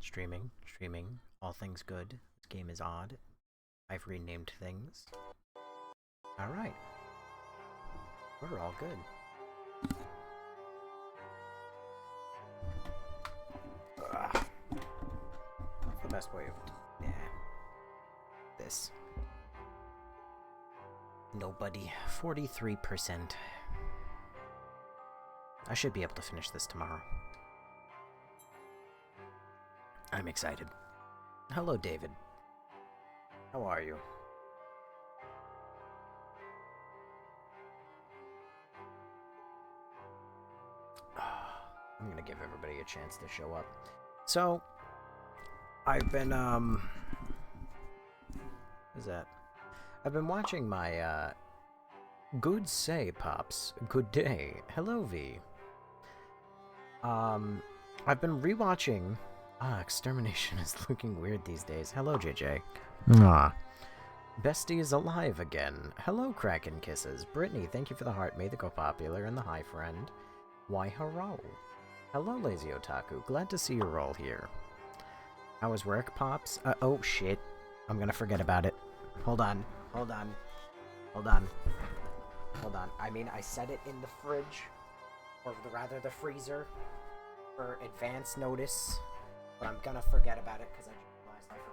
Streaming. All things good. This game is odd. I've renamed things. Alright. We're all good. Ugh. What's the best way of... Yeah. This. Nobody. 43%. I should be able to finish this tomorrow. I'm excited. Hello, David. How are you? I'm gonna give everybody a chance to show up. So, I've been, what is that? I've been watching my, Good say, Pops. Good day. Hello, V. I've been rewatching... Extermination is looking weird these days. Hello, JJ. Bestie is alive again. Hello, Kraken Kisses. Brittany, thank you for the heart. May the go popular and the hi friend. Why, hello. Hello, Lazy Otaku. Glad to see you're all here. How was work, Pops? Oh, shit. I'm gonna forget about it. Hold on. I mean, I set it in the fridge, or rather the freezer, for advance notice, but I'm gonna forget about it because I just realized I forgot.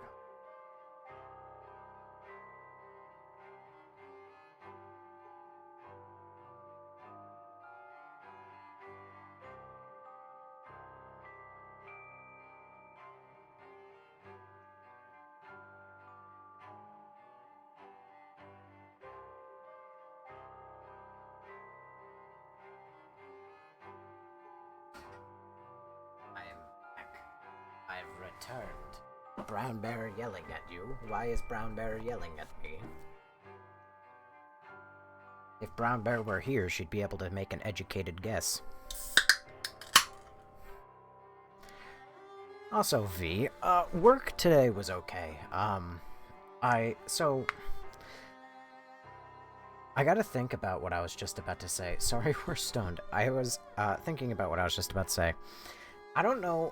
I am back. I've returned. Brown Bear yelling at you. Why is Brown Bear yelling at me? If Brown Bear were here, she'd be able to make an educated guess. Also, V, work today was okay. I gotta think about what I was just about to say. Sorry, we're stoned. I was, thinking about what I was just about to say. I don't know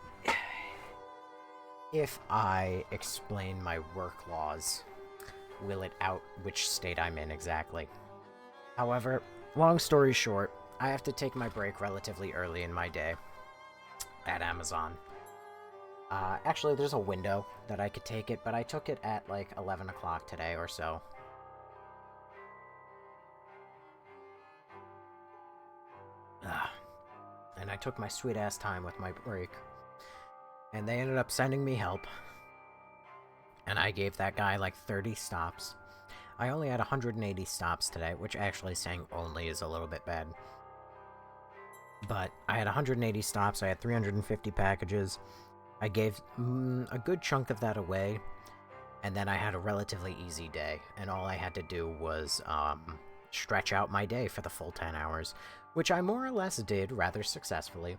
if I explain my work laws, will it out which state I'm in exactly. However, long story short, I have to take my break relatively early in my day at Amazon. Actually, there's a window that I could take it, but I took it at like 11 o'clock today or so. And I took my sweet-ass time with my break. And they ended up sending me help. And I gave that guy like 30 stops. I only had 180 stops today, which actually saying only is a little bit bad. But I had 180 stops, I had 350 packages. I gave a good chunk of that away. And then I had a relatively easy day. And all I had to do was stretch out my day for the full 10 hours. Which I more or less did rather successfully.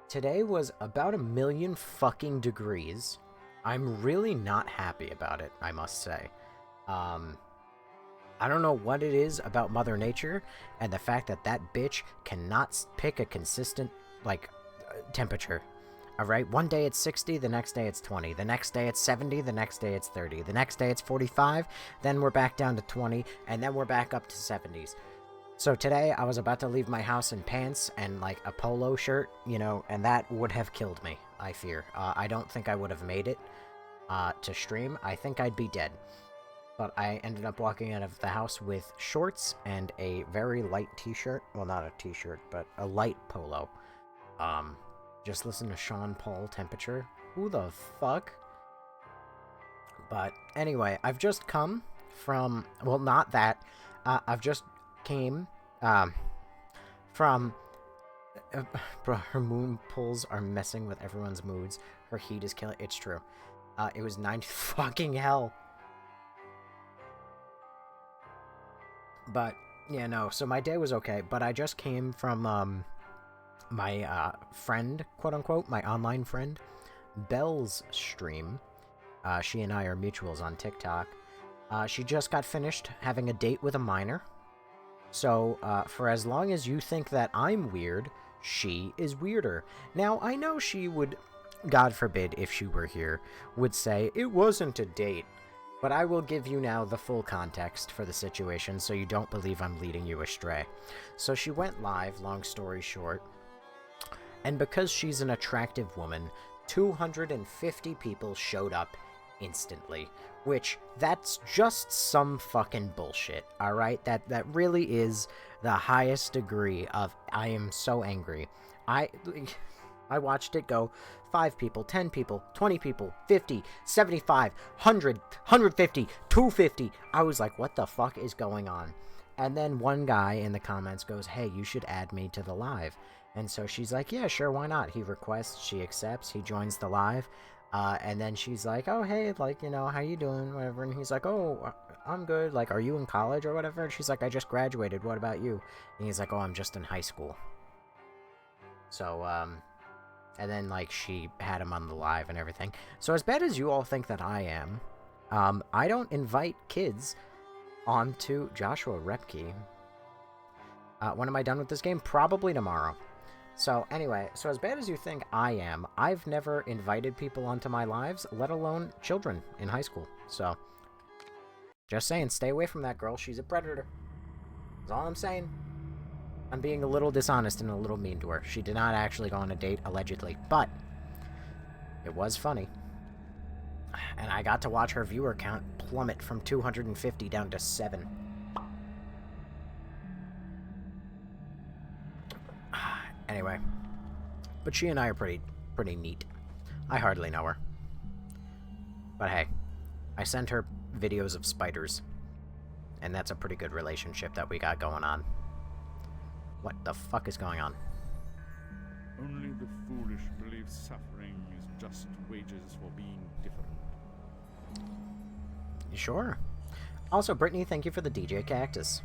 Today was about 1,000,000 fucking degrees. I'm really not happy about it, I must say. I don't know what it is about Mother Nature, and the fact that that bitch cannot pick a consistent, like, temperature. Alright, one day it's 60, the next day it's 20, the next day it's 70, the next day it's 30, the next day it's 45, then we're back down to 20, and then we're back up to 70s. So today, I was about to leave my house in pants and, like, a polo shirt, you know, and that would have killed me, I fear. I don't think I would have made it to stream. I think I'd be dead. But I ended up walking out of the house with shorts and a very light t-shirt. Well, not a t-shirt, but a light polo. Just listen to Sean Paul Temperature. Who the fuck? But anyway, I've just come from... Well, not that. I've just... came from bro, her moon pulls are messing with everyone's moods. Her heat is killing. It's true. It was 9 fucking hell. But yeah, no, so my day was okay, but I just came from my friend, quote unquote, my online friend Belle's stream. She and I are mutuals on TikTok. She just got finished having a date with a minor. So, for as long as you think that I'm weird, she is weirder. Now, I know she would God forbid, if she were here, would say, it wasn't a date. But I will give you now the full context for the situation so you don't believe I'm leading you astray. So she went live, long story short, and because she's an attractive woman, 250 people showed up instantly, which that's just some fucking bullshit, alright? That really is the highest degree of I am so angry. I watched it go 5 people, 10 people, 20 people, 50, 75, 100, 150, 250. I was like, what the fuck is going on? And then one guy in the comments goes, hey, you should add me to the live. And so she's like, yeah, sure, why not? He requests, she accepts, he joins the live. And then she's like, oh, hey, like, you know, how you doing, whatever. And he's like, oh, I'm good. Like, are you in college or whatever? And she's like, I just graduated. What about you? And he's like, oh, I'm just in high school. So, and then, like, she had him on the live and everything. So as bad as you all think that I am, I don't invite kids onto Joshua Repke. When am I done with this game? Probably tomorrow. So, anyway, so as bad as you think I am, I've never invited people onto my lives, let alone children in high school. So, just saying, stay away from that girl. She's a predator. That's all I'm saying. I'm being a little dishonest and a little mean to her. She did not actually go on a date, allegedly, but it was funny. And I got to watch her viewer count plummet from 250 down to 7. Anyway, but she and I are pretty neat. I hardly know her. But hey, I sent her videos of spiders, and that's a pretty good relationship that we got going on. What the fuck is going on? Only the foolish believe suffering is just wages for being different. You sure? Also, Brittany, thank you for the DJ Cactus.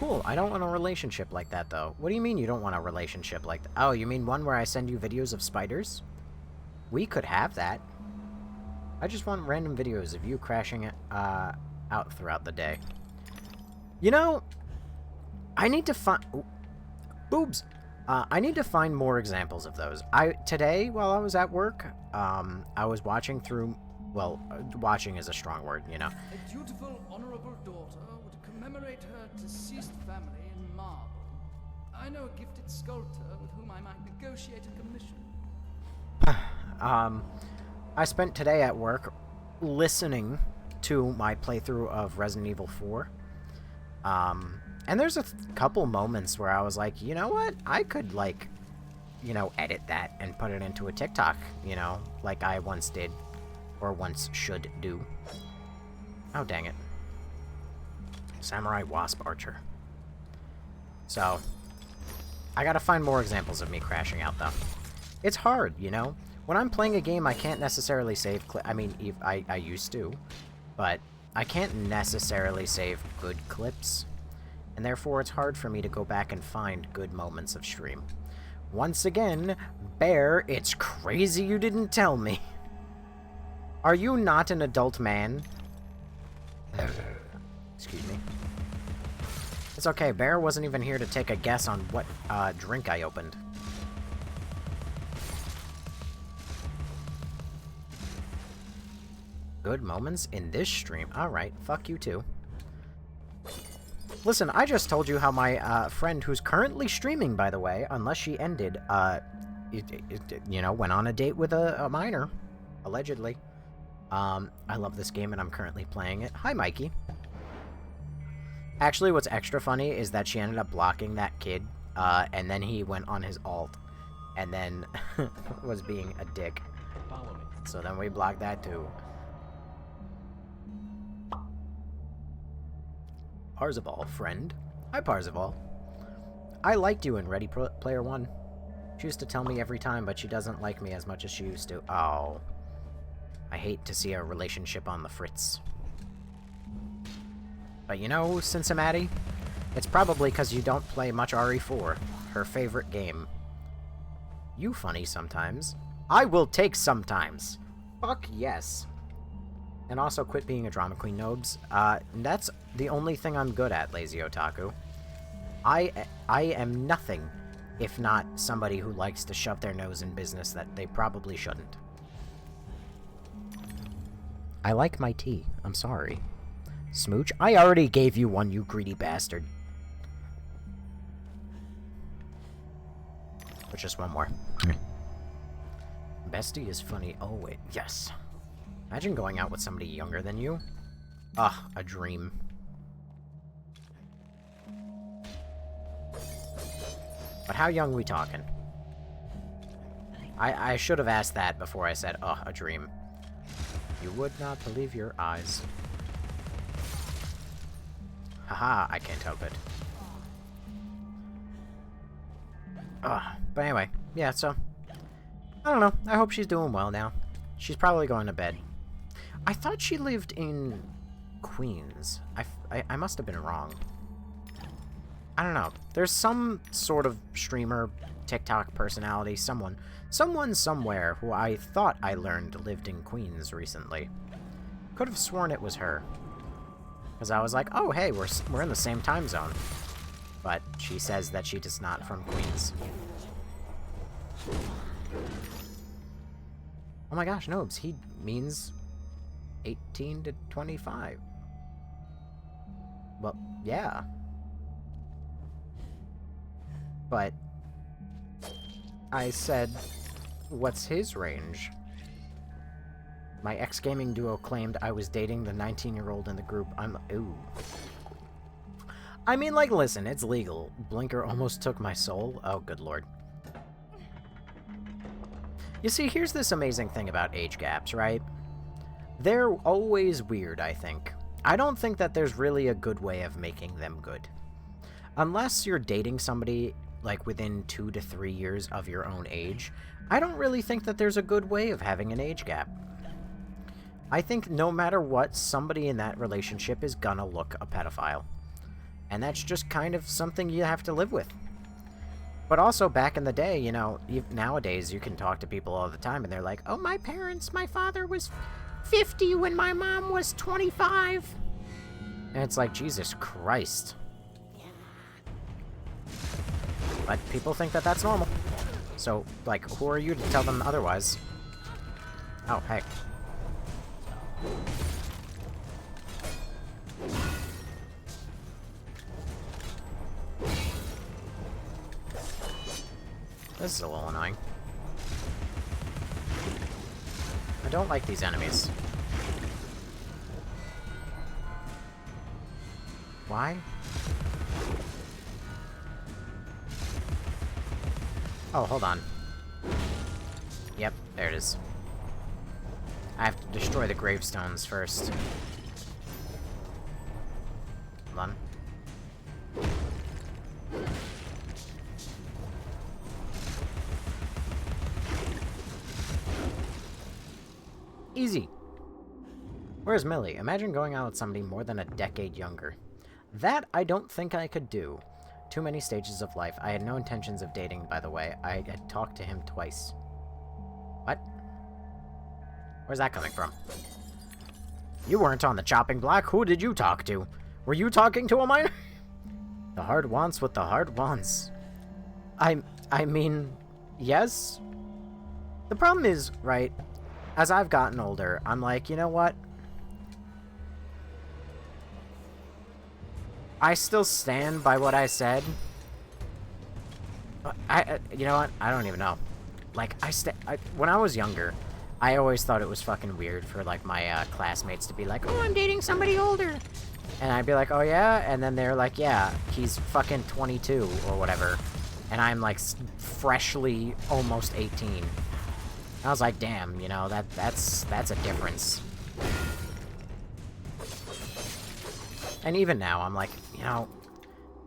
Cool, I don't want a relationship like that, though. What do you mean you don't want a relationship like that? Oh, you mean one where I send you videos of spiders? We could have that. I just want random videos of you crashing out throughout the day. You know, I need to find... boobs! I need to find more examples of those. Today, while I was at work, I was watching through... Well, watching is a strong word, you know. A dutiful, honorable daughter would commemorate her deceased family in marble. I know a gifted sculptor with whom I might negotiate a commission. I spent today at work listening to my playthrough of Resident Evil 4. And there's a couple moments where I was like, you know what? I could, like, you know, edit that and put it into a TikTok, you know, like I once did. Or once should do. Oh, dang it. Samurai Wasp Archer. So, I gotta find more examples of me crashing out, though. It's hard, you know? When I'm playing a game, I can't necessarily save I mean, I used to. But I can't necessarily save good clips. And therefore, it's hard for me to go back and find good moments of stream. Once again, Bear, it's crazy you didn't tell me. Are you not an adult man? Excuse me. It's okay, Bear wasn't even here to take a guess on what drink I opened. Good moments in this stream. Alright, fuck you too. Listen, I just told you how my friend, who's currently streaming, by the way, unless she ended, you know, went on a date with a minor, allegedly. I love this game and I'm currently playing it. Hi, Mikey. Actually, what's extra funny is that she ended up blocking that kid, and then he went on his alt, and then was being a dick. Follow me. So then we blocked that too. Parzival, friend. Hi, Parzival. I liked you in Ready Player One. She used to tell me every time, but she doesn't like me as much as she used to. Oh. I hate to see a relationship on the fritz. But you know, Cincinnati? It's probably because you don't play much RE4, her favorite game. You funny sometimes. I will take sometimes. Fuck yes. And also quit being a drama queen, Nobes. That's the only thing I'm good at, Lazy Otaku. I am nothing if not somebody who likes to shove their nose in business that they probably shouldn't. I like my tea. I'm sorry. Smooch? I already gave you one, you greedy bastard. But just one more. Bestie is funny. Oh, wait. Yes. Imagine going out with somebody younger than you. Ugh, a dream. But how young we talking? I should have asked that before I said, ugh, a dream. You would not believe your eyes. Haha, I can't help it. Ugh, but anyway, yeah, so... I don't know, I hope she's doing well now. She's probably going to bed. I thought she lived in Queens. I must have been wrong. I don't know. There's some sort of streamer, TikTok personality, someone somewhere who I thought I learned lived in Queens recently. Could have sworn it was her. Because I was like, oh, hey, we're in the same time zone. But she says that she is not from Queens. Oh my gosh, Nobes, he means 18 to 25. Well, yeah. But I said, what's his range? My ex-gaming duo claimed I was dating the 19-year-old in the group. Ooh. I mean, like, listen, it's legal. Blinker almost took my soul. Oh, good lord. You see, here's this amazing thing about age gaps, right? They're always weird, I think. I don't think that there's really a good way of making them good. Unless you're dating somebody, like, within 2 to 3 years of your own age, I don't really think that there's a good way of having an age gap. I think no matter what, somebody in that relationship is gonna look a pedophile. And that's just kind of something you have to live with. But also, back in the day, you know, nowadays you can talk to people all the time and they're like, oh, my father was 50 when my mom was 25. And it's like, Jesus Christ. But people think that that's normal. So, like, who are you to tell them otherwise? Oh, hey. This is a little annoying. I don't like these enemies. Why? Oh, hold on. Yep, there it is. I have to destroy the gravestones first. Hold on. Easy. Where's Millie? Imagine going out with somebody more than a decade younger. That I don't think I could do. Too many stages of life. I had no intentions of dating, by the way. I had talked to him twice. What? Where's that coming from? You weren't on the chopping block. Who did you talk to? Were you talking to a minor? The heart wants what the heart wants. I mean, yes? The problem is, right, as I've gotten older, I'm like, you know what? I still stand by what I said. You know what? I don't even know. Like, when I was younger, I always thought it was fucking weird for, like, my classmates to be like, oh, I'm dating somebody older. And I'd be like, oh, yeah? And then they're like, yeah, he's fucking 22 or whatever. And I'm, like, freshly almost 18. I was like, damn, you know, that's a difference. And even now, I'm like, you know,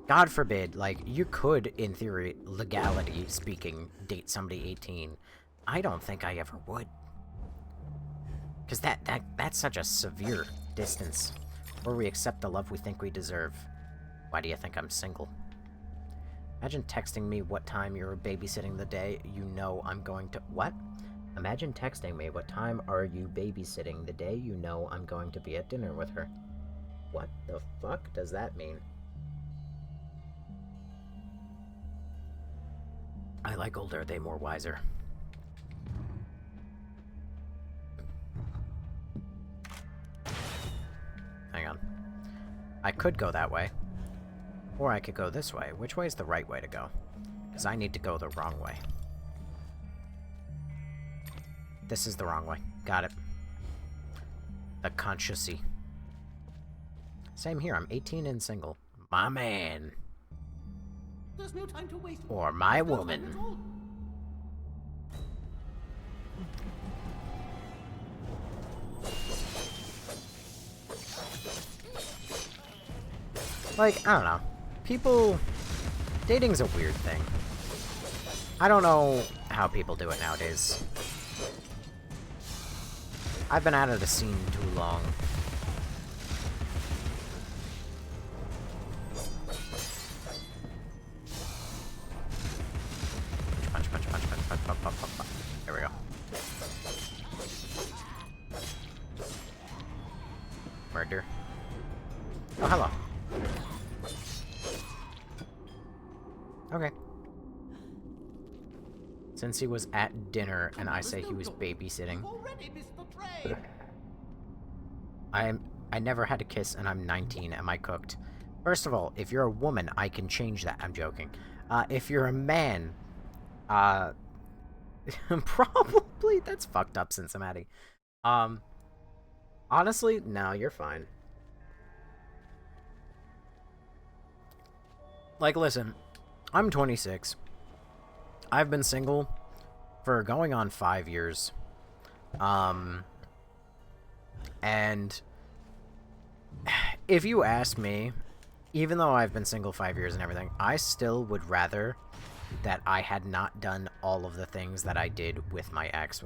God forbid, like, you could, in theory, legality speaking, date somebody 18. I don't think I ever would. Because that's such a severe distance. Where we accept the love we think we deserve. Why do you think I'm single? Imagine texting me what time you're babysitting the day you know I'm going to... What? Imagine texting me what time are you babysitting the day you know I'm going to be at dinner with her. What the fuck does that mean? like older, they more wiser. Hang on. I could go that way. Or I could go this way. Which way is the right way to go? Because I need to go the wrong way. This is the wrong way. Got it. The consciousy. Same here. I'm 18 and single. My man. There's no time to waste. Or my There's no woman. time at all. Like, I don't know. People... Dating's a weird thing. I don't know how people do it nowadays. I've been out of the scene too long. Punch, punch, punch, punch, punch, punch, punch, punch, punch. There we go. Murder. Oh, hello. Okay. Since he was at dinner and I say he was babysitting. Already missed the train. I never had a kiss and I'm 19. Am I cooked? First of all, if you're a woman, I can change that. I'm joking. If you're a man, probably that's fucked up, Cincinnati. Honestly, no, you're fine. Like, listen, I'm 26. I've been single for going on 5 years. And if you ask me, even though I've been single 5 years and everything, I still would rather that I had not done all of the things that I did with my ex.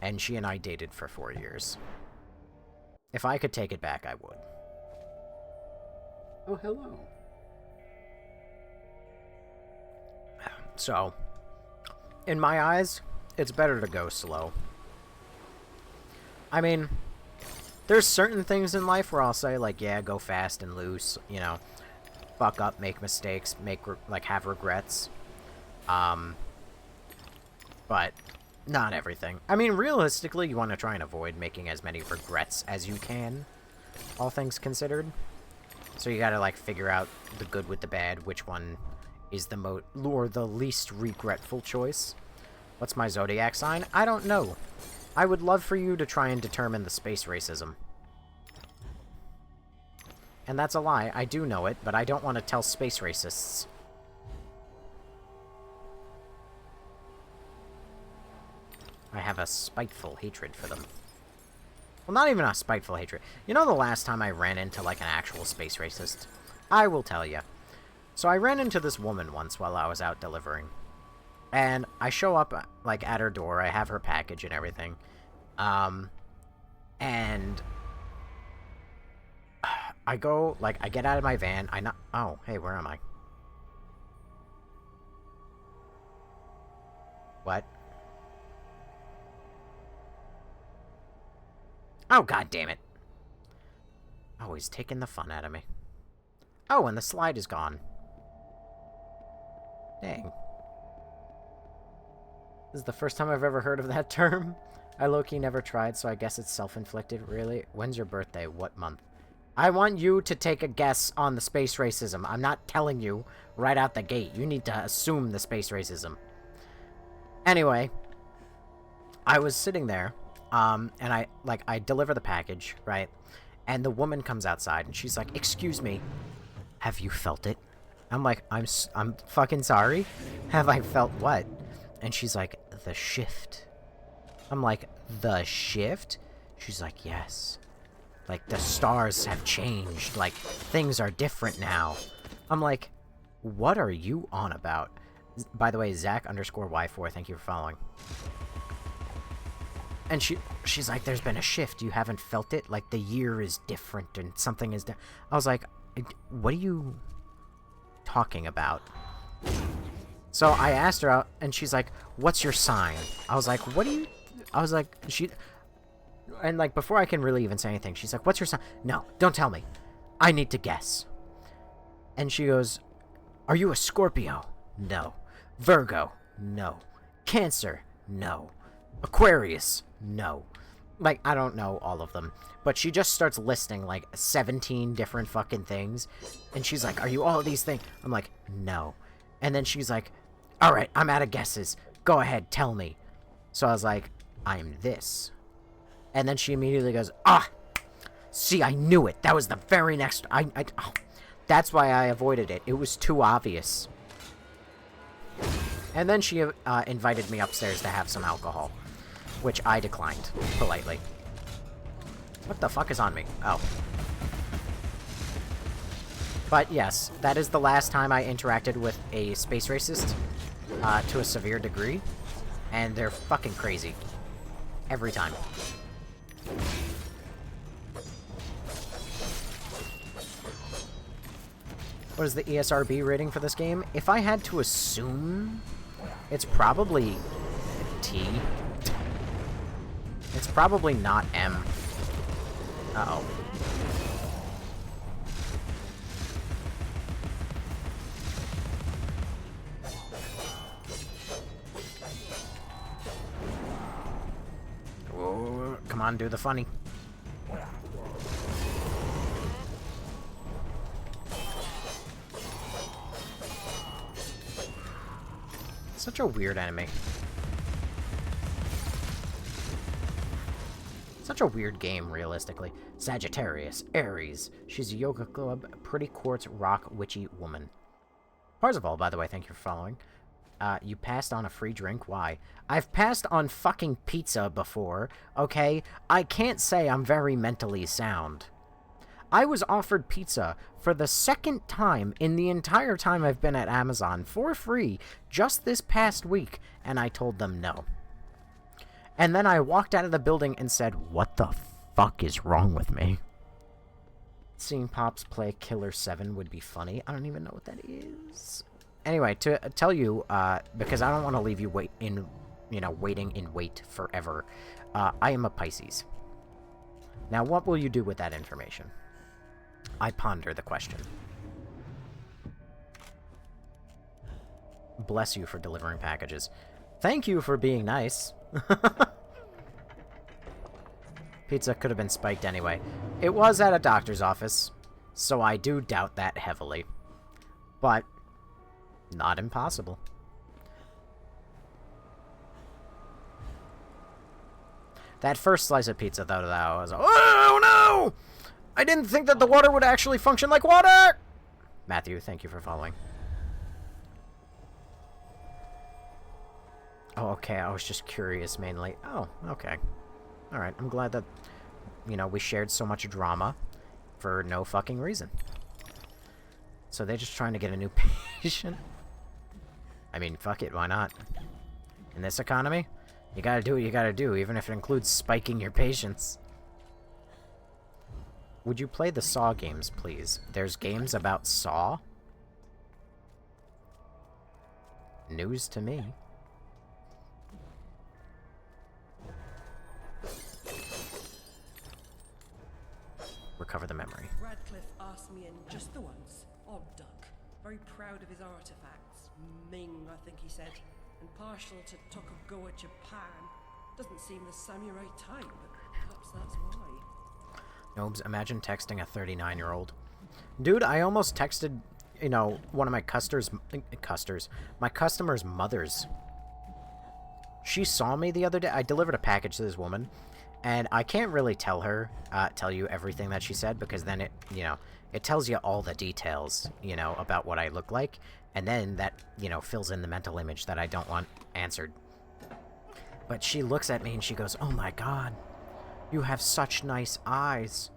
And she and I dated for 4 years. If I could take it back, I would. Oh, hello. So, in my eyes, it's better to go slow. I mean, there's certain things in life where I'll say, like, yeah, go fast and loose, you know, fuck up, make mistakes, have regrets. But not everything. I mean, realistically, you want to try and avoid making as many regrets as you can, all things considered. So you gotta, like, figure out the good with the bad, which one is the the least regretful choice. What's my zodiac sign? I don't know. I would love for you to try and determine the space racism. And that's a lie. I do know it, but I don't want to tell space racists. I have a spiteful hatred for them. Well, not even a spiteful hatred. You know the last time I ran into, like, an actual space racist? I will tell you. So I ran into this woman once while I was out delivering. And I show up, like, at her door. I have her package and everything. And I go, like, I get out of my van. Oh, hey, where am I? What? Oh, god damn it. Oh, he's taking the fun out of me. Oh, and the slide is gone. Dang. This is the first time I've ever heard of that term. I low-key never tried, so I guess it's self-inflicted. Really? When's your birthday? What month? I want you to take a guess on the space racism. I'm not telling you right out the gate. You need to assume the space racism. Anyway, I was sitting there, and I deliver the package, right? And the woman comes outside, and she's like, "Excuse me, have you felt it?" I'm like, I'm fucking sorry? Have I felt what? And she's like, "The shift." I'm like, "The shift?" She's like, "Yes. Like, the stars have changed. Like, things are different now." I'm like, what are you on about? By the way, Zach_Y4, thank you for following. And she's like, "There's been a shift. You haven't felt it? Like, the year is different and something is I was like, what are you talking about? So I asked her out, and she's like, "What's your sign?" I was like, "What do you..." I was like, and, like, before I can really even say anything, she's like, "What's your sign?" "No, don't tell me. I need to guess." And she goes, "Are you a Scorpio?" "No." Virgo, no. Cancer, no. Aquarius, no. Like, I don't know all of them. But she just starts listing, like, 17 different fucking things. And she's like, are you all of these things? I'm like, no. And then she's like, alright, I'm out of guesses. Go ahead, tell me. So I was like, I'm this. And then she immediately goes, ah! See, I knew it. That was the very next... oh. That's why I avoided it. It was too obvious. And then she invited me upstairs to have some alcohol, which I declined, politely. What the fuck is on me? Oh. But yes, that is the last time I interacted with a space racist, to a severe degree, and they're fucking crazy. Every time. What is the ESRB rating for this game? If I had to assume, it's probably T. It's probably not M. Uh-oh. Whoa, come on, do the funny. Such a weird enemy. Such a weird game, realistically. Sagittarius, Aries. She's a yoga club, pretty quartz rock witchy woman. Parzival, by the way, thank you for following. You passed on a free drink? Why? I've passed on fucking pizza before, okay? I can't say I'm very mentally sound. I was offered pizza for the second time in the entire time I've been at Amazon for free just this past week, and I told them no. And then I walked out of the building and said, what the fuck is wrong with me? Seeing Pops play Killer 7 would be funny. I don't even know what that is. Anyway, to tell you, because I don't want to leave you waiting in wait forever, I am a Pisces. Now, what will you do with that information? I ponder the question. Bless you for delivering packages. Thank you for being nice. Pizza could have been spiked anyway. It was at a doctor's office, so I do doubt that heavily. But, not impossible. That first slice of pizza, though, I was like, oh no! I didn't think that the water would actually function like water! Matthew, thank you for following. Oh, okay, I was just curious, mainly. Oh, okay. Alright, I'm glad that, we shared so much drama for no fucking reason. So they're just trying to get a new patient? I mean, fuck it, why not? In this economy, you gotta do what you gotta do, even if it includes spiking your patients. Would you play the Saw games, please? There's games about Saw? News to me. Recover the memory. Radcliffe asked me in just the once. Odd duck. Very proud of his artifacts. Ming, I think he said. And partial to Tokugawa, Japan. Doesn't seem the samurai type, but perhaps that's why. Nobes, imagine texting a 39-year-old. Dude, I almost texted, one of my my customer's mothers. She saw me the other day. I delivered a package to this woman, and I can't really tell you everything that she said, because then it tells you all the details, about what I look like, and then that, fills in the mental image that I don't want answered. But she looks at me and she goes, oh my god. You have such nice eyes.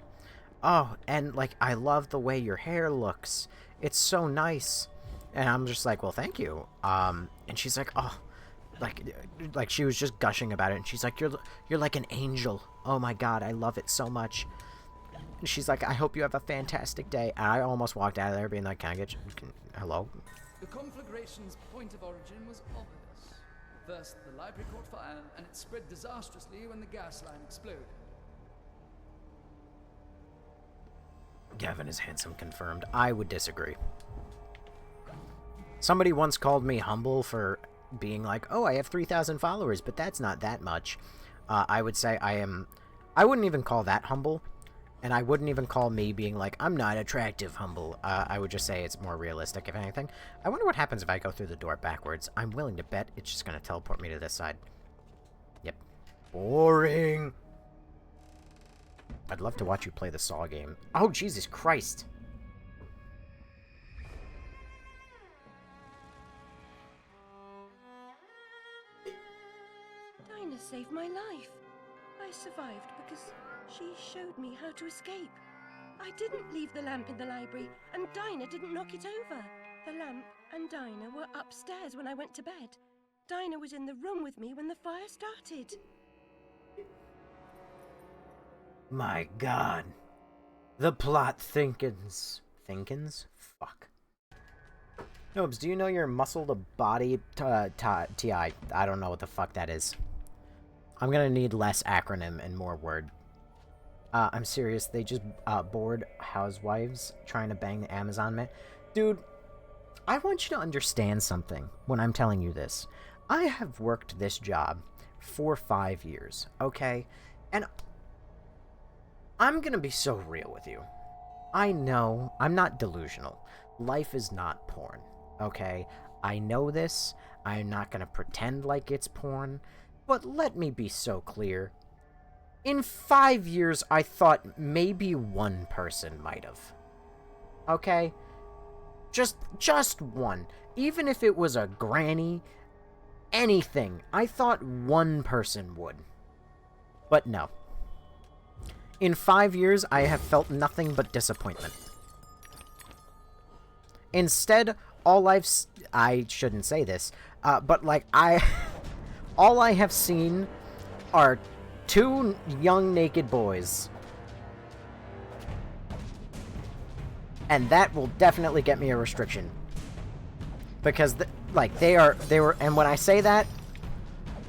Oh, and, I love the way your hair looks. It's so nice. And I'm just like, well, thank you. And she's like, oh, like she was just gushing about it. And she's like, you're like an angel. Oh my god, I love it so much. And she's like, I hope you have a fantastic day. And I almost walked out of there being like, can I get you? Hello? The conflagration's point of origin was obvious. First, the library caught fire, and it spread disastrously when the gas line exploded. Gavin is handsome confirmed. I would disagree. Somebody once called me humble for being like, oh, I have 3,000 followers, but that's not that much. I would say I wouldn't even call that humble, and I wouldn't even call me being like, I'm not attractive humble. I would just say it's more realistic, if anything. I wonder what happens if I go through the door backwards. I'm willing to bet it's just going to teleport me to this side. Yep. Boring. I'd love to watch you play the Saw game. Oh, Jesus Christ. Dinah saved my life. I survived because she showed me how to escape. I didn't leave the lamp in the library, and Dinah didn't knock it over. The lamp and Dinah were upstairs when I went to bed. Dinah was in the room with me when the fire started. My God. The plot thinkins. Thinkins? Fuck. Nobes, do you know your muscle to body TI? I don't know what the fuck that is. I'm gonna need less acronym and more word. I'm serious, they just bored housewives trying to bang the Amazon man. Dude, I want you to understand something when I'm telling you this. I have worked this job for 5 years, okay? And I'm gonna be so real with you. I know, I'm not delusional. Life is not porn, okay? I know this. I'm not gonna pretend like it's porn. But let me be so clear. In 5 years, I thought maybe one person might have. Okay? Just one. Even if it was a granny, anything. I thought one person would. But no. In 5 years, I have felt nothing but disappointment. Instead, I shouldn't say this, but like, all I have seen are 2 young naked boys. And that will definitely get me a restriction. Because, they were, and when I say that,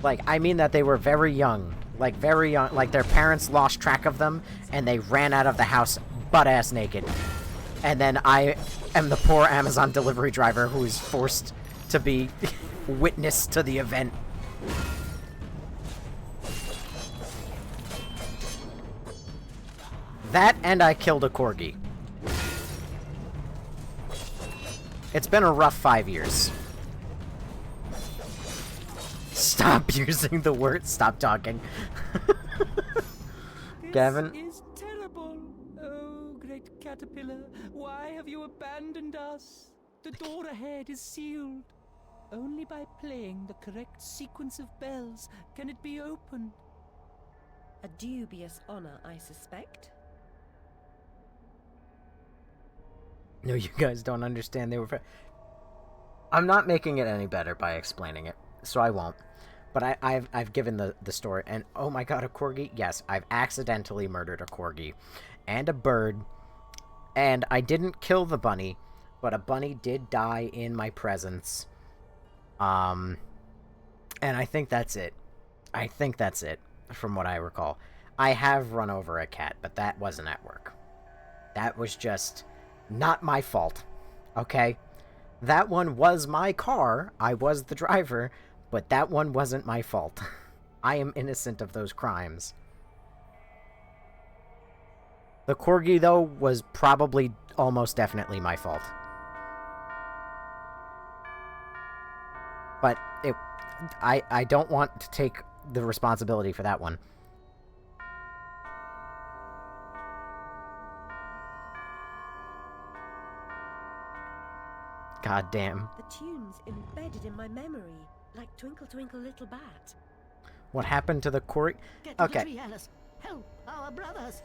like, I mean that they were very young. Like, very young, like, their parents lost track of them, and they ran out of the house butt-ass naked. And then I am the poor Amazon delivery driver who is forced to be witness to the event. That, and I killed a corgi. It's been a rough 5 years. Stop using the word. Stop talking. Gavin? This is terrible. Oh, great caterpillar, why have you abandoned us? The door ahead is sealed. Only by playing the correct sequence of bells can it be opened. A dubious honor, I suspect. No, you guys don't understand. They were. I'm not making it any better by explaining it, so I won't. But I've given the story, and oh my god, a corgi? Yes, I've accidentally murdered a corgi, and a bird, and I didn't kill the bunny, but a bunny did die in my presence. And I think that's it. I think that's it, from what I recall. I have run over a cat, but that wasn't at work. That was just not my fault, okay? That one was my car. I was the driver, but that one wasn't my fault. I am innocent of those crimes. The corgi, though, was probably almost definitely my fault. But I don't want to take the responsibility for that one. God damn. The tune's embedded in my memory, like Twinkle Twinkle Little Bat. What happened to the corgi? Get to Okay. the tree, Alice. Help our brothers.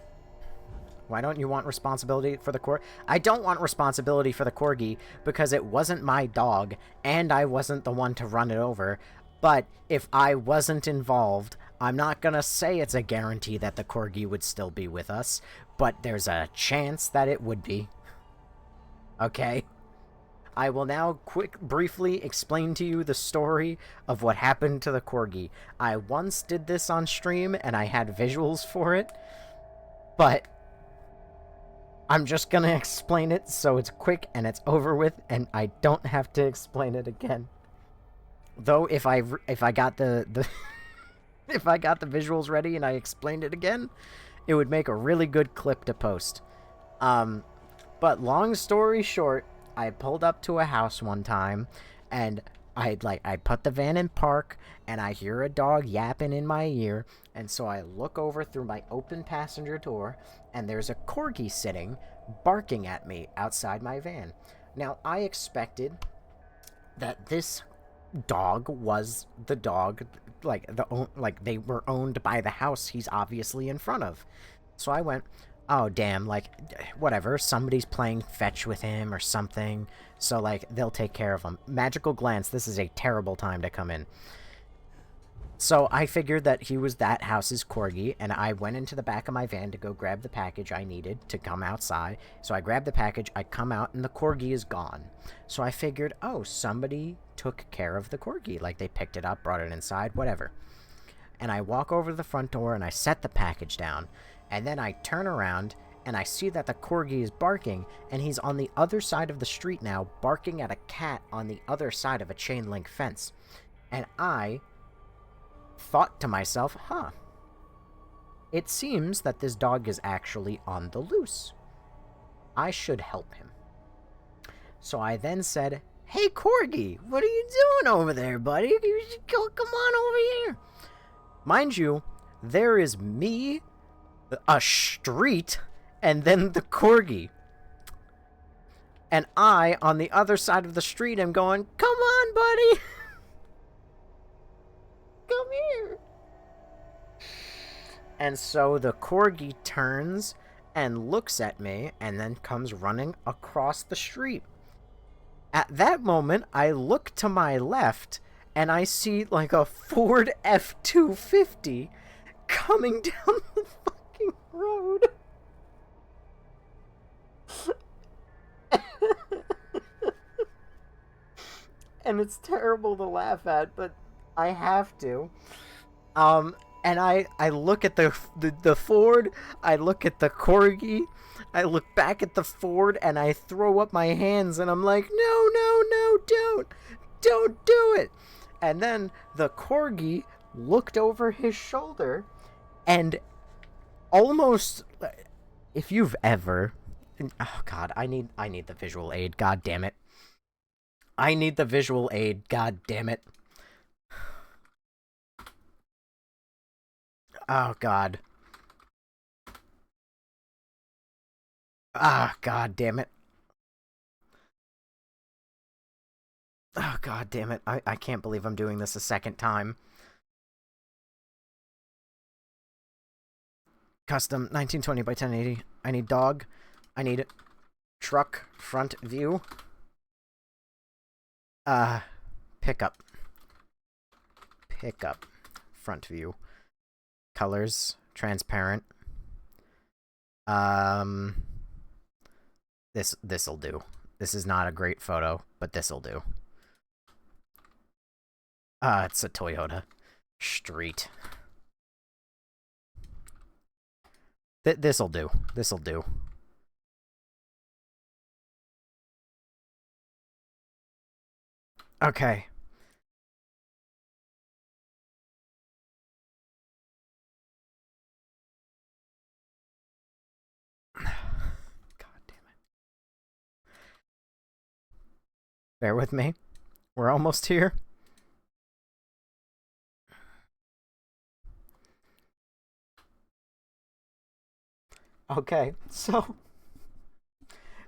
Why don't you want responsibility for the corgi? I don't want responsibility for the corgi because it wasn't my dog, and I wasn't the one to run it over. But if I wasn't involved, I'm not gonna say it's a guarantee that the corgi would still be with us, but there's a chance that it would be. Okay? I will now briefly explain to you the story of what happened to the corgi. I once did this on stream, and I had visuals for it, but I'm just gonna explain it so it's quick and it's over with, and I don't have to explain it again. Though, if I got the if I got the visuals ready and I explained it again, it would make a really good clip to post. But long story short, I pulled up to a house one time, and I put the van in park, and I hear a dog yapping in my ear, and so I look over through my open passenger door, and there's a corgi sitting, barking at me outside my van. Now, I expected that this dog was the dog, they were owned by the house he's obviously in front of. So I went, oh damn, whatever, somebody's playing fetch with him or something, so they'll take care of him. Magical glance, this is a terrible time to come in. So I figured that he was that house's corgi, and I went into the back of my van to go grab the package I needed to come outside. So I grabbed the package, I come out, and the corgi is gone. So I figured, oh, somebody took care of the corgi. They picked it up, brought it inside, whatever. And I walk over to the front door, and I set the package down. And then I turn around, and I see that the corgi is barking, and he's on the other side of the street now, barking at a cat on the other side of a chain link fence. And I thought to myself, it seems that this dog is actually on the loose. I should help him. So I then said, hey corgi, what are you doing over there, buddy? You should come on over here. Mind you, there is me, a street, and then the corgi. And I, on the other side of the street, am going, come on, buddy. Come here. And so the corgi turns and looks at me and then comes running across the street. At that moment, I look to my left and I see a Ford F-250 coming down the fucking road. And it's terrible to laugh at, but I have to. And I look at the Ford, I look at the corgi, I look back at the Ford, and I throw up my hands, and I'm like, no, don't do it. And then the corgi looked over his shoulder, and almost, if you've ever, oh god, I need the visual aid, god damn it. I need the visual aid, god damn it. Oh, God. Ah, God damn it. Oh, God damn it. I can't believe I'm doing this a second time. Custom 1920 by 1080. I need dog. I need truck front view. Pickup. Pickup. Front view. Colors, transparent. This'll do. This is not a great photo, but this'll do. It's a Toyota. Street. This'll do. This'll do. Okay. Bear with me. We're almost here. Okay, so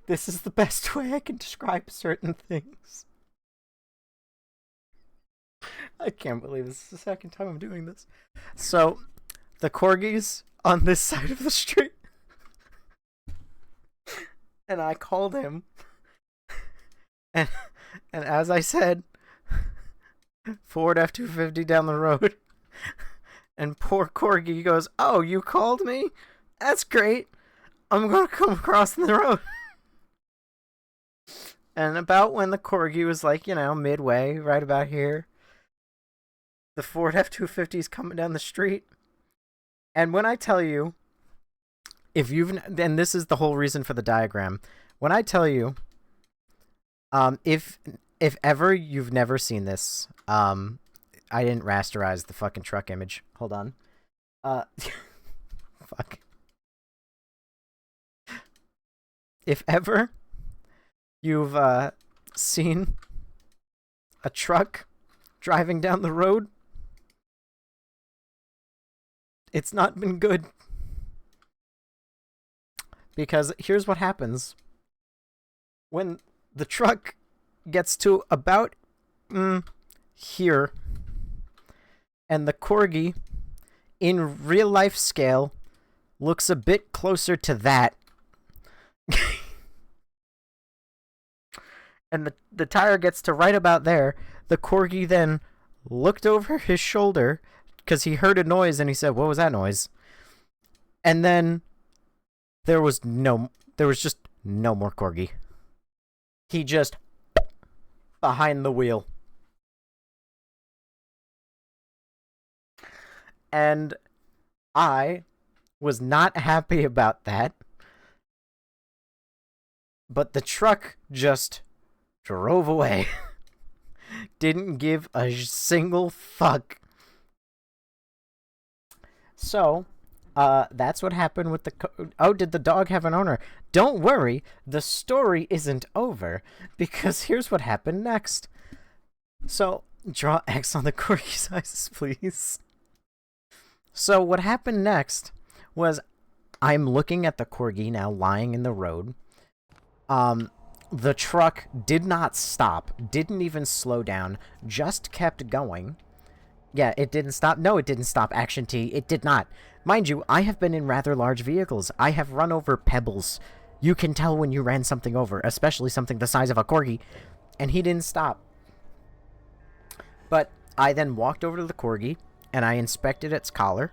this is the best way I can describe certain things. I can't believe this is the second time I'm doing this. So, the corgis on this side of the street. And I called him. And as I said, Ford F-250 down the road. And poor corgi goes, oh, you called me? That's great. I'm going to come across the road. And about when the corgi was midway, right about here, the Ford F-250 is coming down the street. And when I tell you, if you've, and this is the whole reason for the diagram. When I tell you, if ever you've never seen this, I didn't rasterize the fucking truck image. Hold on. Fuck. If ever you've seen a truck driving down the road, it's not been good. Because here's what happens. When the truck gets to about here, and the corgi, in real life scale, looks a bit closer to that, and the tire gets to right about there, the corgi then looked over his shoulder because he heard a noise and he said, "What was that noise?" And then there was just no more corgi. He just behind the wheel. And I was not happy about that. But the truck just drove away. Didn't give a single fuck. So, that's what happened with the... Oh, did the dog have an owner? Don't worry, the story isn't over, because here's what happened next. So, draw X on the corgi sizes, please. So, what happened next was I'm looking at the corgi now lying in the road. The truck did not stop, didn't even slow down, just kept going. Yeah, it didn't stop. No, it didn't stop. Action T. It did not. Mind you, I have been in rather large vehicles. I have run over pebbles. You can tell when you ran something over, especially something the size of a corgi. And he didn't stop. But I then walked over to the corgi, and I inspected its collar.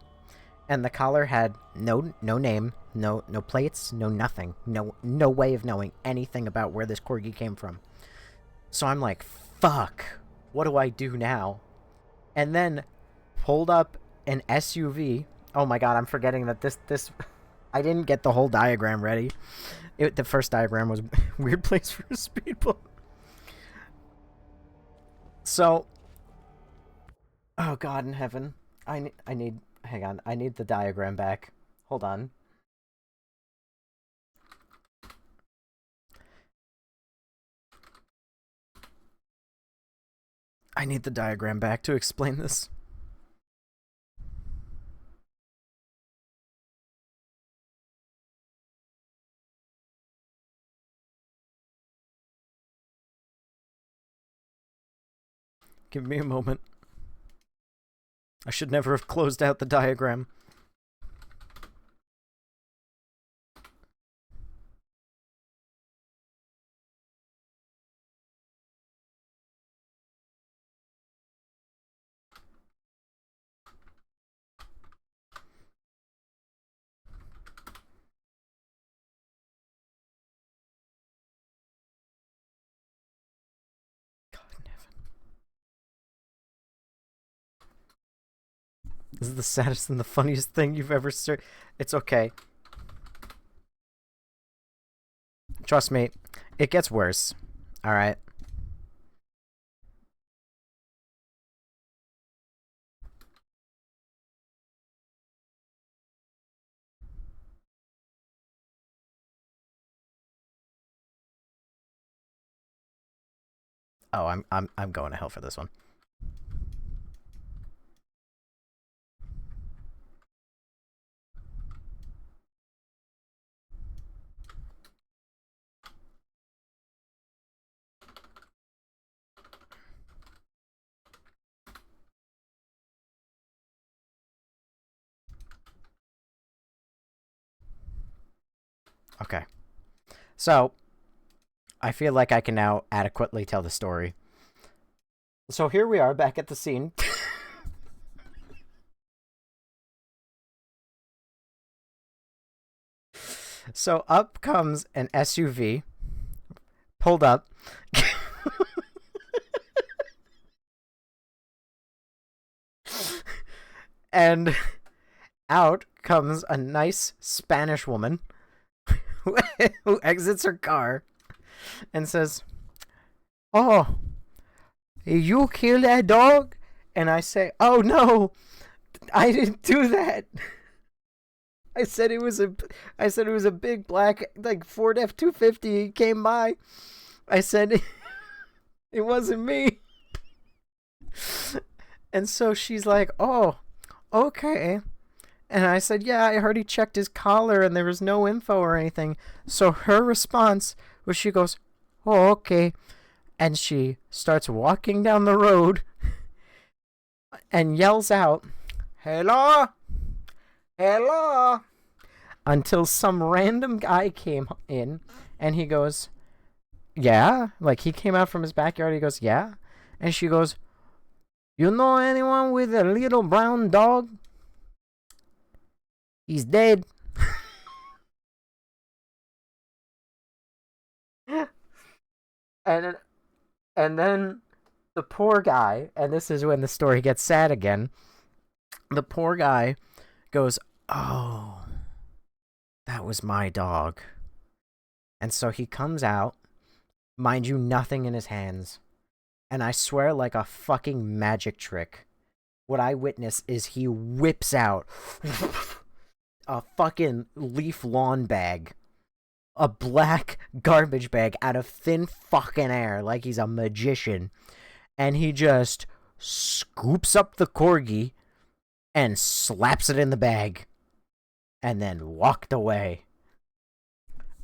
And the collar had no name, no plates, no nothing. No way of knowing anything about where this corgi came from. So I'm like, fuck, what do I do now? And then pulled up an SUV. Oh my god, I'm forgetting that this I didn't get the whole diagram ready. The first diagram was weird place for a speedboat. So, oh god in heaven. I need, hang on, I need the diagram back. Hold on. I need the diagram back to explain this. Give me a moment. I should never have closed out the diagram. This is the saddest and the funniest thing you've ever seen. It's okay. Trust me, it gets worse. Alright? Oh, I'm going to hell for this one. Okay. So, I feel like I can now adequately tell the story. So here we are back at the scene. So up comes an SUV, pulled up. And out comes a nice Spanish woman who exits her car and says, "Oh, you killed that dog?" And I say, "Oh no, I didn't do that." I said it was a big black like Ford F-250. He came by. I said it wasn't me. And so she's like, "Oh, okay." And I said, "Yeah, I heard he checked his collar and there was no info or anything." So her response was, she goes, "Oh, okay." And she starts walking down the road and yells out, "Hello? Hello?" Until some random guy came in and he goes, "Yeah?" Like, he came out from his backyard. He goes, "Yeah?" And she goes, "You know anyone with a little brown dog? He's dead." And then the poor guy, and this is when the story gets sad again, the poor guy goes, "Oh, that was my dog." And so he comes out, mind you, nothing in his hands. And I swear, like a fucking magic trick, what I witness is he whips out a fucking leaf lawn bag, a black garbage bag out of thin fucking air, like he's a magician. And he just scoops up the corgi and slaps it in the bag. And then walked away.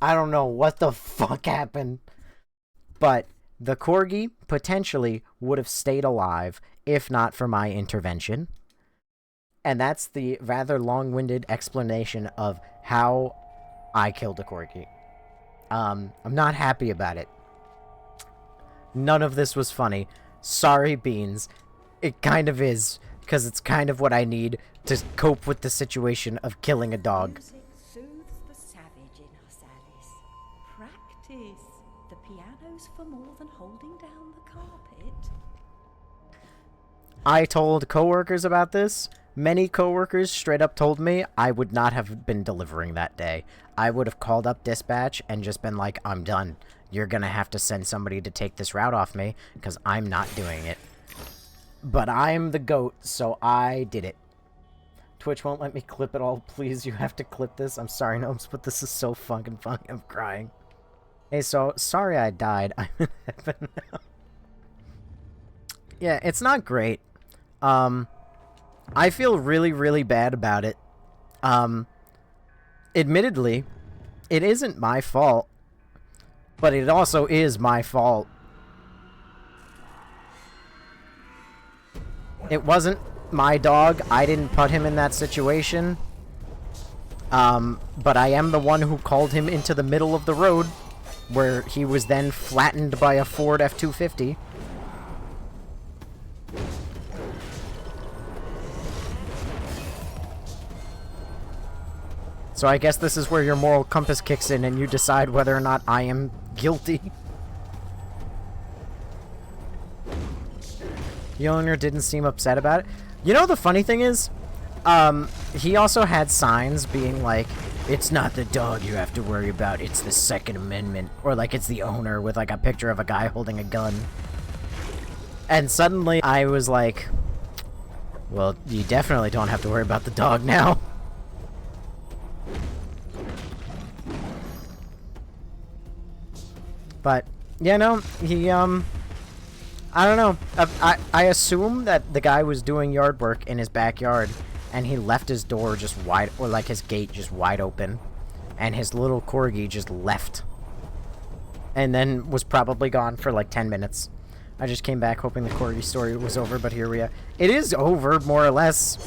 I don't know what the fuck happened, but the corgi potentially would have stayed alive if not for my intervention. And that's the rather long-winded explanation of how I killed a corgi. I'm not happy about it. None of this was funny. Sorry, Beans. It kind of is, because it's kind of what I need to cope with the situation of killing a dog. Music soothes the savage in us, Alice. Practice. The piano's for more than holding down the carpet. I told coworkers about this. Many coworkers straight up told me I would not have been delivering that day. I would have called up dispatch and just been like, "I'm done. You're gonna have to send somebody to take this route off me, because I'm not doing it." But I'm the GOAT, so I did it. Twitch won't let me clip it all. Please, you have to clip this. I'm sorry, Gnomes, but this is so fucking funny. I'm crying. Hey, so, sorry I died. I'm in heaven now. Yeah, it's not great. I feel really, really bad about it. Admittedly, it isn't my fault, but it also is my fault. It wasn't my dog. I didn't put him in that situation. But I am the one who called him into the middle of the road, where he was then flattened by a Ford F-250. So I guess this is where your moral compass kicks in and you decide whether or not I am guilty. The owner didn't seem upset about it. You know, the funny thing is, he also had signs being like, "It's not the dog you have to worry about, it's the Second Amendment." Or like, it's the owner with like a picture of a guy holding a gun. And suddenly I was like, well, you definitely don't have to worry about the dog now. But, you know, he, I don't know. I assume that the guy was doing yard work in his backyard, and he left his door just wide, or like his gate just wide open, and his little corgi just left. And then was probably gone for like 10 minutes. I just came back hoping the corgi story was over, but here we are. It is over, more or less.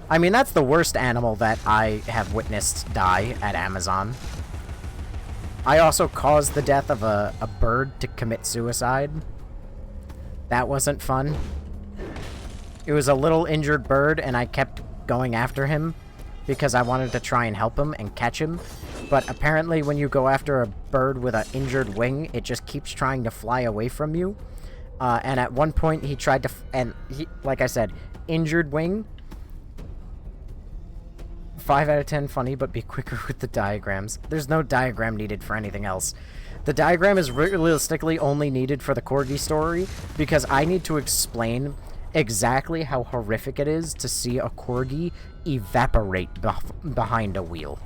I mean, that's the worst animal that I have witnessed die at Amazon. I also caused the death of a bird to commit suicide. That wasn't fun. It was a little injured bird, and I kept going after him because I wanted to try and help him and catch him. But apparently when you go after a bird with an injured wing, it just keeps trying to fly away from you. And at one point he tried to... and he, like I said, injured wing. 5 out of 10 funny, but be quicker with the diagrams. There's no diagram needed for anything else. The diagram is realistically only needed for the Corgi story, because I need to explain exactly how horrific it is to see a Corgi evaporate behind a wheel.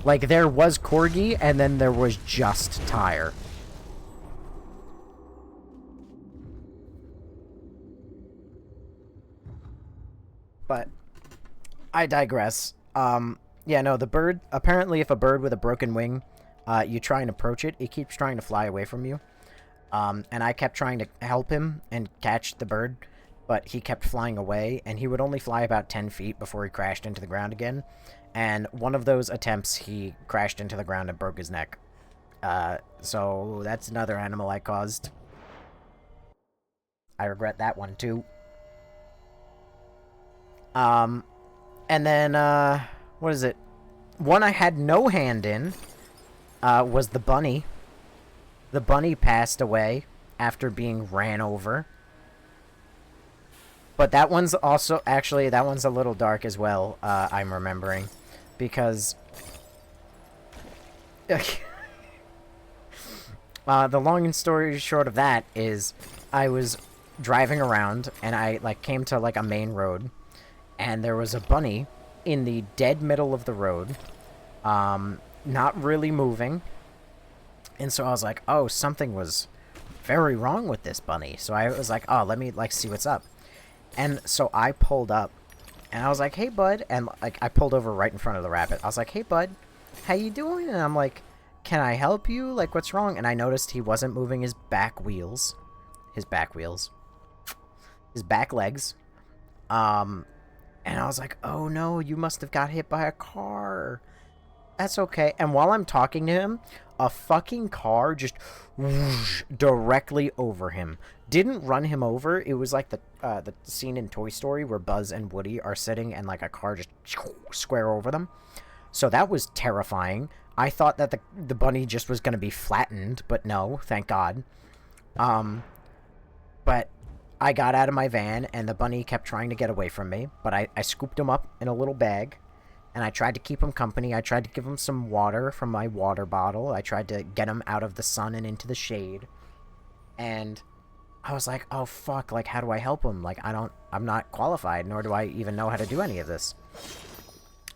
Like, there was Corgi, and then there was just Tyre. But I digress. Yeah, no, the bird, apparently if a bird with a broken wing, you try and approach it, it keeps trying to fly away from you. And I kept trying to help him and catch the bird, but he kept flying away, and he would only fly about 10 feet before he crashed into the ground again. And one of those attempts, he crashed into the ground and broke his neck. So that's another animal I caused. I regret that one, too. And then, what is it? One I had no hand in, was the bunny. The bunny passed away after being ran over. But that one's also, actually, that one's a little dark as well, I'm remembering. Because... the long story short of that is, I was driving around, and I, like, came to, like, a main road. And there was a bunny in the dead middle of the road, not really moving. And so I was like, oh, something was very wrong with this bunny. So I was like, oh, let me, like, see what's up. And so I pulled up, and I was like, hey, bud. And, like, I pulled over right in front of the rabbit. I was like, hey, bud, how you doing? And I'm like, can I help you? Like, what's wrong? And I noticed he wasn't moving his back wheels. His back wheels. His back legs. And I was like, oh no, you must have got hit by a car. That's okay. And while I'm talking to him, a fucking car just whoosh, directly over him. Didn't run him over. It was like the scene in Toy Story where Buzz and Woody are sitting and like a car just square over them. So that was terrifying. I thought that the bunny just was going to be flattened, but no, thank God. But I got out of my van, and the bunny kept trying to get away from me, but I scooped him up in a little bag, and I tried to keep him company. I tried to give him some water from my water bottle. I tried to get him out of the sun and into the shade, and I was like, oh, fuck, like, how do I help him? Like, I'm not qualified, nor do I even know how to do any of this.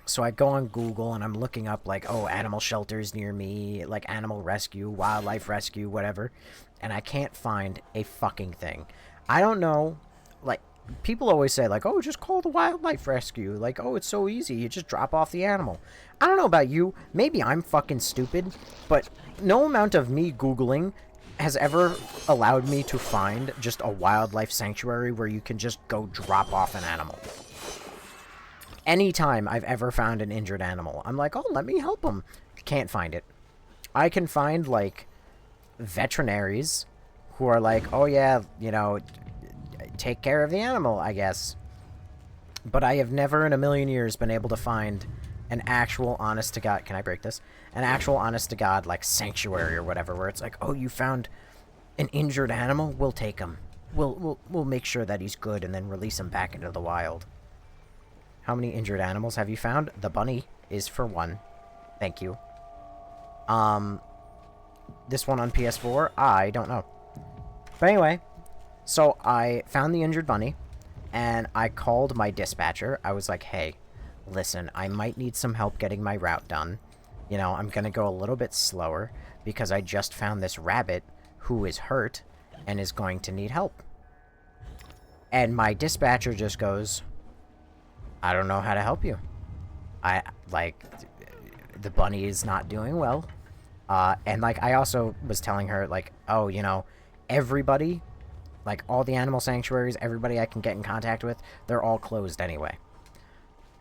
So I go on Google, and I'm looking up, like, oh, animal shelters near me, like, animal rescue, wildlife rescue, whatever, and I can't find a fucking thing. I don't know, like, people always say, like, oh, just call the wildlife rescue. Like, oh, it's so easy. You just drop off the animal. I don't know about you. Maybe I'm fucking stupid, but no amount of me Googling has ever allowed me to find just a wildlife sanctuary where you can just go drop off an animal. Anytime I've ever found an injured animal, I'm like, oh, let me help them. Can't find it. I can find, like, veterinaries who are like, oh yeah, you know, take care of the animal, I guess. But I have never in a million years been able to find an actual honest-to-God... Can I break this? An actual honest-to-God, like, sanctuary or whatever, where it's like, oh, you found an injured animal? We'll take him. We'll make sure that he's good and then release him back into the wild. How many injured animals have you found? The bunny is for one. Thank you. This one on PS4? I don't know. But anyway, so I found the injured bunny, and I called my dispatcher. I was like, hey, listen, I might need some help getting my route done. You know, I'm gonna go a little bit slower, because I just found this rabbit who is hurt and is going to need help. And my dispatcher just goes, I don't know how to help you. The bunny is not doing well. And, like, I also was telling her, like, oh, you know, everybody, like, all the animal sanctuaries, everybody I can get in contact with, they're all closed anyway.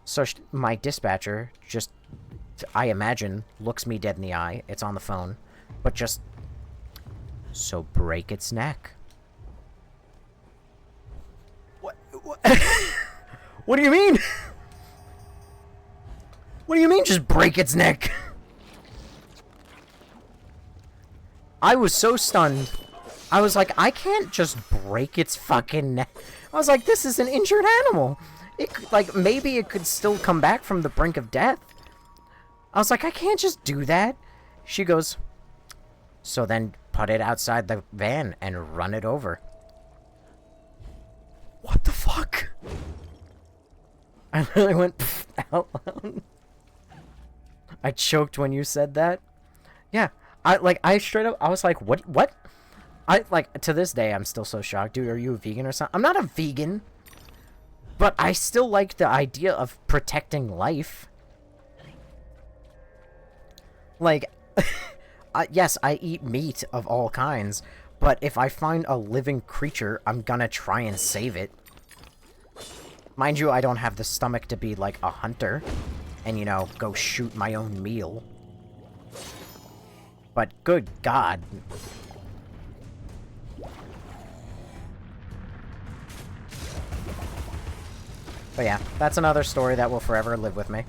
So my dispatcher just, I imagine, looks me dead in the eye. It's on the phone. But just, so break its neck. What? What do you mean? What do you mean, just break its neck? I was so stunned. I was like, I can't just break its fucking neck. I was like, this is an injured animal. Like, maybe it could still come back from the brink of death. I was like, I can't just do that. She goes, so then put it outside the van and run it over. What the fuck? I really went out loud. I choked when you said that. Yeah, I straight up, I was like, what? To this day, I'm still so shocked. Dude, are you a vegan or something? I'm not a vegan. But I still like the idea of protecting life. Like, yes, I eat meat of all kinds, but if I find a living creature, I'm gonna try and save it. Mind you, I don't have the stomach to be like a hunter and, you know, go shoot my own meal. But good God. But yeah, that's another story that will forever live with me.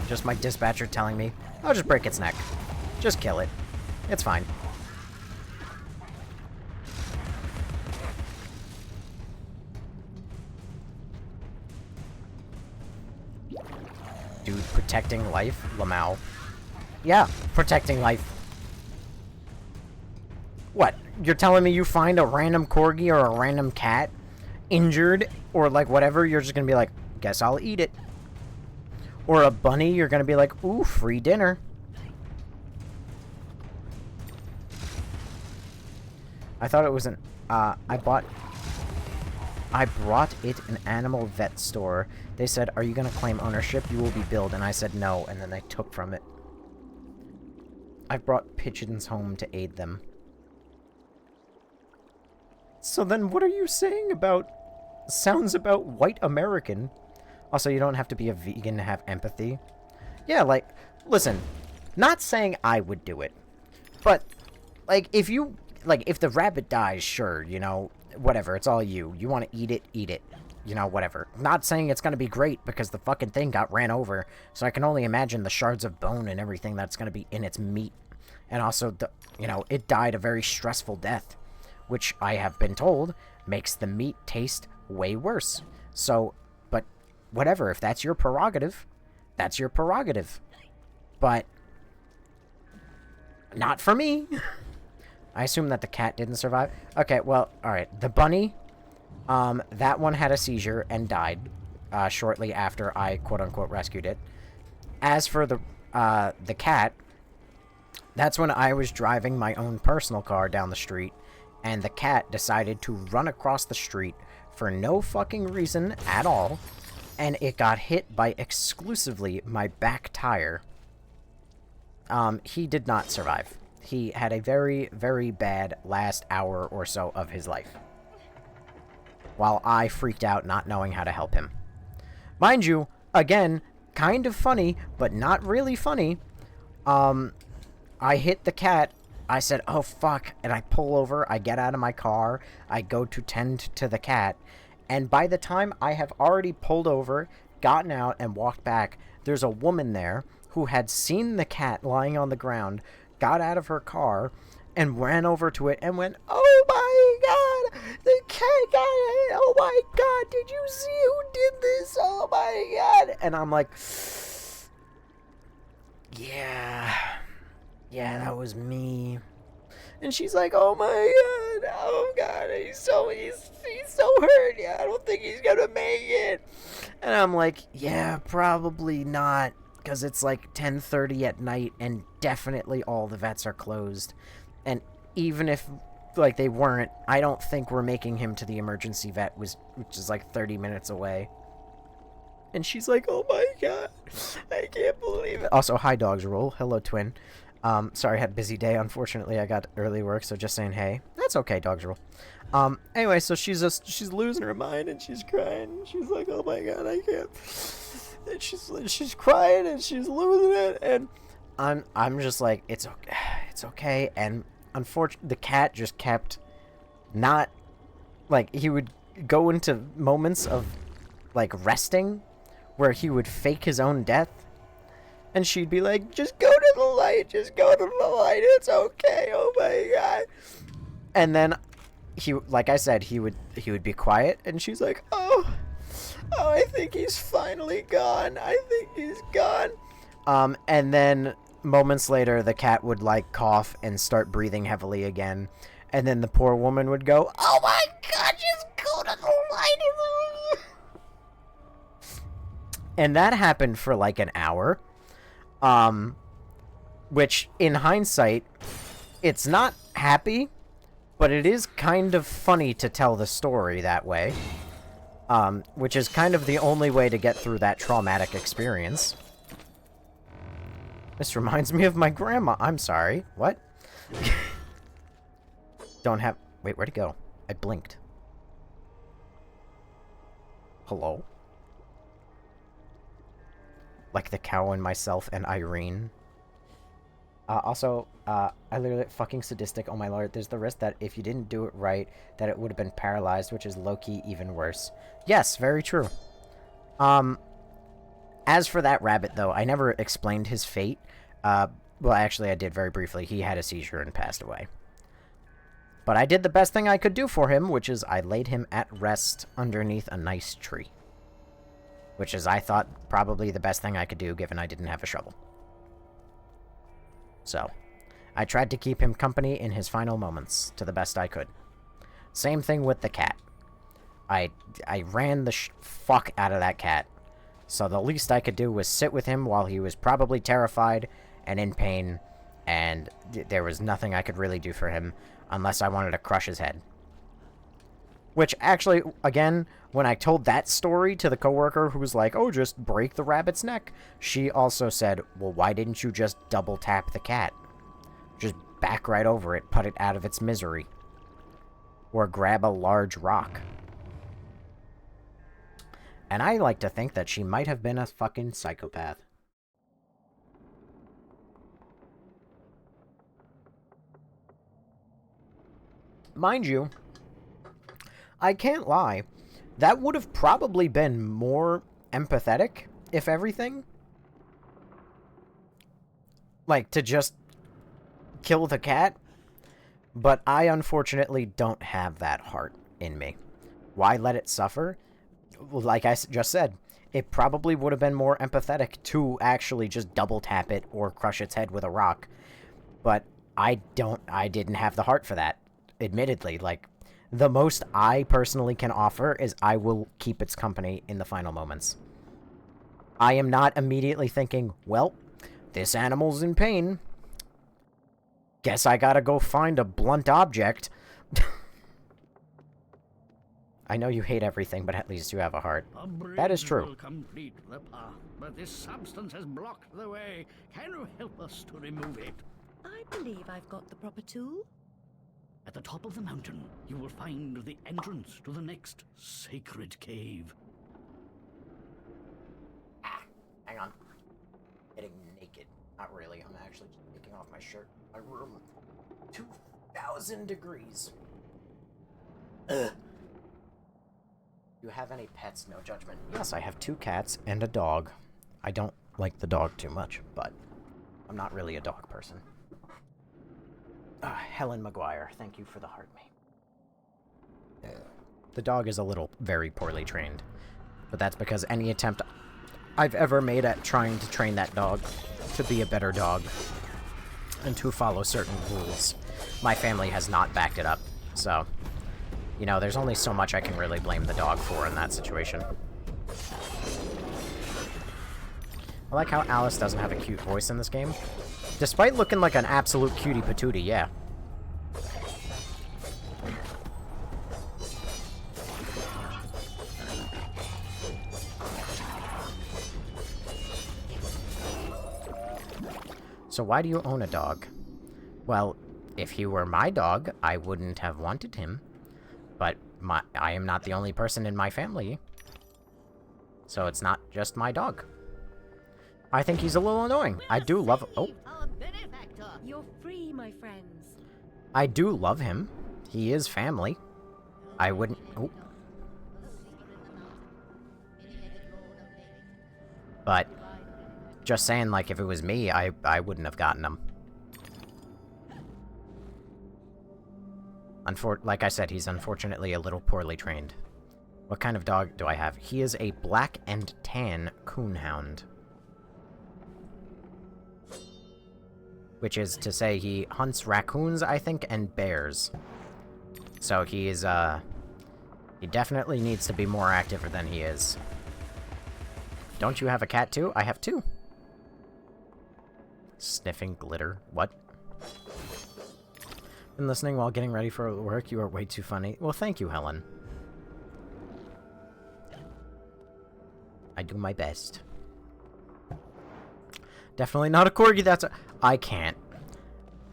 Just my dispatcher telling me, I'll just break its neck. Just kill it. It's fine. Dude, protecting life? Lamau. Yeah, protecting life. What? You're telling me you find a random corgi or a random cat injured or like whatever, you're just gonna be like, guess I'll eat it. Or a bunny, you're gonna be like, ooh, free dinner. I thought it was an, I brought it an animal vet store. They said, are you gonna claim ownership? You will be billed. And I said no, and then they took from it. I've brought pigeons home to aid them. So then what are you saying about... Sounds about white American. Also, you don't have to be a vegan to have empathy. Yeah, like, listen, not saying I would do it. But, like, if you... Like, if the rabbit dies, sure, you know, whatever, it's all you. You want to eat it, eat it. You know, whatever. Not saying it's going to be great because the fucking thing got ran over. So I can only imagine the shards of bone and everything that's going to be in its meat. And also, the, you know, it died a very stressful death. Which I have been told makes the meat taste way worse. So, but whatever, if that's your prerogative, that's your prerogative. But not for me. I assume that the cat didn't survive. Okay, well, alright. The bunny, that one had a seizure and died shortly after I quote-unquote rescued it. As for the cat, that's when I was driving my own personal car down the street, and the cat decided to run across the street for no fucking reason at all, and it got hit by exclusively my back tire. He did not survive. He had a very, very bad last hour or so of his life. While I freaked out not knowing how to help him. Mind you, again, kind of funny, but not really funny. I hit the cat. I said, oh fuck, and I pull over, I get out of my car, I go to tend to the cat, and by the time I have already pulled over, gotten out, and walked back, there's a woman there who had seen the cat lying on the ground, got out of her car, and ran over to it and went, oh my god, the cat got it, oh my god, did you see who did this, oh my god, and I'm like, yeah, that was me. And she's like, oh my god, he's so hurt, yeah, I don't think he's gonna make it. And I'm like, yeah, probably not, because it's like 10:30 at night, and definitely all the vets are closed. And even if, like, they weren't, I don't think we're making him to the emergency vet, which is like 30 minutes away. And she's like, oh my god, I can't believe it. Also, hi, Dogs Roll. Hello, twin. Sorry, I had a busy day. Unfortunately, I got early work, so just saying hey. That's okay, Dogs Roll. Anyway, so she's losing her mind, and she's crying. And she's like, oh my god, I can't. And she's crying, and she's losing it, and I'm just like, it's okay, and unfortunately, the cat just kept not, like, he would go into moments of, like, resting, where he would fake his own death, and she'd be like, just go to the light, it's okay, oh my god. And then like I said, he would be quiet, and she's like, oh, I think he's finally gone. I think he's gone. And then moments later, the cat would like cough and start breathing heavily again, and then the poor woman would go, oh my god, just go to the light. And that happened for like an hour. Which in hindsight, it's not happy, but it is kind of funny to tell the story that way. Which is kind of the only way to get through that traumatic experience. This reminds me of my grandma. I'm sorry. What? Don't have... Wait, where'd it go? I blinked. Hello? Like the cow and myself and Irene. Also, I literally fucking sadistic. Oh my lord, there's the risk that if you didn't do it right, that it would have been paralyzed, which is low-key even worse. Yes, very true. As for that rabbit, though, I never explained his fate. Well, actually, I did very briefly. He had a seizure and passed away. But I did the best thing I could do for him, which is I laid him at rest underneath a nice tree. Which is, I thought, probably the best thing I could do, given I didn't have a shovel. So, I tried to keep him company in his final moments, to the best I could. Same thing with the cat. I ran the fuck out of that cat. So the least I could do was sit with him while he was probably terrified and in pain, and there was nothing I could really do for him, unless I wanted to crush his head. Which, actually, again, when I told that story to the coworker who was like, oh, just break the rabbit's neck, she also said, well, why didn't you just double tap the cat? Just back right over it, put it out of its misery. Or grab a large rock. And I like to think that she might have been a fucking psychopath. Mind you, I can't lie, that would have probably been more empathetic, if everything. Like, to just kill the cat. But I unfortunately don't have that heart in me. Why let it suffer? Like I just said, it probably would have been more empathetic to actually just double tap it or crush its head with a rock. But I didn't have the heart for that, admittedly. Like, the most I personally can offer is I will keep its company in the final moments. I am not immediately thinking, well, this animal's in pain. Guess I gotta go find a blunt object. I know you hate everything, but at least you have a heart. That is true. Will complete the path, but this substance has blocked the way. Can you help us to remove it? I believe I've got the proper tool. At the top of the mountain, you will find the entrance to the next sacred cave. Hang on. Getting naked. Not really. I'm actually just taking off my shirt. My room. 2,000 degrees. Ugh. You have any pets? No judgment. Yes, I have 2 cats and a dog. I don't like the dog too much, but I'm not really a dog person. Helen McGuire, thank you for the heart me. The dog is a little very poorly trained, but that's because any attempt I've ever made at trying to train that dog to be a better dog and to follow certain rules, my family has not backed it up, so... You know, there's only so much I can really blame the dog for in that situation. I like how Alice doesn't have a cute voice in this game. Despite looking like an absolute cutie patootie, yeah. So why do you own a dog? Well, if he were my dog, I wouldn't have wanted him. But I am not the only person in my family. So it's not just my dog. I think he's a little annoying. I do love... Oh. You're free, my friends. I do love him. He is family. I wouldn't... Oh. But, just saying, like, if it was me, I wouldn't have gotten him. Like I said, he's unfortunately a little poorly trained. What kind of dog do I have? He is a black and tan coonhound. Which is to say he hunts raccoons, I think, and bears. So he is, he definitely needs to be more active than he is. Don't you have a cat too? I have two. Sniffing glitter. What? Been listening while getting ready for work. You are way too funny. Well, thank you, Helen. I do my best. Definitely not a corgi, that's a... I can't.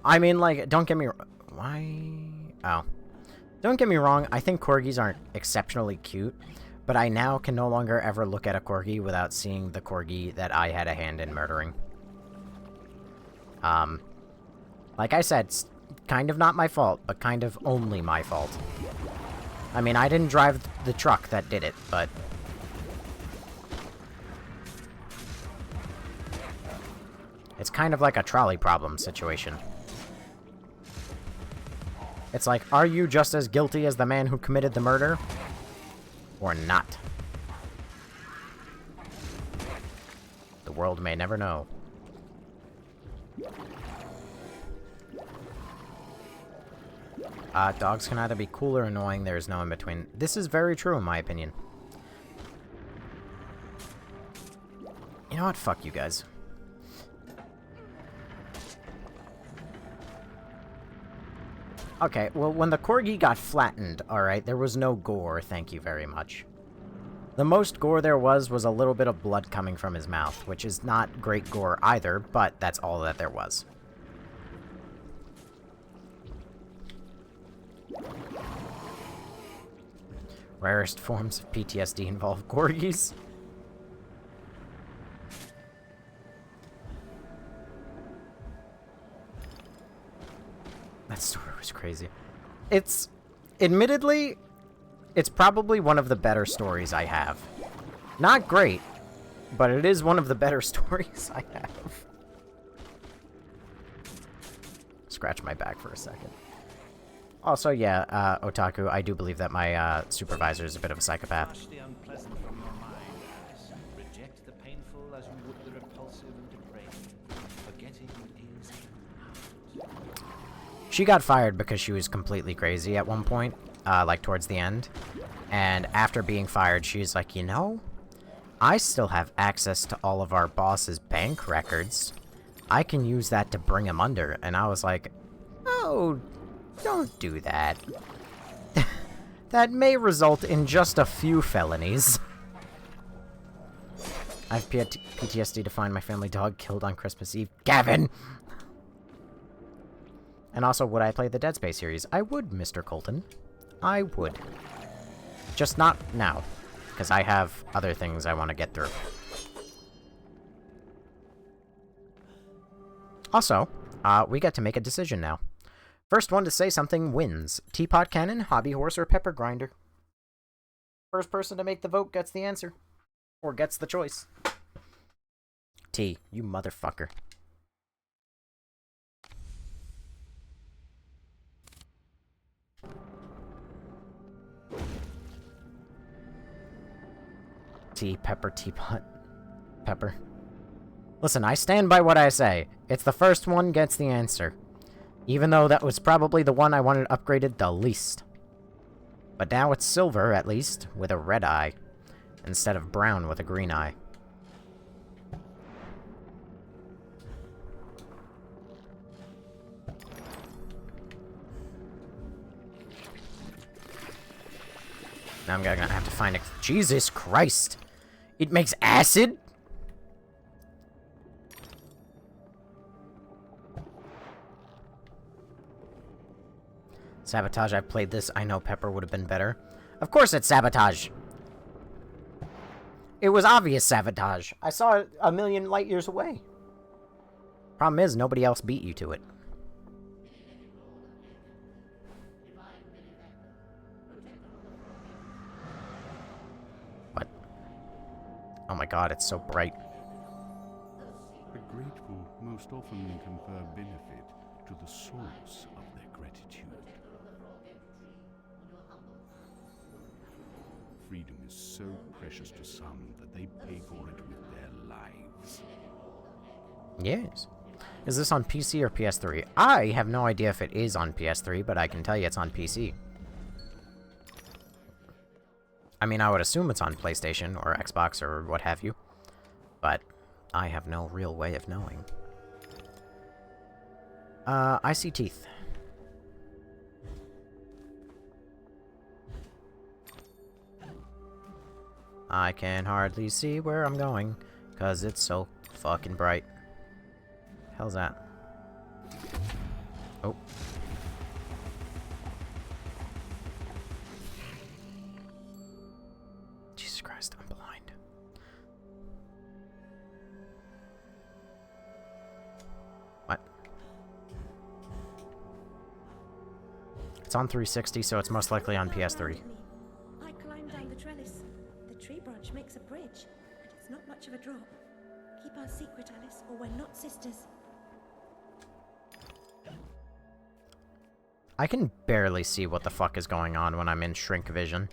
I mean, like, don't get me... Why? Oh. Don't get me wrong, I think corgis aren't exceptionally cute, but I now can no longer ever look at a corgi without seeing the corgi that I had a hand in murdering. Like I said, it's kind of not my fault, but kind of only my fault. I mean, I didn't drive the truck that did it, but... It's kind of like a trolley problem situation. It's like, are you just as guilty as the man who committed the murder? Or not? The world may never know. Dogs can either be cool or annoying, there is no in between. This is very true in my opinion. You know what? Fuck you guys. Okay, well, when the corgi got flattened, alright, there was no gore, thank you very much. The most gore there was a little bit of blood coming from his mouth, which is not great gore either, but that's all that there was. Rarest forms of PTSD involve corgis. That story was crazy. It's... Admittedly, it's probably one of the better stories I have. Not great, but it is one of the better stories I have. Scratch my back for a second. Also, yeah, Otaku, I do believe that my supervisor is a bit of a psychopath. Reject the painful as you would the repulsive and depraved. Forgetting is... She got fired because she was completely crazy at one point, like towards the end. And after being fired, she's like, you know, I still have access to all of our boss's bank records. I can use that to bring him under. And I was like, oh, don't do that. That may result in just a few felonies. I have PTSD to find my family dog killed on Christmas Eve. Gavin! And also, would I play the Dead Space series? I would, Mr. Colton. I would. Just not now, because I have other things I want to get through. Also, we get to make a decision now. First one to say something wins. Teapot Cannon, Hobby Horse, or Pepper Grinder. First person to make the vote gets the answer. Or gets the choice. T, you motherfucker. Tea, pepper, teapot. Pepper. Listen, I stand by what I say. It's the first one gets the answer. Even though that was probably the one I wanted upgraded the least. But now it's silver, at least, with a red eye. Instead of brown with a green eye. Now I'm gonna have to find a... Jesus Christ! It makes acid?! Sabotage, I've played this. I know Pepper would have been better. Of course it's Sabotage! It was obvious Sabotage. I saw it a million light years away. Problem is, nobody else beat you to it. What? Oh my god, it's so bright. The grateful most often confer benefit to the source of their gratitude. freedom is so precious to some that they pay for it with their lives. Yes. Is this on PC or PS3? I have no idea if it is on PS3, but I can tell you it's on PC. I mean, I would assume it's on PlayStation or Xbox or what have you, but I have no real way of knowing. I see teeth. I can hardly see where I'm going, 'cause it's so fucking bright. Hell's that? Oh. Jesus Christ, I'm blind. What? It's on 360, so it's most likely on PS3. I climbed down the trellis. The tree branch makes a bridge, and it's not much of a drop. Keep our secret, Alice, or we're not sisters. I can barely see what the fuck is going on when I'm in shrink vision.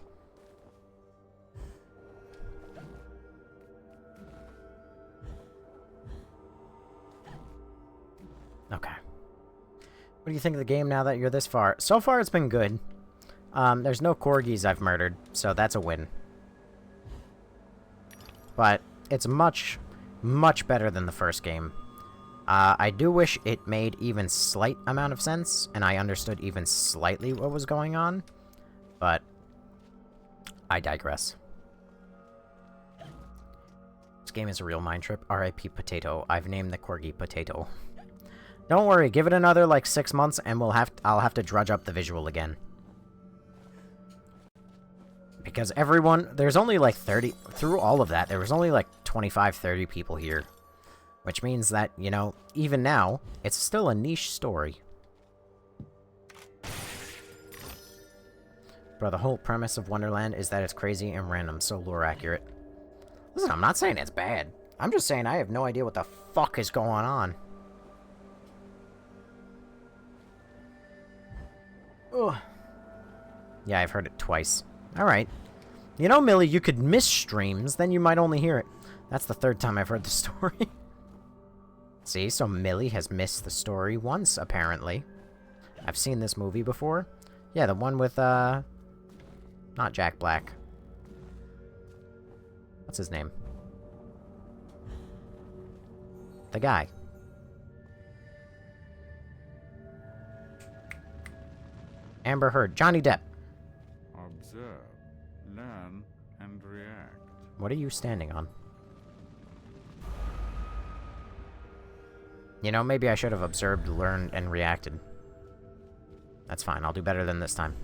Okay. What do you think of the game now that you're this far? So far, it's been good. There's no corgis I've murdered, so that's a win. But it's much, much better than the first game. I do wish it made even slight amount of sense, and I understood even slightly what was going on, but I digress. This game is a real mind trip. R.I.P. Potato. I've named the corgi Potato. Don't worry, give it another, like, 6 months, and I'll have to drudge up the visual again. Because there's only, like, 30... Through all of that, there was only, like, 25, 30 people here. Which means that, you know, even now, it's still a niche story. Bro, the whole premise of Wonderland is that it's crazy and random, so lore accurate. Listen, I'm not saying it's bad. I'm just saying I have no idea what the fuck is going on. Ugh. Yeah, I've heard it twice. Alright. You know, Millie, you could miss streams, then you might only hear it. That's the third time I've heard the story. See, so Millie has missed the story once, apparently. I've seen this movie before. Yeah, the one with, not Jack Black. What's his name? The guy. Amber Heard. Johnny Depp. Observe, learn, and react. What are you standing on? You know, maybe I should have observed, learned, and reacted. That's fine, I'll do better than this time.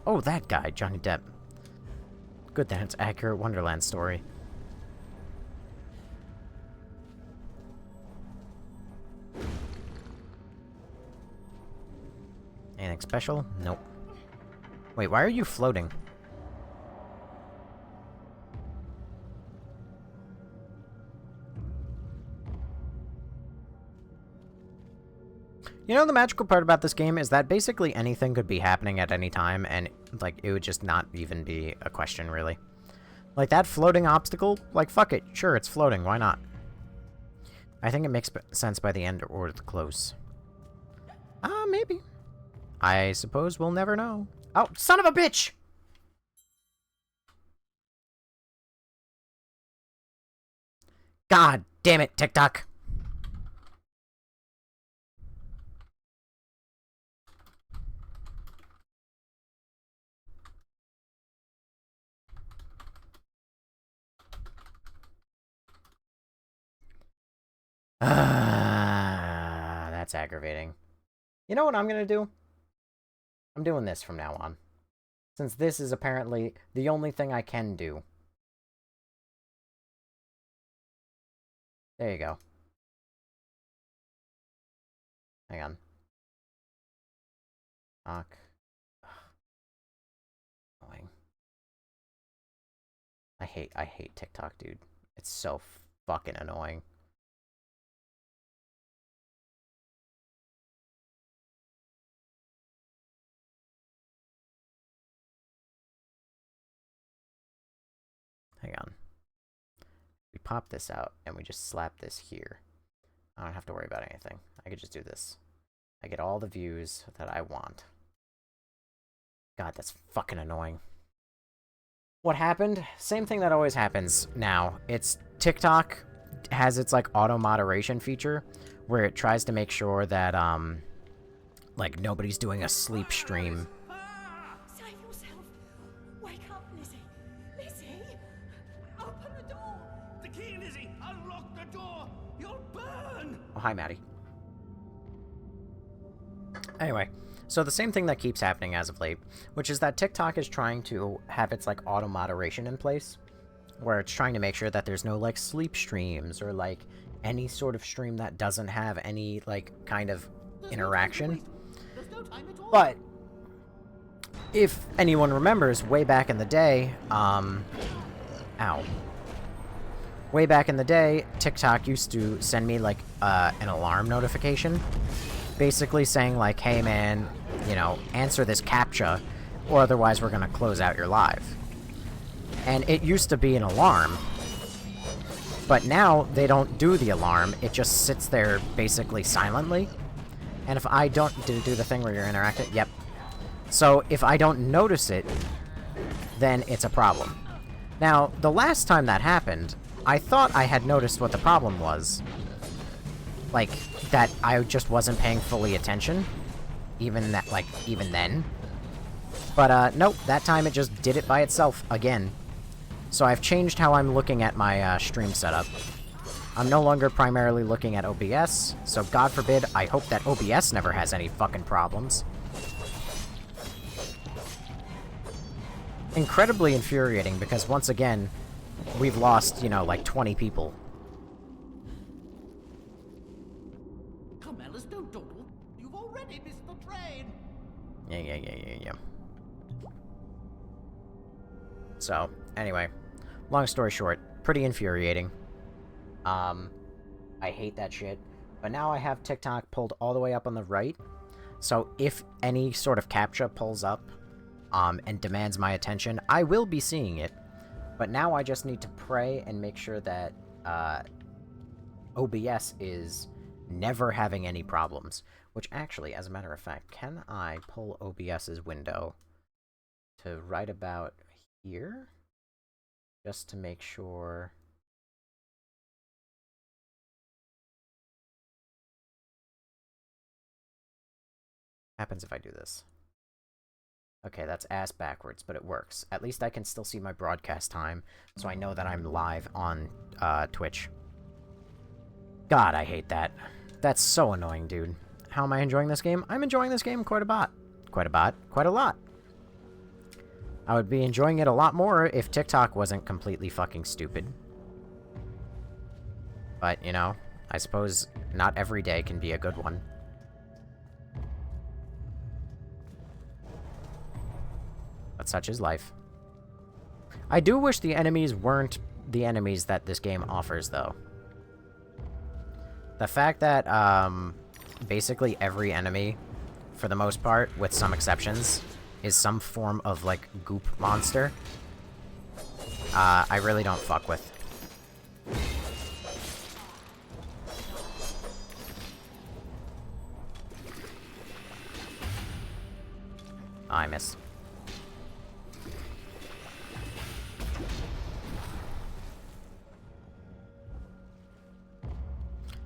Oh, that guy, Johnny Depp. Good that it's accurate Wonderland story. Anything special? Nope. Wait, why are you floating? You know, the magical part about this game is that basically anything could be happening at any time, and, like, it would just not even be a question, really. Like, that floating obstacle, like, fuck it. Sure, it's floating. Why not? I think it makes sense by the end or the close. Maybe. I suppose we'll never know. Oh, son of a bitch! God damn it, TikTok. That's aggravating. You know what I'm gonna do? I'm doing this from now on. Since this is apparently the only thing I can do. There you go. Hang on. Fuck. Annoying. I hate TikTok, dude. It's so fucking annoying. pop this out and we just slap this here, I don't have to worry about anything. I could just do this. I get all the views that I want. God, that's fucking annoying. What happened? Same thing that always happens now. It's TikTok has its, like, auto-moderation feature, where it tries to make sure that, like, nobody's doing a sleep stream. Save yourself! Wake up, Lizzie! Lizzie! Open the door! The key, Lizzie! Unlock the door! You'll burn! Oh, hi, Maddie. Anyway, so the same thing that keeps happening as of late, which is that TikTok is trying to have its, like, auto-moderation in place, where it's trying to make sure that there's no, like, sleep streams, or, like, any sort of stream that doesn't have any, like, kind of interaction. But if anyone remembers, way back in the day, way back in the day, TikTok used to send me, like, an alarm notification, basically saying, like, hey, man, you know, answer this CAPTCHA, or otherwise we're gonna close out your live. And it used to be an alarm, but now they don't do the alarm, it just sits there basically silently. And if I don't do the thing where you're interacting, yep. So if I don't notice it, then it's a problem. Now, the last time that happened, I thought I had noticed what the problem was. Like, that I just wasn't paying fully attention. Even then. But, nope, that time it just did it by itself again. So I've changed how I'm looking at my, stream setup. I'm no longer primarily looking at OBS, so God forbid, I hope that OBS never has any fucking problems. Incredibly infuriating, because once again, we've lost, you know, like 20 people. Come, Alice, don't dawdle. You've already missed the train. Yeah. So, anyway, long story short, pretty infuriating. I hate that shit. But now I have TikTok pulled all the way up on the right, so if any sort of CAPTCHA pulls up, and demands my attention, I will be seeing it. But now I just need to pray and make sure that, OBS is never having any problems. Which actually, as a matter of fact, can I pull OBS's window to right about here? Just to make sure... happens if I do this? Okay, that's ass backwards, but it works. At least I can still see my broadcast time, so I know that I'm live on, Twitch. God, I hate that. That's so annoying, dude. How am I enjoying this game? I'm enjoying this game quite a lot. I would be enjoying it a lot more if TikTok wasn't completely fucking stupid. But, you know, I suppose not every day can be a good one. But such is life. I do wish the enemies weren't the enemies that this game offers, though. The fact that, basically every enemy, for the most part, with some exceptions, is some form of, like, goop monster, I really don't fuck with. Oh, I missed.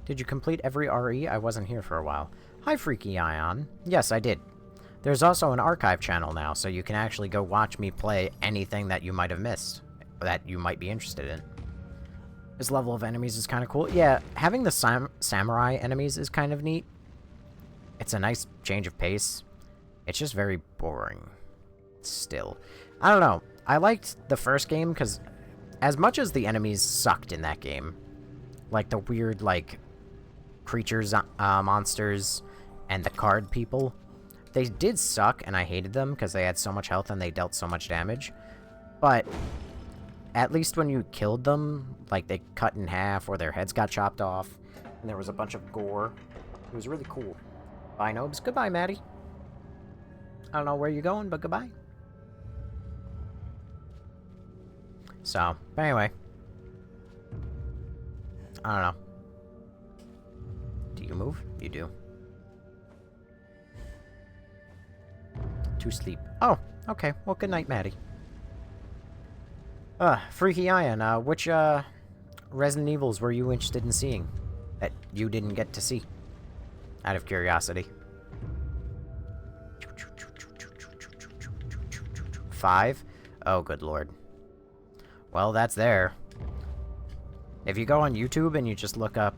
Did you complete every RE? I wasn't here for a while. Hi, Freaky Ion. Yes, I did. There's also an archive channel now, so you can actually go watch me play anything that you might have missed, that you might be interested in. This level of enemies is kind of cool. Yeah, having the samurai enemies is kind of neat. It's a nice change of pace. It's just very boring. Still. I don't know. I liked the first game, because as much as the enemies sucked in that game, like the weird, like, creatures, monsters, and the card people, they did suck, and I hated them, because they had so much health and they dealt so much damage. But at least when you killed them, like, they cut in half, or their heads got chopped off, and there was a bunch of gore. It was really cool. Bye, Nobes. Goodbye, Maddie. I don't know where you're going, but goodbye. So, but anyway. I don't know. Do you move? You do. To sleep. Oh, okay. Well, good night, Maddie. Freaky Iron, which, Resident Evils were you interested in seeing? That you didn't get to see? Out of curiosity. 5? Oh, good lord. Well, that's there. If you go on YouTube and you just look up,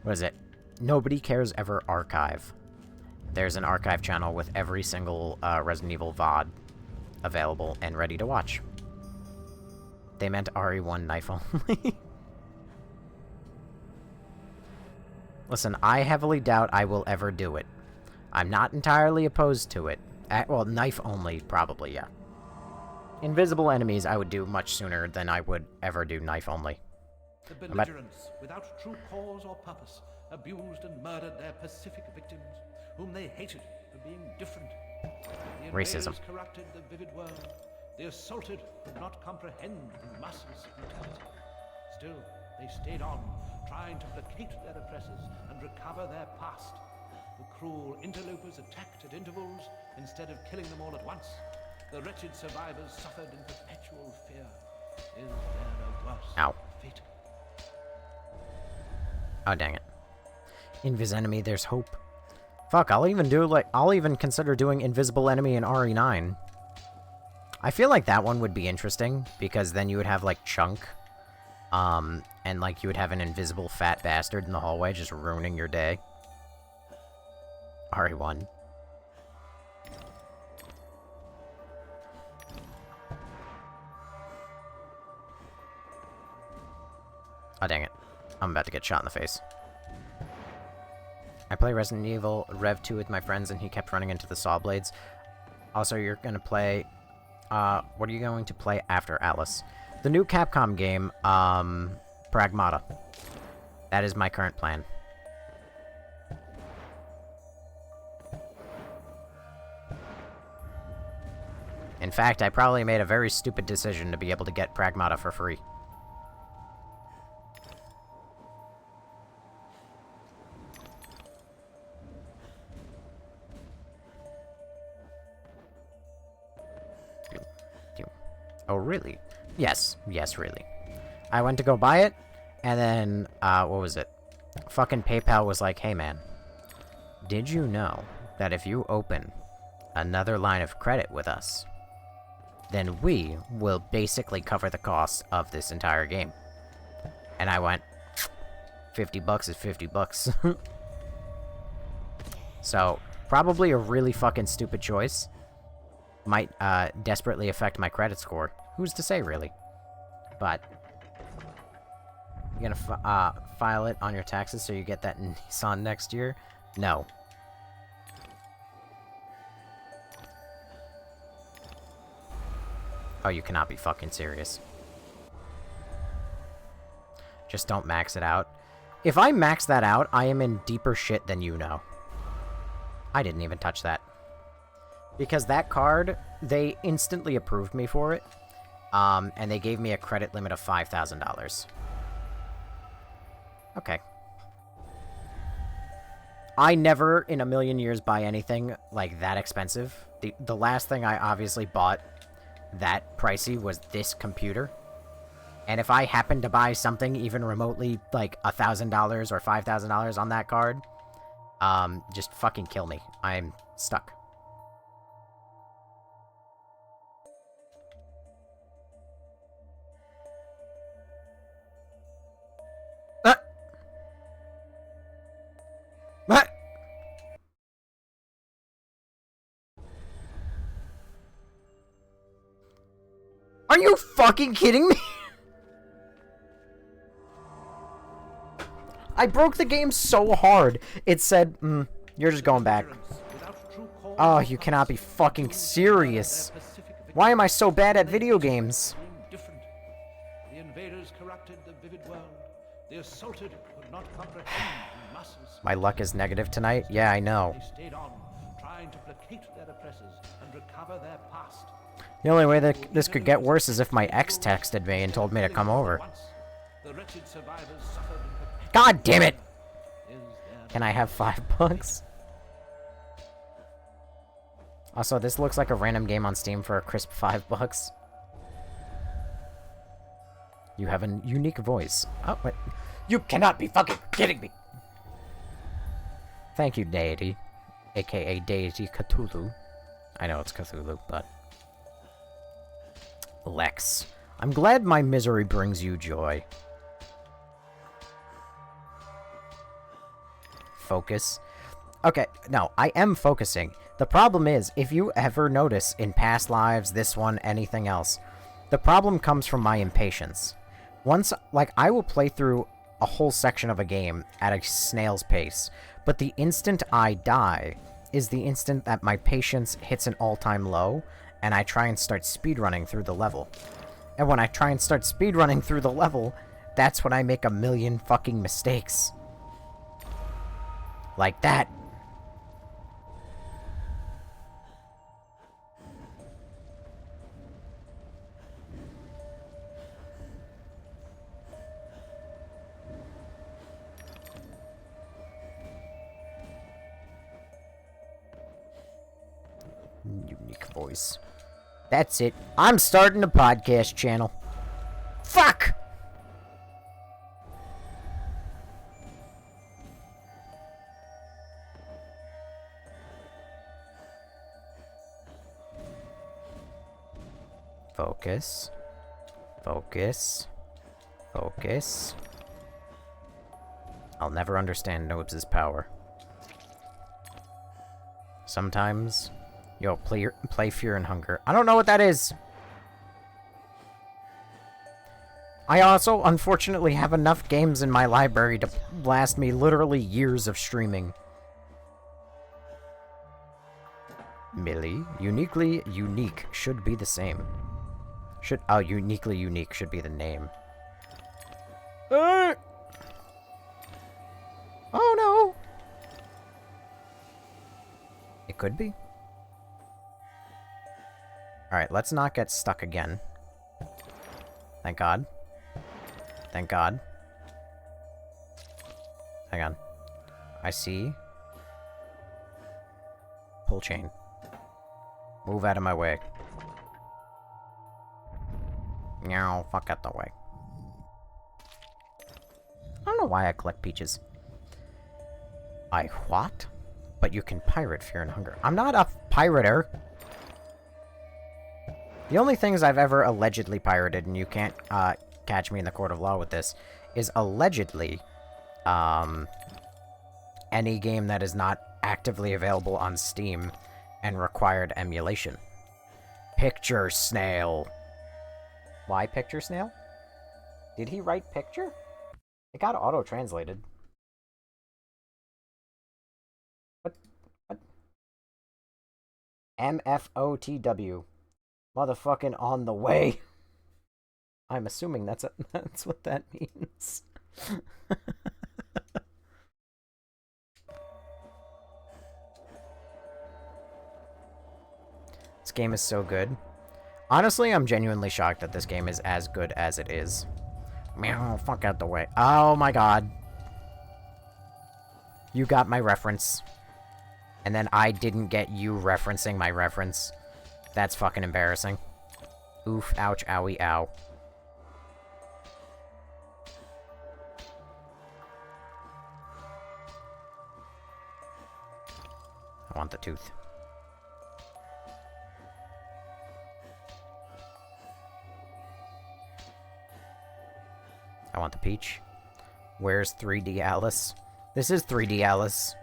what is it? Nobody Cares Ever Archive. There's an archive channel with every single, Resident Evil VOD available and ready to watch. They meant RE1 knife only. Listen, I heavily doubt I will ever do it. I'm not entirely opposed to it. Well, knife only, probably, yeah. Invisible enemies I would do much sooner than I would ever do knife only. The belligerents, without true cause or purpose, abused and murdered their Pacific victims, whom they hated for being different. The Racism. invaders corrupted the vivid world. The assaulted could not comprehend the masses' brutality. Still, they stayed on, trying to placate their oppressors and recover their past. The cruel interlopers attacked at intervals instead of killing them all at once. The wretched survivors suffered in perpetual fear. Is there a worse fate? Oh, dang it. Invis enemy, there's hope. Fuck, I'll even consider doing invisible enemy in RE9. I feel like that one would be interesting, because then you would have, like, Chunk. And, like, you would have an invisible fat bastard in the hallway just ruining your day. RE1. Oh, dang it. I'm about to get shot in the face. I play Resident Evil Rev 2 with my friends, and he kept running into the saw blades. Also, you're gonna play... what are you going to play after Alice? The new Capcom game, Pragmata. That is my current plan. In fact, I probably made a very stupid decision to be able to get Pragmata for free. Oh, really? Yes. Yes, really. I went to go buy it, and then, what was it? Fucking PayPal was like, hey man, did you know that if you open another line of credit with us, then we will basically cover the cost of this entire game? And I went, 50 bucks is 50 bucks. So, probably a really fucking stupid choice. Might, desperately affect my credit score. Who's to say, really? But, you're gonna, file it on your taxes so you get that Nissan next year? No. Oh, you cannot be fucking serious. Just don't max it out. If I max that out, I am in deeper shit than you know. I didn't even touch that. Because that card, they instantly approved me for it. And they gave me a credit limit of $5,000. Okay. I never in a million years buy anything like that expensive. The last thing I obviously bought that pricey was this computer. And if I happen to buy something even remotely like $1,000 or $5,000 on that card, just fucking kill me. I'm stuck. Are you fucking kidding me? I broke the game so hard. It said, you're just going back. Oh, you cannot be fucking serious. Why am I so bad at video games? The invaders corrupted the vivid world. The assaulted could not comprehend the masses. My luck is negative tonight? Yeah, I know. They stayed on, trying to placate their oppressors and recover their past. The only way that this could get worse is if my ex texted me and told me to come over. The the wretched survivors suffered in perpetual God damn it! is there Can I have $5? Also, this looks like a random game on Steam for a crisp $5. You have a unique voice. Oh, wait. You cannot be fucking kidding me! Thank you, Deity. AKA Deity Cthulhu. I know it's Cthulhu, but... Lex. I'm glad my misery brings you joy. Focus. Okay, no, I am focusing. The problem is, if you ever notice in past lives, this one, anything else, the problem comes from my impatience. Once, like, I will play through a whole section of a game at a snail's pace, but the instant I die is the instant that my patience hits an all-time low, and I try and start speedrunning through the level. And when I try and start speedrunning through the level, that's when I make a million fucking mistakes. Like that. Unique voice. That's it. I'm starting a podcast channel. Fuck! Focus. Focus. Focus. I'll never understand Nobs' power. Sometimes... Yo, play Fear and Hunger. I don't know what that is! I also, unfortunately, have enough games in my library to last me literally years of streaming. Millie, uniquely unique should be the same. Uniquely unique should be the name. Oh no! It could be. Alright, let's not get stuck again. Thank God. Thank God. Hang on. I see. Pull chain. Move out of my way. No, fuck out the way. I don't know why I collect peaches. I what? But you can pirate Fear and Hunger. I'm not a pirater! The only things I've ever allegedly pirated, and you can't catch me in the court of law with this, is allegedly any game that is not actively available on Steam and required emulation. Picture Snail. Why Picture Snail? Did he write picture? It got auto-translated. What? MFOTW. Motherfucking on the way. I'm assuming that's what that means. This game is so good. Honestly, I'm genuinely shocked that this game is as good as it is. Meow, fuck out the way. Oh my god. You got my reference. And then I didn't get you referencing my reference. That's fucking embarrassing. Oof, ouch, owie, ow. I want the tooth. I want the peach. Where's 3D Alice? This is 3D Alice.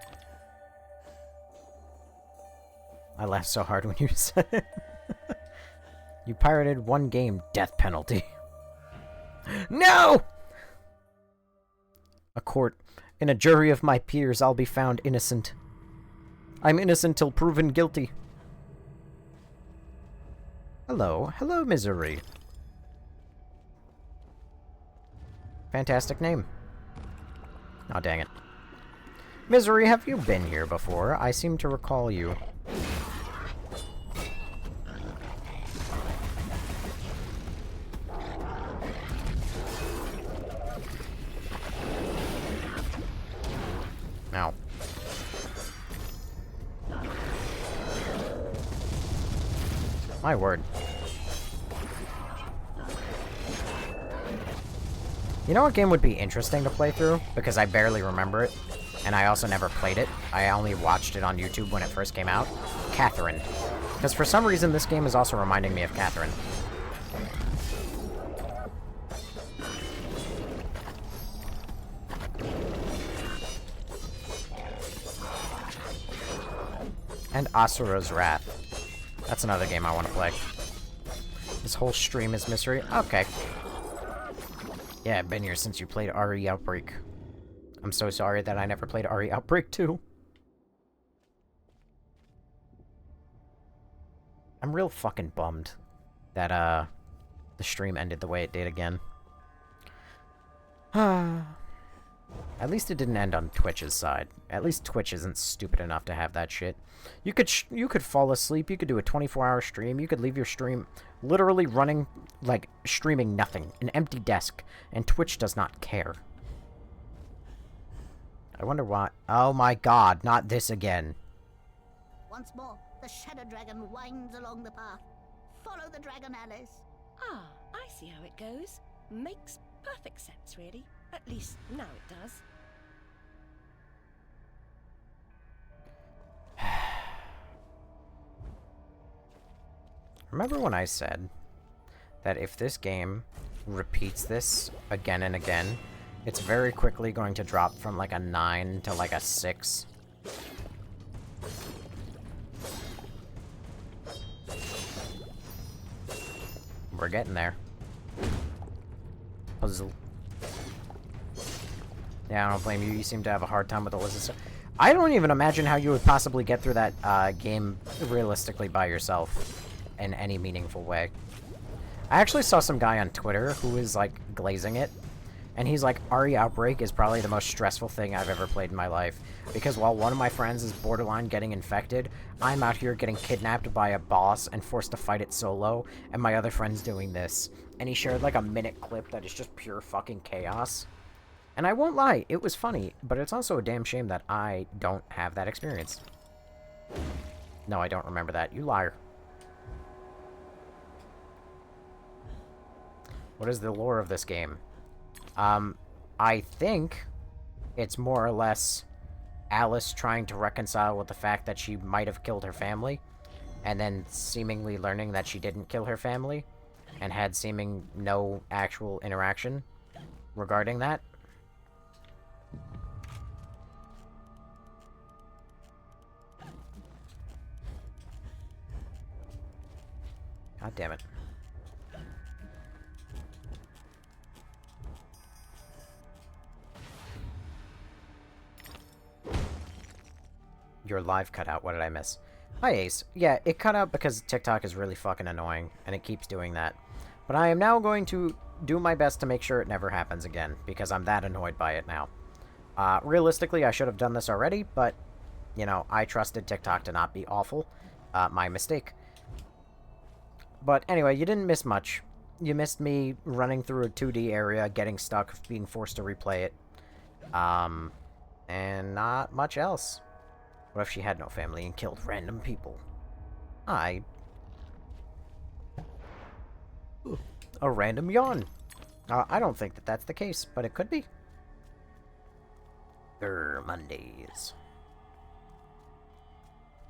I laughed so hard when you said it. You pirated one game, death penalty. No! A court. In a jury of my peers, I'll be found innocent. I'm innocent till proven guilty. Hello. Hello, Misery. Fantastic name. Oh, dang it. Misery, have you been here before? I seem to recall you. My word. You know what game would be interesting to play through? Because I barely remember it, and I also never played it. I only watched it on YouTube when it first came out. Catherine. Because for some reason, this game is also reminding me of Catherine. And Asura's Wrath. That's another game I want to play. This whole stream is mystery. Okay. Yeah, I've been here since you played RE Outbreak. I'm so sorry that I never played RE Outbreak 2. I'm real fucking bummed that, the stream ended the way it did again. At least it didn't end on Twitch's side. At least Twitch isn't stupid enough to have that shit. You could fall asleep, you could do a 24-hour stream, you could leave your stream literally running, like, streaming nothing. An empty desk. And Twitch does not care. I wonder why... Oh my god, not this again. Once more, the Shadow Dragon winds along the path. Follow the dragon, Alice. Ah, I see how it goes. Makes perfect sense, really. At least now it does. Remember when I said that if this game repeats this again and again, it's very quickly going to drop from like a 9 to like a 6? We're getting there. Puzzle. Yeah, I don't blame you. You seem to have a hard time with the lizard. I don't even imagine how you would possibly get through that game realistically by yourself in any meaningful way. I actually saw some guy on Twitter who was like glazing it, and he's like, RE Outbreak is probably the most stressful thing I've ever played in my life, because while one of my friends is borderline getting infected, I'm out here getting kidnapped by a boss and forced to fight it solo, and my other friend's doing this. And he shared like a minute clip that is just pure fucking chaos. And I won't lie, it was funny, but it's also a damn shame that I don't have that experience. No, I don't remember that. You liar. What is the lore of this game? I think it's more or less Alice trying to reconcile with the fact that she might have killed her family, and then seemingly learning that she didn't kill her family, and had seeming no actual interaction regarding that. God damn it. Your live cut out. What did I miss? Hi, Ace. Yeah, it cut out because TikTok is really fucking annoying, and it keeps doing that. But I am now going to do my best to make sure it never happens again, because I'm that annoyed by it now. Realistically, I should have done this already, but, you know, I trusted TikTok to not be awful. My mistake. But anyway, you didn't miss much. You missed me running through a 2D area, getting stuck, being forced to replay it. And not much else. What if she had no family and killed random people? A random yawn. I don't think that that's the case, but it could be. Mondays.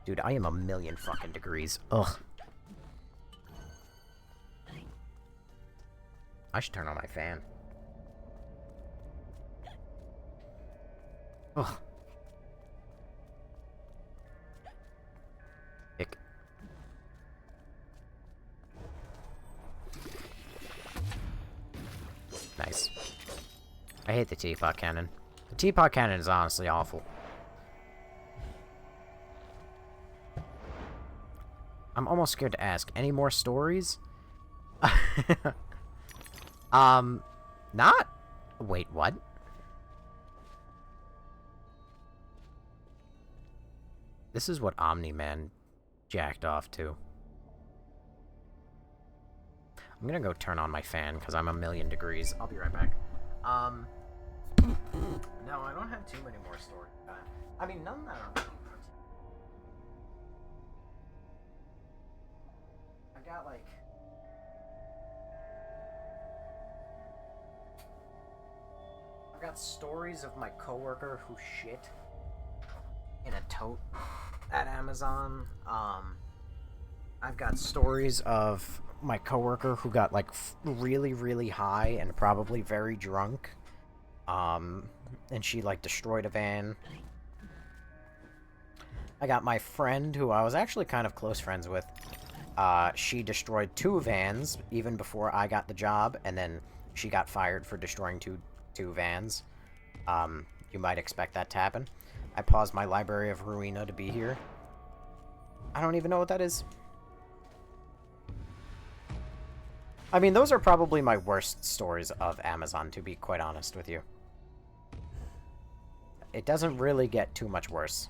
Dude, I am a million fucking degrees. Ugh. I should turn on my fan. Ugh. Ick. Nice. I hate the teapot cannon. The teapot cannon is honestly awful. I'm almost scared to ask. Any more stories? Not? Wait, what? This is what Omni-Man jacked off to. I'm gonna go turn on my fan, because I'm a million degrees. I'll be right back. No, I don't have too many more stories. I mean, none that are... I got, like... I've got stories of my coworker who shit in a tote at Amazon. I've got stories of my coworker who got, like, really, really high and probably very drunk. And she, like, destroyed a van. I got my friend, who I was actually kind of close friends with. She destroyed 2 vans even before I got the job, and then she got fired for destroying two vans. You might expect that to happen. I paused my Library of Ruina to be here. I don't even know what that is. I mean, those are probably my worst stories of Amazon, to be quite honest with you. It doesn't really get too much worse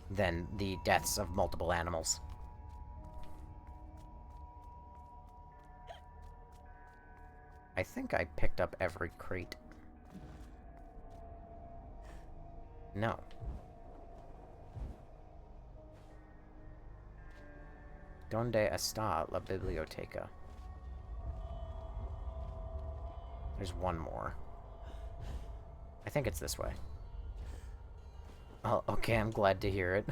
than the deaths of multiple animals. I think I picked up every crate. No. Donde está la biblioteca? There's one more. I think it's this way. Oh, okay, I'm glad to hear it.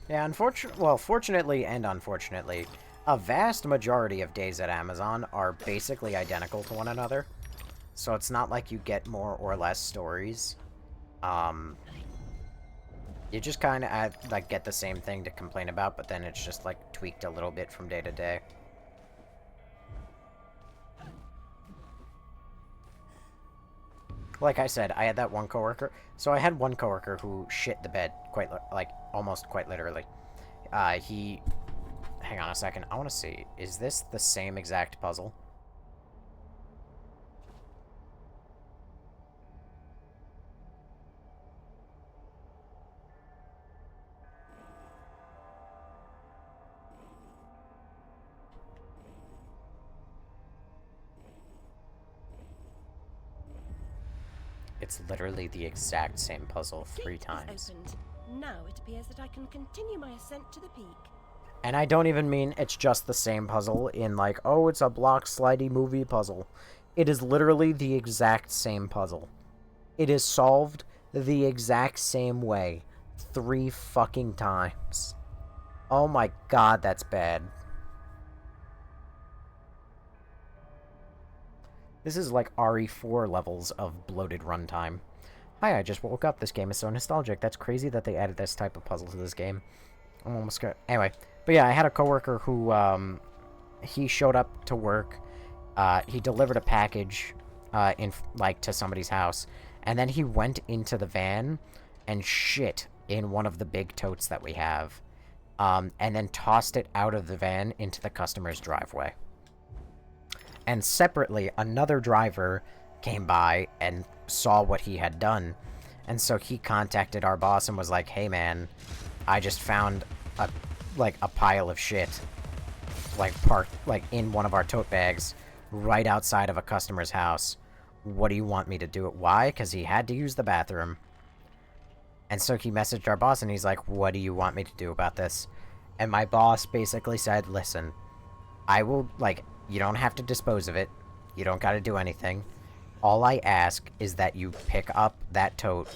Yeah, fortunately and unfortunately, a vast majority of days at Amazon are basically identical to one another. So it's not like you get more or less stories. You just kind of like get the same thing to complain about, but then it's just like tweaked a little bit from day to day. Like I said, I had that one coworker. So I had one coworker who shit the bed almost quite literally. Hang on a second. I want to see. Is this the same exact puzzle? It's literally the exact same puzzle 3 times. Now it appears that I can continue my ascent to the peak. And I don't even mean it's just the same puzzle in like, oh, it's a block slidey movie puzzle. It is literally the exact same puzzle. It is solved the exact same way 3 fucking times. Oh my god, that's bad. This is like RE4 levels of bloated runtime. Hi, I just woke up. This game is so nostalgic. That's crazy that they added this type of puzzle to this game. I'm almost scared. Anyway, but yeah, I had a coworker who, he showed up to work. He delivered a package, to somebody's house. And then he went into the van and shit in one of the big totes that we have. And then tossed it out of the van into the customer's driveway. And separately, another driver came by and saw what he had done. And so he contacted our boss and was like, hey man, I just found a pile of shit, parked, in one of our tote bags, right outside of a customer's house. What do you want me to do? Why? Because he had to use the bathroom. And so he messaged our boss and he's like, what do you want me to do about this? And my boss basically said, listen, I will, you don't have to dispose of it. You don't gotta do anything. All I ask is that you pick up that tote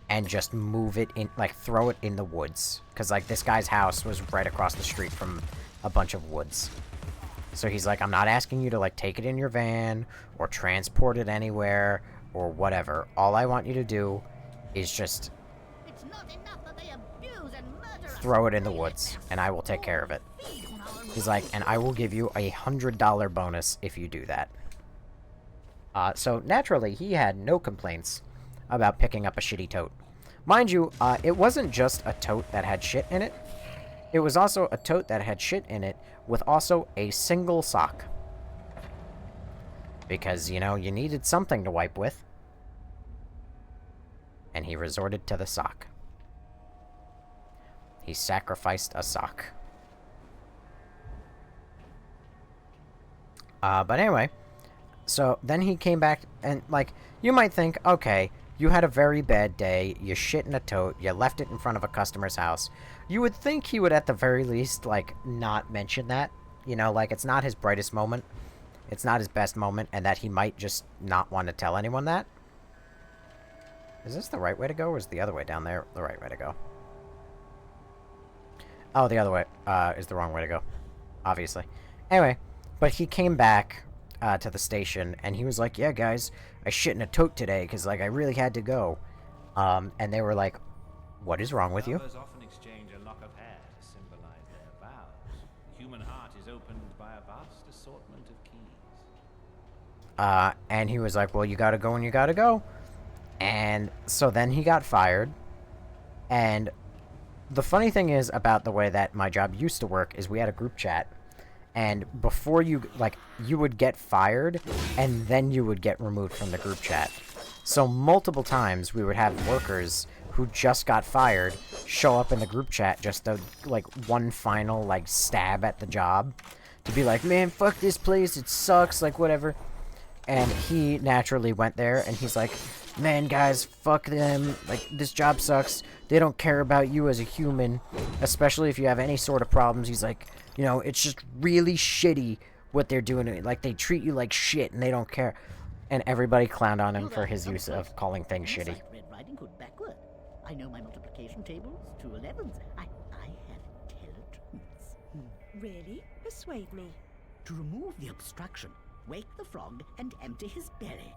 and just move it in, throw it in the woods. Because, this guy's house was right across the street from a bunch of woods. So he's like, I'm not asking you to, take it in your van or transport it anywhere or whatever. All I want you to do is just throw it in the woods, and I will take care of it. He's like, and I will give you a $100 bonus if you do that. So naturally, he had no complaints about picking up a shitty tote. Mind you, it wasn't just a tote that had shit in it. It was also a tote that had shit in it with also a single sock. Because, you needed something to wipe with. And he resorted to the sock. He sacrificed a sock. But anyway, so then he came back and, you might think, okay, You had a very bad day, you shit in a tote, you left it in front of a customer's house. You would think he would at the very least, like, not mention that. You know, like, it's not his brightest moment. It's not his best moment, and that he might just not want to tell anyone that. Is this the right way to go, or is the other way down there the right way to go? Oh, the other way is the wrong way to go. Obviously. Anyway, but he came back to the station, and he was like, yeah, guys, I shit in a tote today, because, like, I really had to go. And they were like, what is wrong with you? Lovers often exchange a lock of hair to symbolize their vows. The human heart is opened by a vast assortment of keys. And he was like, well, you gotta go and you gotta go. And so then he got fired. And the funny thing is about the way that my job used to work is we had a group chat. And before you, like, you would get fired, and then you would get removed from the group chat. So multiple times we would have workers who just got fired show up in the group chat just to, like, one final, like, stab at the job. To be like, man, fuck this place, it sucks, like, whatever. And he naturally went there, and he's like, man, guys, fuck them, like, this job sucks. They don't care about you as a human, especially if you have any sort of problems. He's like, you know, it's just really shitty what they're doing to me. Like, they treat you like shit, and they don't care. And everybody clowned on him for his use of calling things shitty. Red Riding Hood backward. I know my multiplication tables, 2 11s. I have intelligence. Really? Persuade me. To remove the obstruction, wake the frog and empty his belly.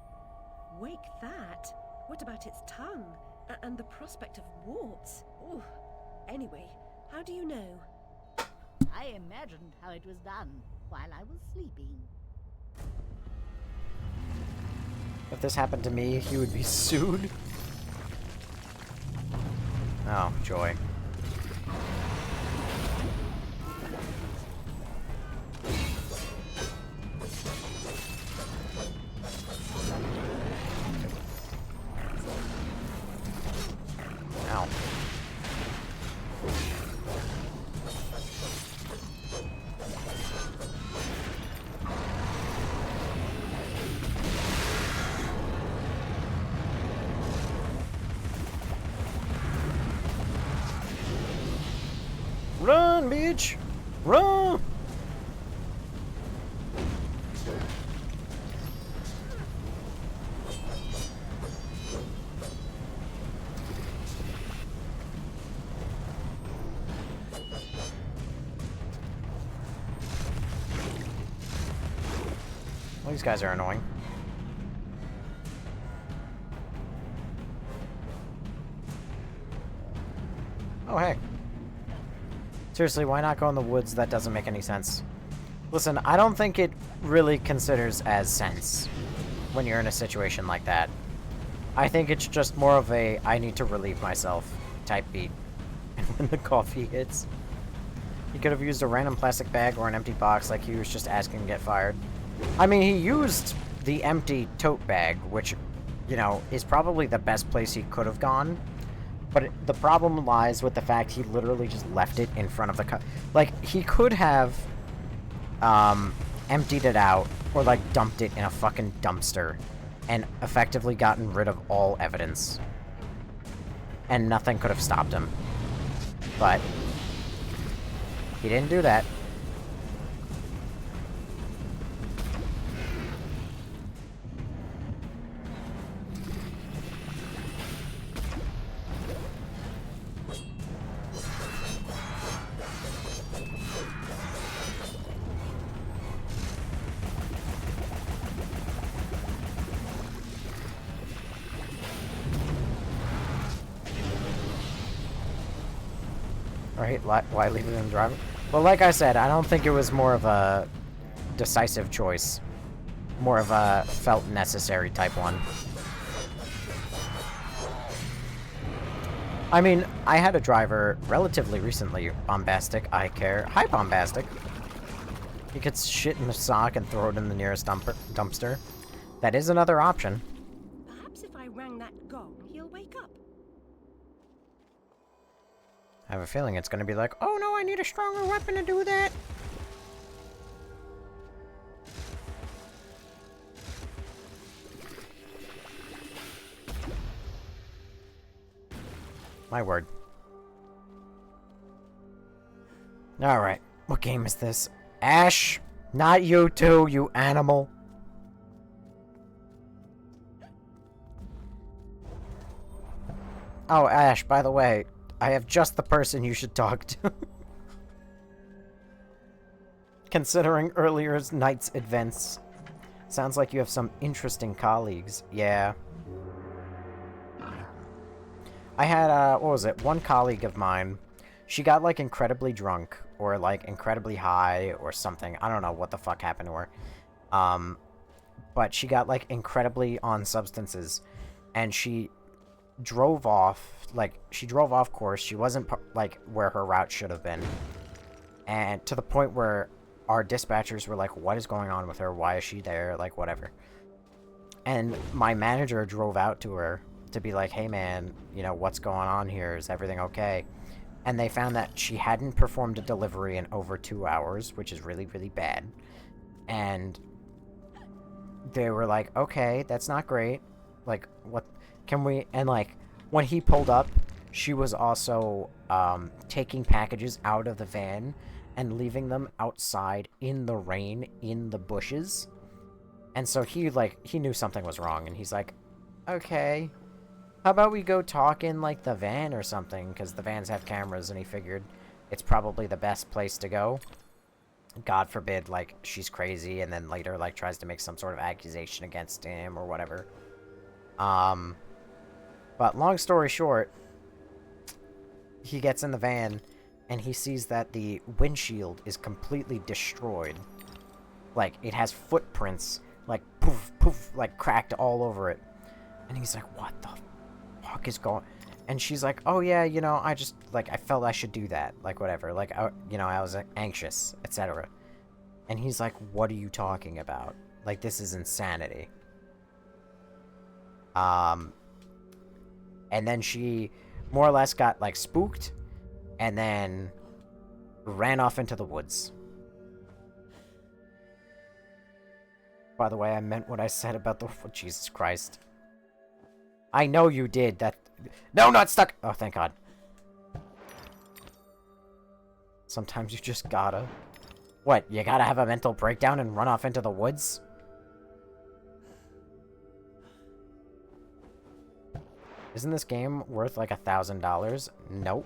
Wake that? What about its tongue? And the prospect of warts? Ooh. Anyway, how do you know? I imagined how it was done while I was sleeping. If this happened to me, he would be sued. Oh, joy. Ow. Run, bitch! Run! Well, these guys are annoying. Oh, hey. Seriously, why not go in the woods? That doesn't make any sense. Listen, I don't think it really considers as sense when you're in a situation like that. I think it's just more of a I need to relieve myself type beat. And when the coffee hits, he could have used a random plastic bag or an empty box like he was just asking to get fired. I mean, he used the empty tote bag, which, you know, is probably the best place he could have gone. But the problem lies with the fact he literally just left it in front of the like, he could have emptied it out or, like, dumped it in a fucking dumpster and effectively gotten rid of all evidence. And nothing could have stopped him. But he didn't do that. Right? Why leave it in the driver? Well, like I said, I don't think it was more of a decisive choice. More of a felt necessary type one. I mean, I had a driver relatively recently, Bombastic, I care. Hi, Bombastic. He gets shit in the sock and throw it in the nearest dumpster. That is another option. Perhaps if I rang that gong, he'll wake up. I have a feeling it's going to be like, oh no, I need a stronger weapon to do that. My word. Alright. What game is this? Ash! Not you too, you animal! Oh, Ash, by the way, I have just the person you should talk to. Considering earlier night's events. Sounds like you have some interesting colleagues. Yeah. I had, what was it? One colleague of mine. She got, like, incredibly drunk. Or, like, incredibly high or something. I don't know what the fuck happened to her. But she got, like, incredibly on substances. And she drove off. Like, she drove off course. She wasn't, like, where her route should have been. And to the point where our dispatchers were like, what is going on with her? Why is she there? Like, whatever. And my manager drove out to her to be like, hey man, you know, what's going on here? Is everything okay? And they found that she hadn't performed a delivery in over 2 hours, which is really, really bad. And they were like, okay, that's not great. Like, what can we... And, like, when he pulled up, she was also taking packages out of the van and leaving them outside in the rain, in the bushes. And so he knew something was wrong, and he's like, okay, how about we go talk in, like, the van or something, because the vans have cameras, and he figured it's probably the best place to go. God forbid, like, she's crazy, and then later, like, tries to make some sort of accusation against him, or whatever. But long story short, he gets in the van, and he sees that the windshield is completely destroyed. Like, it has footprints, like, poof, poof, like, cracked all over it. And he's like, what the fuck is going... And she's like, oh yeah, you know, I just, like, I felt I should do that. Like, whatever. Like, you know, I was anxious, etc. And he's like, what are you talking about? Like, this is insanity. And then she more or less got, like, spooked. And then ran off into the woods. By the way, I meant what I said about the... Oh, Jesus Christ. I know you did. That... No, not stuck! Oh, thank God. Sometimes you just gotta... What, you gotta have a mental breakdown and run off into the woods? Isn't this game worth, like, $1,000? Nope.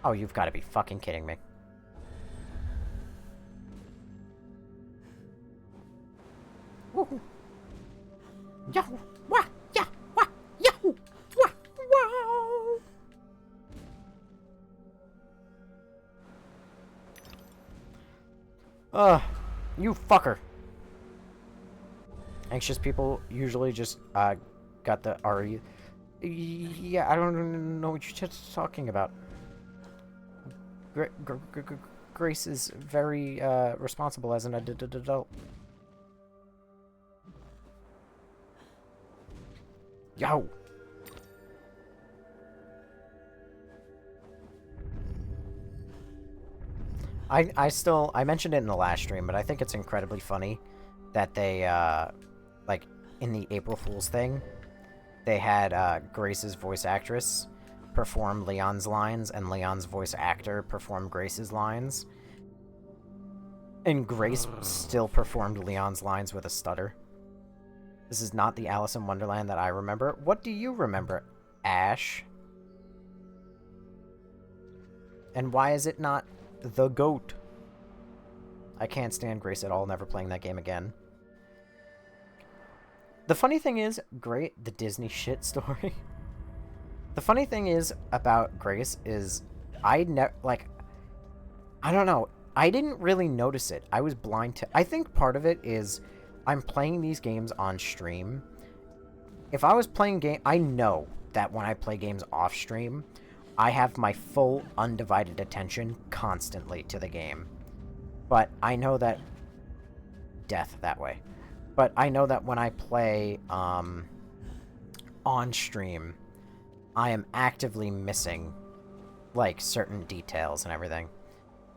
Oh, you've got to be fucking kidding me. Woohoo! Yahoo! Wah! Yah! Wah! Yahoo! Wah! Wow! You fucker! Anxious people usually just, got the RE. Yeah, I don't know what you're just talking about. Grace is very, responsible as an adult. Yo! I mentioned it in the last stream, but I think it's incredibly funny that they, like, in the April Fool's thing, they had, Grace's voice actress perform Leon's lines, and Leon's voice actor performed Grace's lines. And Grace still performed Leon's lines with a stutter. This is not the Alice in Wonderland that I remember. What do you remember, Ash? And why is it not the GOAT? I can't stand Grace at all, never playing that game again. The funny thing is, the Disney shit story. The funny thing is about Grace is, I don't know, I didn't really notice it. I was blind to... I think part of it is I'm playing these games on stream. If I was playing I know that when I play games off stream, I have my full undivided attention constantly to the game. But I know that... Death that way. But I know that when I play on stream, I am actively missing, like, certain details and everything.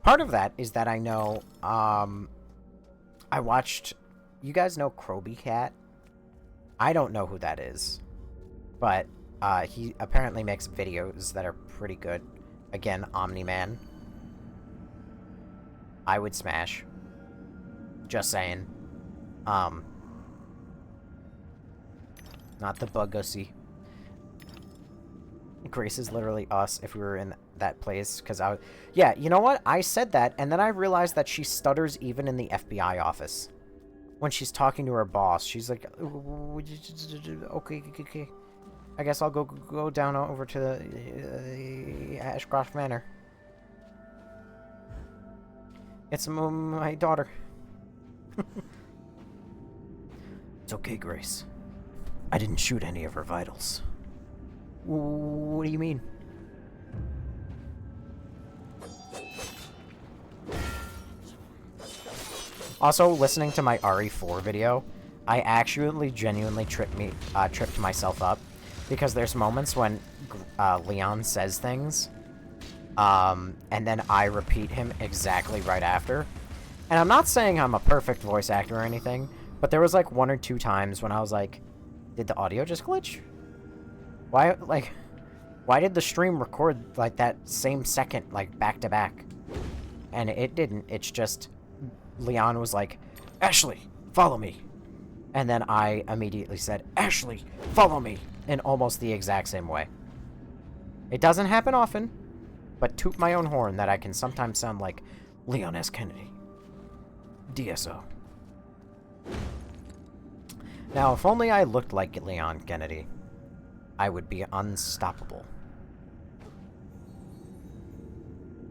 Part of that is that I know, I watched... You guys know Kroby Cat? I don't know who that is. But he apparently makes videos that are pretty good. Again, Omni-Man. I would smash. Just saying. Not the Bugussy. Grace is literally us if we were in that place, because I was... Yeah, you know what? I said that, and then I realized that she stutters even in the FBI office. When she's talking to her boss, she's like, okay. I guess I'll go down over to the Ashcroft Manor. It's my daughter. It's okay, Grace. I didn't shoot any of her vitals. What do you mean? Also, listening to my RE4 video, I actually genuinely tripped myself up, because there's moments when Leon says things, and then I repeat him exactly right after. And I'm not saying I'm a perfect voice actor or anything, but there was like 1 or 2 times when I was like, did the audio just glitch? Why did the stream record like that same second, like back to back? And it didn't. It's just Leon was like, Ashley, follow me. And then I immediately said, Ashley, follow me, in almost the exact same way. It doesn't happen often, but toot my own horn that I can sometimes sound like Leon S. Kennedy. DSO. Now, if only I looked like Leon Kennedy, I would be unstoppable.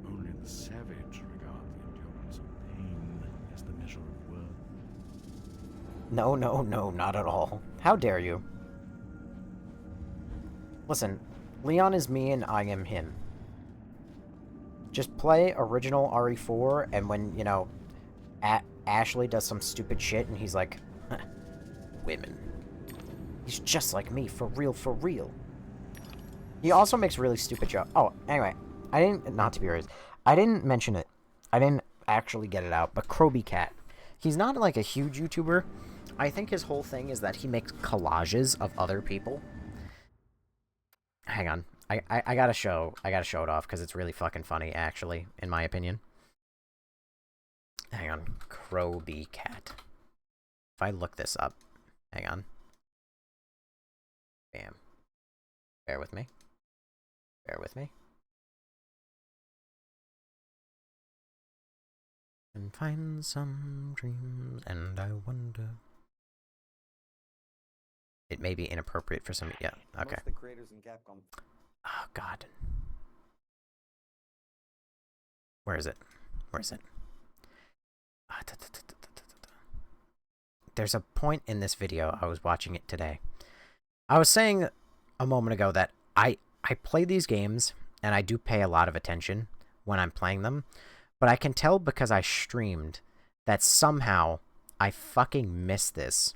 Only the savage regard the endurance of pain as the measure of worth. No, not at all. How dare you? Listen, Leon is me and I am him. Just play original RE4, and when, you know, Ashley does some stupid shit and he's like, women. He's just like me, for real, for real. He also makes really stupid jokes. Oh, anyway, not to be rude, I didn't mention it. I didn't actually get it out, but Kroby Cat. He's not like a huge YouTuber. I think his whole thing is that he makes collages of other people. Hang on. I gotta show it off, because it's really fucking funny, actually, in my opinion. Hang on. Kroby Cat. If I look this up. Hang on. Bam. Bear with me. Bear with me. And find some dreams, and I wonder. It may be inappropriate for some. Yeah, okay. Most of the creators in Capcom. Oh, God. Where is it? Where is it? There's a point in this video, I was watching it today. I was saying a moment ago that I play these games, and I do pay a lot of attention when I'm playing them, but I can tell because I streamed that somehow I fucking missed this.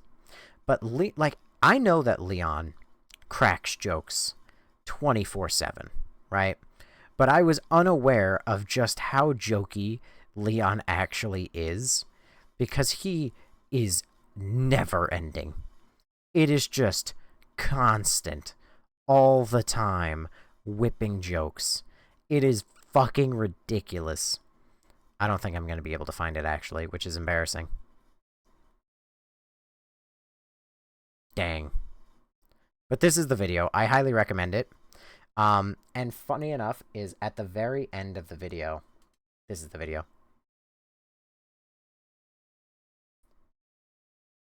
But, like, I know that Leon cracks jokes 24/7, right? But I was unaware of just how jokey Leon actually is, because he is never ending. It is just constant, all the time, whipping jokes. It is fucking ridiculous. I don't think I'm going to be able to find it, actually, which is embarrassing. Dang. But this is the video. I highly recommend it. And funny enough is at the very end of the video. This is the video.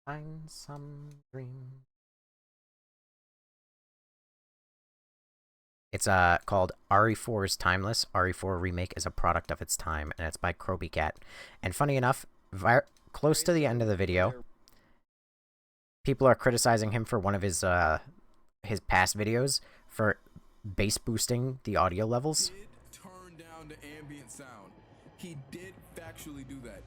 Find some dream. It's called RE4 is Timeless. RE4 Remake is a product of its time, and it's by Kroby Cat. And funny enough, close to the end of the video, people are criticizing him for one of his past videos for bass boosting the audio levels. He did turn down the ambient sound. He did factually do that.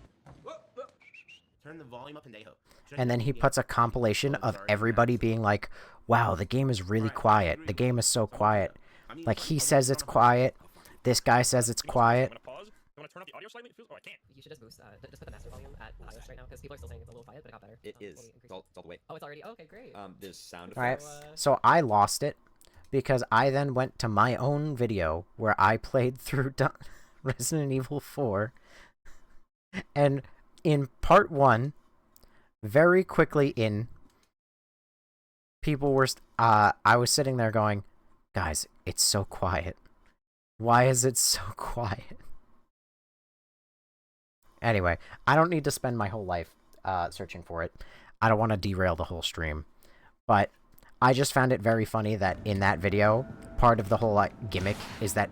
Turn the volume up in Dayho. And then he puts a compilation of everybody being like, wow, the game is really quiet. The game is so quiet. Like, he says it's quiet. This guy says it's quiet. I want to turn up the audio slightly. Oh, I can't. You should just boost, just put the master volume at highest right now, because people are still saying it's a little quiet, but it got better. It is. It's all the way. Oh, it's already. Oh, okay, great. There's sound Alright, effects. so I lost it because I then went to my own video where I played through Resident Evil 4, and in part 1, very quickly people were, I was sitting there going, guys, it's so quiet. Why is it so quiet? Anyway, I don't need to spend my whole life searching for it. I don't want to derail the whole stream. But I just found it very funny that in that video, part of the whole gimmick is that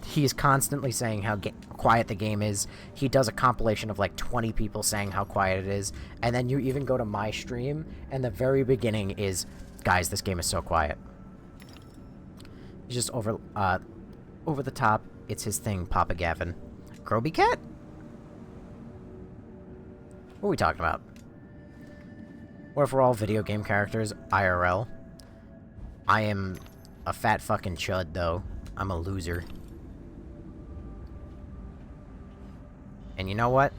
he's constantly saying how quiet the game is. He does a compilation of like 20 people saying how quiet it is. And then you even go to my stream, and the very beginning is, guys, this game is so quiet. He's just over the top. It's his thing, Papa Gavin. Groby Cat? What are we talking about? What if we're all video game characters, IRL? I am a fat fucking chud, though. I'm a loser. And you know what?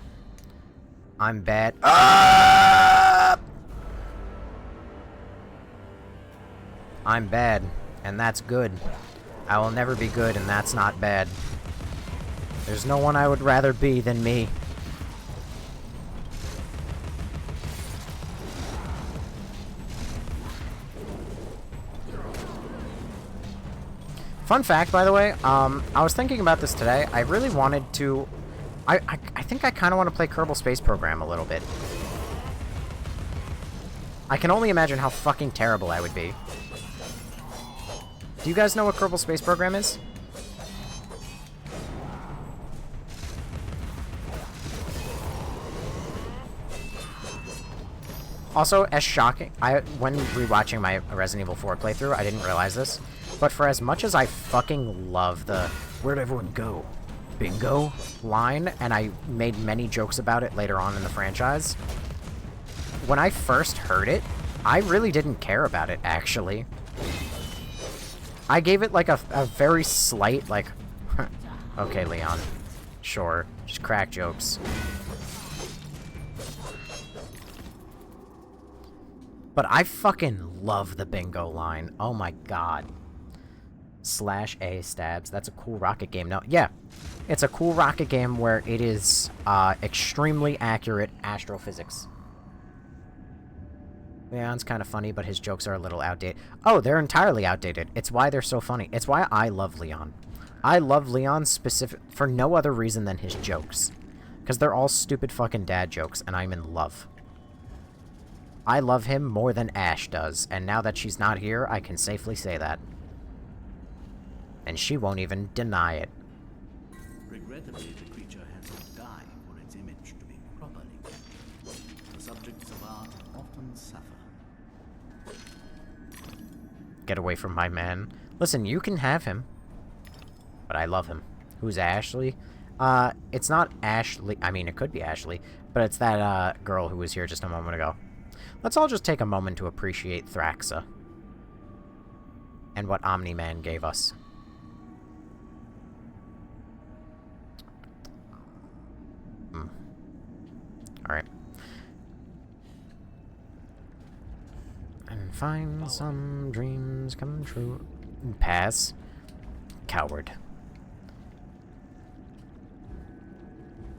I'm bad. I'm bad, and that's good. I will never be good, and that's not bad. There's no one I would rather be than me. Fun fact, by the way, I was thinking about this today. I really wanted to... I think I kind of want to play Kerbal Space Program a little bit. I can only imagine how fucking terrible I would be. Do you guys know what Kerbal Space Program is? Also, as shocking, when rewatching my Resident Evil 4 playthrough, I didn't realize this, but for as much as I fucking love the "where'd everyone go? Bingo" line, and I made many jokes about it later on in the franchise, when I first heard it, I really didn't care about it, actually. I gave it, like, a very slight, like, okay, Leon, sure, just crack jokes. But I fucking love the bingo line. Oh my god. /A stabs. That's a cool rocket game. No, yeah. It's a cool rocket game where it is extremely accurate astrophysics. Leon's kind of funny, but his jokes are a little outdated. Oh, they're entirely outdated. It's why they're so funny. It's why I love Leon. I love Leon for no other reason than his jokes. Because they're all stupid fucking dad jokes, and I'm in love. I love him more than Ash does, and now that she's not here, I can safely say that. And she won't even deny it. Regrettably, the creature has to die for its image to be properly kept. The subjects of art often suffer. Get away from my man. Listen, you can have him. But I love him. Who's Ashley? It's not Ashley. I mean, it could be Ashley, but it's that, girl who was here just a moment ago. Let's all just take a moment to appreciate Thraxa. And what Omni-Man gave us. Alright. And find some dreams come true. Pass. Coward.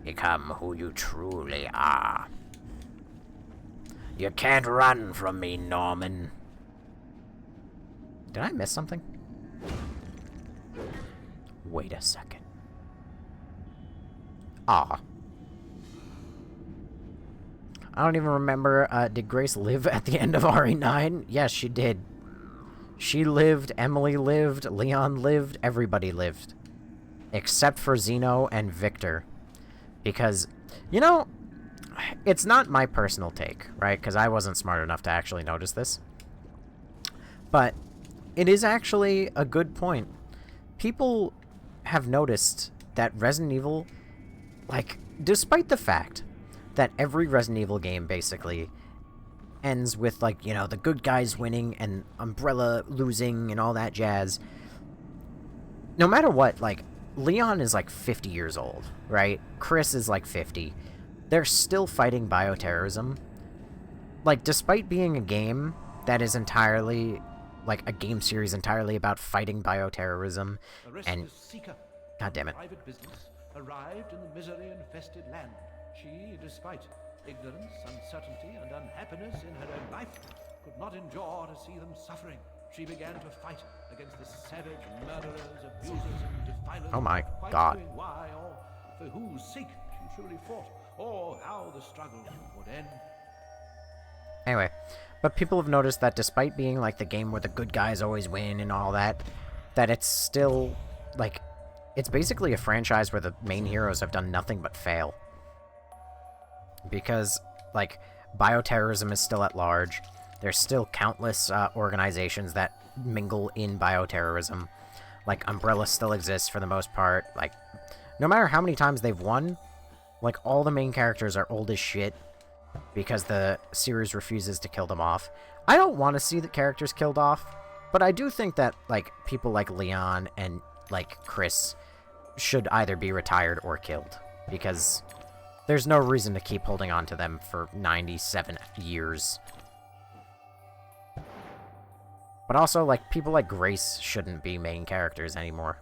Become who you truly are. You can't run from me, Norman. Did I miss something? Wait a second. Ah. I don't even remember, did Grace live at the end of RE9? Yes, she did. She lived, Emily lived, Leon lived, everybody lived. Except for Zeno and Victor. Because, you know, it's not my personal take, right? Because I wasn't smart enough to actually notice this. But it is actually a good point. People have noticed that Resident Evil, like, despite the fact that every Resident Evil game basically ends with, like, you know, the good guys winning and Umbrella losing and all that jazz. No matter what, like, Leon is like 50 years old, right? Chris is like 50. They're still fighting bioterrorism. Like, despite being a game that is entirely, like, a game series entirely about fighting bioterrorism, and... God damn it. Private business arrived in the misery-infested land. She, despite ignorance, uncertainty, and unhappiness in her own life, could not endure to see them suffering. She began to fight against the savage murderers, abusers, and defilers. Oh my quite God. knowing why or for whose sake she truly fought, or how the struggle would end. Anyway, but people have noticed that despite being, like, the game where the good guys always win and all that, that it's still, like, it's basically a franchise where the main heroes have done nothing but fail. Because, like, bioterrorism is still at large. There's still countless organizations that mingle in bioterrorism. Like, Umbrella still exists for the most part. Like, no matter how many times they've won, like, all the main characters are old as shit because the series refuses to kill them off. I don't want to see the characters killed off, but I do think that, like, people like Leon and, like, Chris should either be retired or killed, because there's no reason to keep holding on to them for 97 years. But also, like, people like Grace shouldn't be main characters anymore.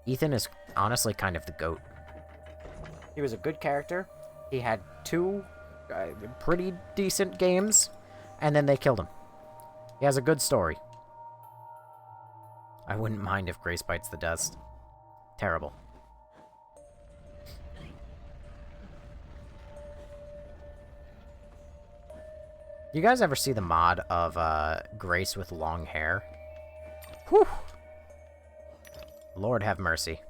Ethan is honestly kind of the GOAT. He was a good character. He had 2 pretty decent games, and then they killed him. He has a good story. I wouldn't mind if Grace bites the dust. Terrible. You guys ever see the mod of Grace with long hair? Whew! Lord have mercy.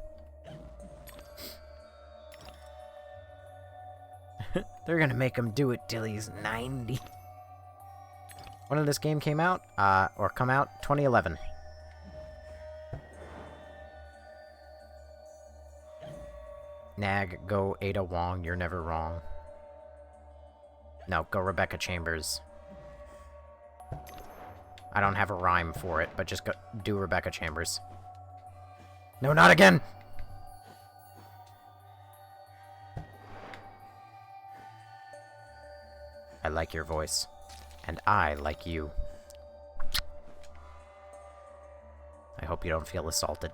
They're gonna make him do it till he's 90. When did this game come out? 2011. Nag, go Ada Wong, you're never wrong. No, go Rebecca Chambers. I don't have a rhyme for it, but just go do Rebecca Chambers. No, not again! I like your voice. And I like you. I hope you don't feel assaulted.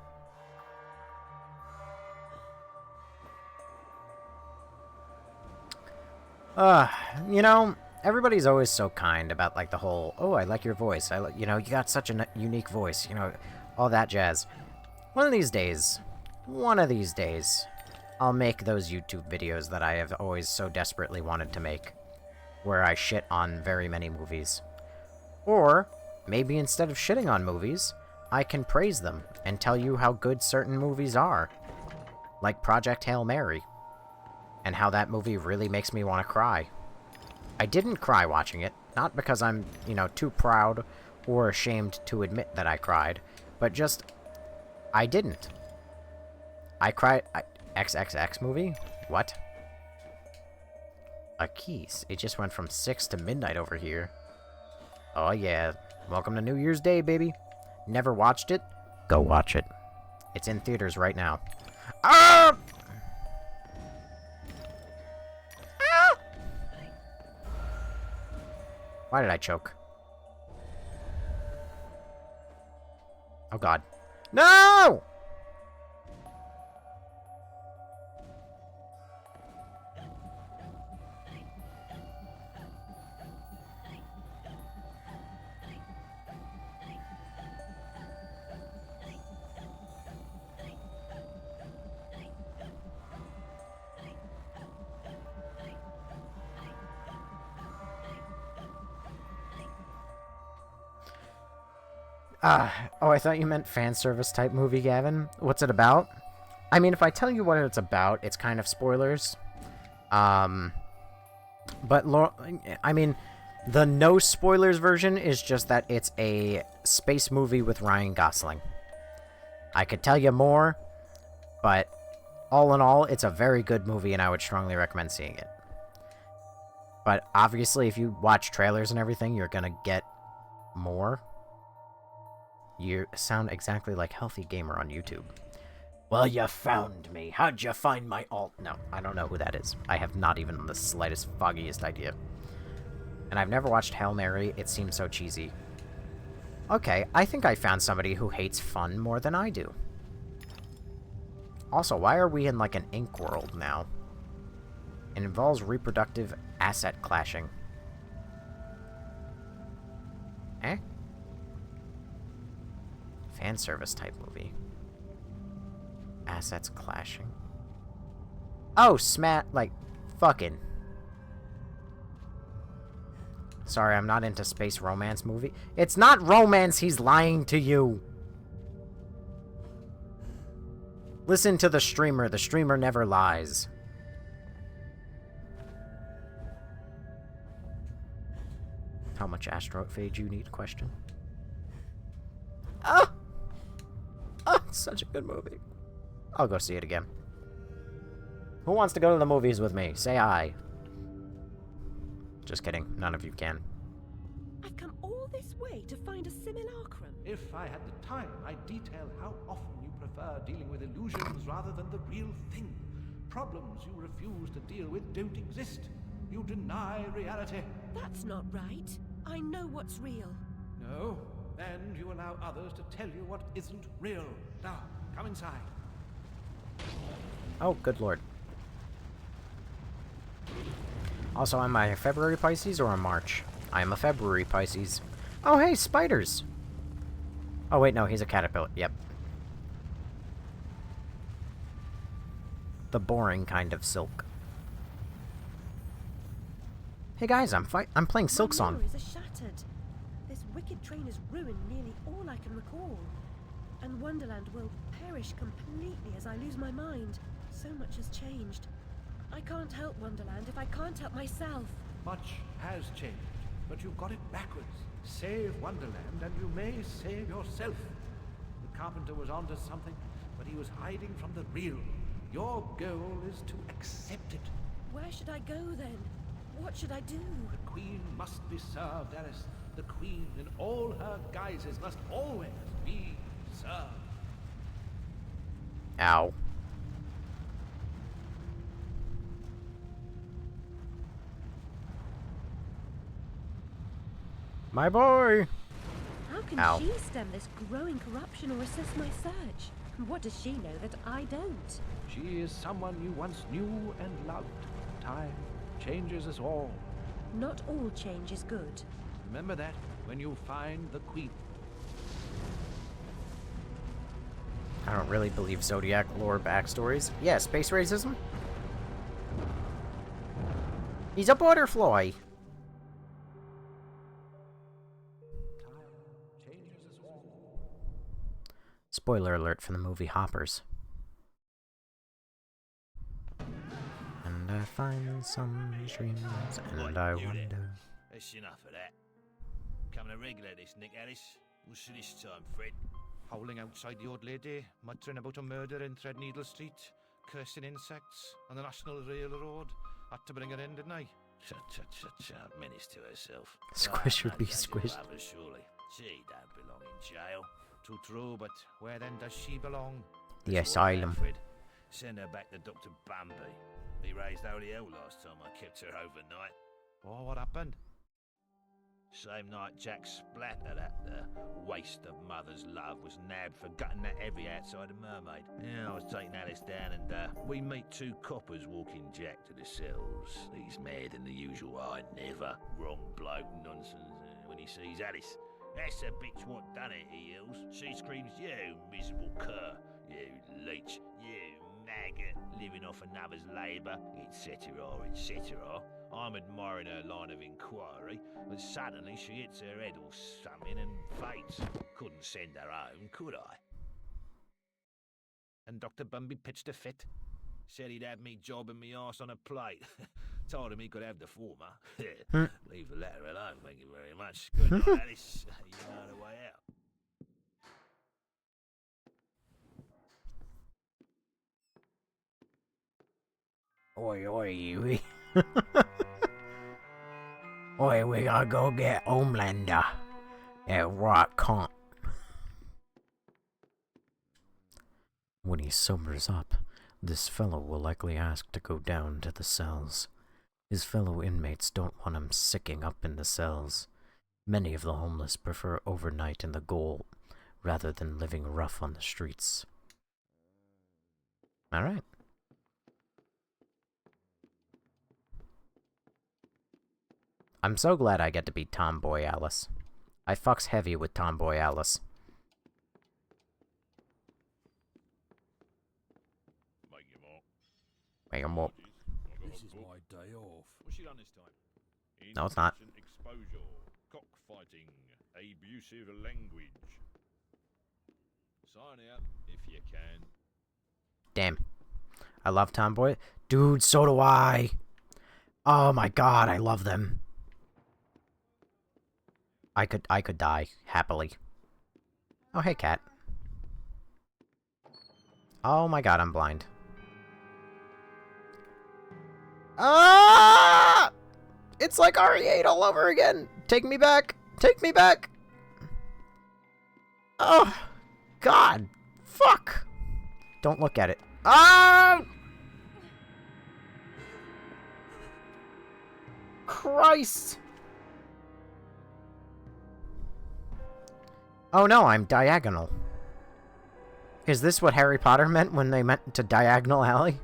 You know, everybody's always so kind about, like, the whole, oh, I like your voice, you know, you got such a unique voice, you know, all that jazz. One of these days, I'll make those YouTube videos that I have always so desperately wanted to make, where I shit on very many movies. Or, maybe instead of shitting on movies, I can praise them and tell you how good certain movies are. Like Project Hail Mary. And how that movie really makes me want to cry. I didn't cry watching it, not because I'm, you know, too proud or ashamed to admit that I cried, but just, I didn't. I cried... XXX movie? What? A keys. It just went from 6 to midnight over here. Oh yeah. Welcome to New Year's Day, baby. Never watched it? Go watch it. It's in theaters right now. Ah! Why did I choke? Oh god. No! Oh, I thought you meant fan service type movie, Gavin. What's it about? I mean, if I tell you what it's about, it's kind of spoilers. But, I mean, the no spoilers version is just that it's a space movie with Ryan Gosling. I could tell you more, but all in all, it's a very good movie, and I would strongly recommend seeing it. But obviously, if you watch trailers and everything, you're gonna get more. You sound exactly like Healthy Gamer on YouTube. Well, you found me. How'd you find my alt? No, I don't know who that is. I have not even the slightest, foggiest idea. And I've never watched Hail Mary. It seems so cheesy. Okay, I think I found somebody who hates fun more than I do. Also, why are we in, like, an ink world now? It involves reproductive asset clashing. Eh? Fan service type movie. Assets clashing. Oh, like, fucking. Sorry, I'm not into space romance movie. It's not romance, he's lying to you. Listen to the streamer never lies. How much astrophage you need? Question. Oh! Oh, it's such a good movie. I'll go see it again. Who wants to go to the movies with me? Say aye. Just kidding. None of you can. I've come all this way to find a simulacrum. If I had the time, I'd detail how often you prefer dealing with illusions rather than the real thing. Problems you refuse to deal with don't exist. You deny reality. That's not right. I know what's real. No, and you allow others to tell you what isn't real. Now, come inside. Oh, good lord. Also, am I a February Pisces or a March? I am a February Pisces. Oh, hey, spiders! Oh, wait, no, he's a caterpillar. Yep. The boring kind of silk. Hey guys, I'm playing Silk Song. My memories are shattered. This wicked train has ruined nearly all I can recall. And Wonderland will perish completely as I lose my mind. So much has changed. I can't help Wonderland if I can't help myself. Much has changed, but you got it backwards. Save Wonderland and you may save yourself. The carpenter was onto something, but he was hiding from the real. Your goal is to accept it. Where should I go then? What should I do? The queen must be served, Alice. The queen in all her guises must always be served. Ow. My boy! How can Ow. she stem this growing corruption or assist my search? And what does she know that I don't? She is someone you once knew and loved. Time changes us all. Not all change is good. Remember that when you find the queen. I don't really believe Zodiac lore backstories. Yeah, space racism? He's a butterfly! Spoiler alert for the movie Hoppers. And I find some streams, and I wonder... That's enough of that. Coming a regular this, Nick Alice. What's this time, Fred? Howling outside the old lady, muttering about a murder in Threadneedle Street, cursing insects on the National Railroad. Had to bring her in, didn't I? Shut, menace to herself. Squish would be squished. Surely. She don't belong in jail. Too true, but where then does she belong? The asylum. Fred. Send her back to Dr. Bambi. He raised holy hell last time I kept her overnight. Oh, what happened? Same night Jack Splatter, that waste of mother's love, was nabbed for gutting that heavy outside a mermaid. Yeah, I was taking Alice down and we meet two coppers walking Jack to the cells. He's mad than the usual I never. Wrong bloke nonsense when he sees Alice. That's the bitch what done it, he yells. She screams, you miserable cur, you leech, you maggot, living off another's labour, etc., etc. I'm admiring her line of inquiry, but suddenly she hits her head or something and faints. Couldn't send her home, could I? And Dr. Bumby pitched a fit. Said he'd have me jobbing me arse on a plate. Told him he could have the former. Leave the latter alone, thank you very much. Good night, Alice. You know the way out. Oi, oi, oi, we gotta go get Homelander. Yeah, right, cunt. When he sobers up, this fellow will likely ask to go down to the cells. His fellow inmates don't want him sicking up in the cells. Many of the homeless prefer overnight in the gaol, rather than living rough on the streets. Alright. I'm so glad I get to be Tomboy Alice. I fucks heavy with Tomboy Alice. Make him up. This is my day off. What's she done this time? No, it's not. Indecent exposure, cockfighting, abusive language. Sign out if you can. Damn. I love Tomboy. Dude, so do I. Oh my god, I love them. I could die, happily. Oh, hey, cat. Oh my god, I'm blind. Ah! It's like RE8 all over again. Take me back. Take me back. Oh, god. Fuck. Don't look at it. Ah! Christ. Oh no, I'm diagonal. Is this what Harry Potter meant when they meant to Diagonal Alley?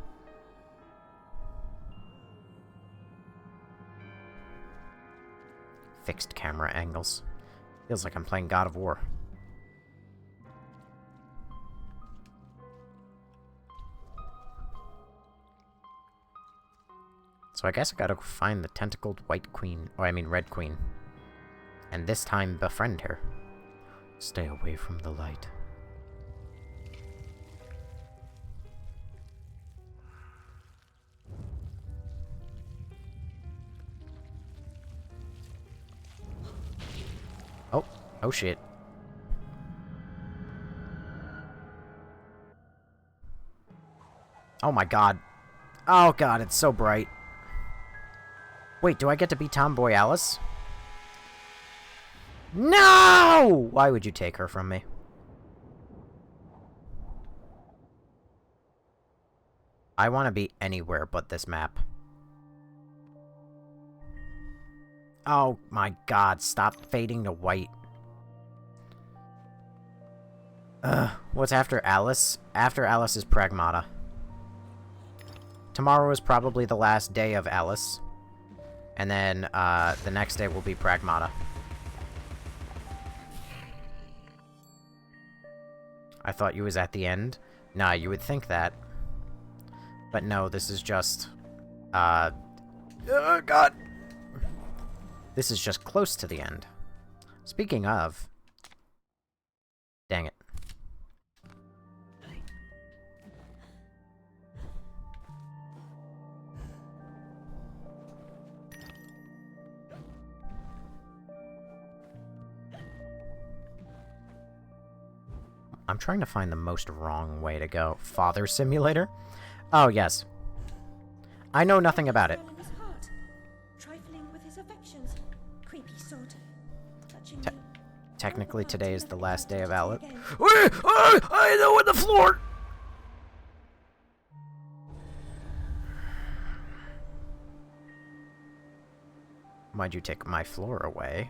Fixed camera angles. Feels like I'm playing God of War. So I guess I gotta go find the tentacled white queen, or I mean red queen. And this time befriend her. Stay away from the light. Oh, oh shit. Oh my god. Oh god, it's so bright. Wait, do I get to be Tomboy Alice? No! Why would you take her from me? I want to be anywhere but this map. Oh my god, stop fading to white. What's after Alice? After Alice is Pragmata. Tomorrow is probably the last day of Alice. And then, the next day will be Pragmata. I thought you was at the end. Nah, you would think that. But no, this is just, oh god! This is just close to the end. Speaking of... Dang it. I'm trying to find the most wrong way to go. Father Simulator? Oh, yes. I know nothing about it. Trifling with his affections. Creepy sort. Touching Technically, today is the last day of Alice. I know on the floor! Why'd you take my floor away?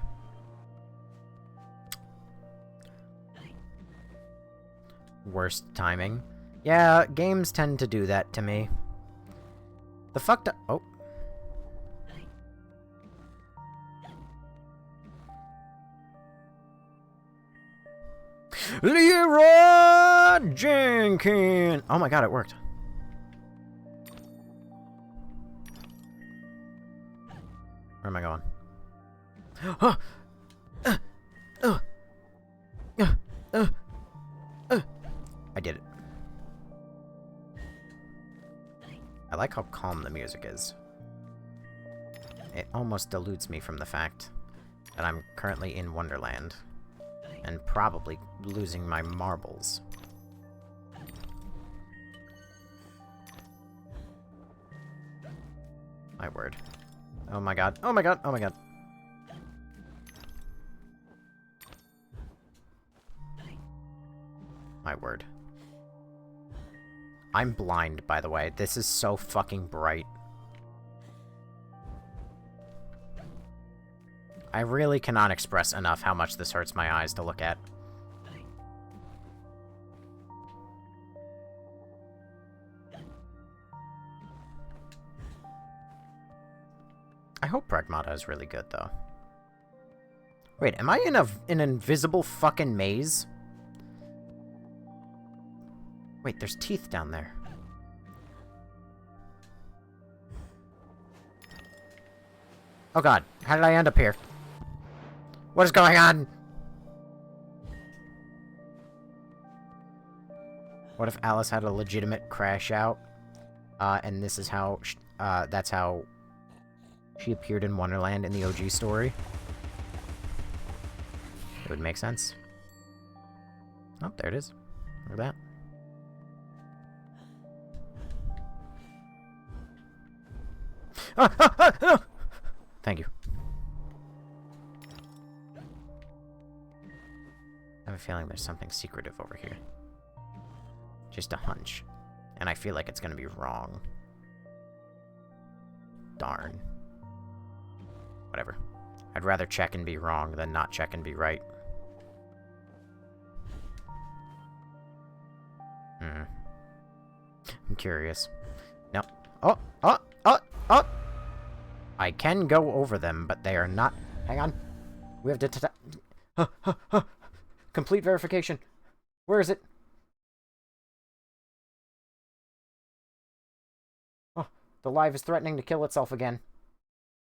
Worst timing. Yeah, games tend to do that to me. The fucked up... Oh. Leroy Jenkins! Oh my god, it worked. Where am I going? I did it. I like how calm the music is. It almost deludes me from the fact that I'm currently in Wonderland. And probably losing my marbles. My word. Oh my god. Oh my god. Oh my god. My word. I'm blind, by the way. This is so fucking bright. I really cannot express enough how much this hurts my eyes to look at. I hope Pragmata is really good, though. Wait, am I in an invisible fucking maze? Wait, there's teeth down there. Oh god, how did I end up here? What is going on? What if Alice had a legitimate crash out? And this is how... that's how she appeared in Wonderland in the OG story? It would make sense. Oh, there it is. Look at that. Ah! Thank you. I have a feeling there's something secretive over here. Just a hunch. And I feel like it's gonna be wrong. Darn. Whatever. I'd rather check and be wrong than not check and be right. I'm curious. No. Oh! Oh! Oh! Oh! I can go over them, but they are not... Hang on. We have to... Complete verification. Where is it? Oh, the live is threatening to kill itself again.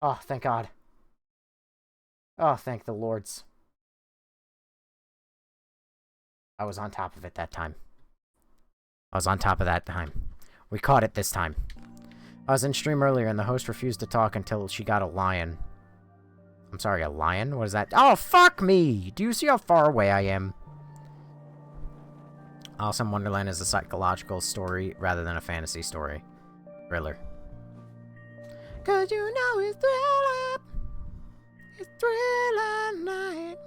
Oh, thank God. Oh, thank the lords. I was on top of it that time. I was on top of that time. We caught it this time. I was in stream earlier and the host refused to talk until she got a lion. I'm sorry, a lion? What is that? Oh, fuck me! Do you see how far away I am? Awesome Wonderland is a psychological story rather than a fantasy story. Thriller. Cause you know it's thriller. It's thriller night.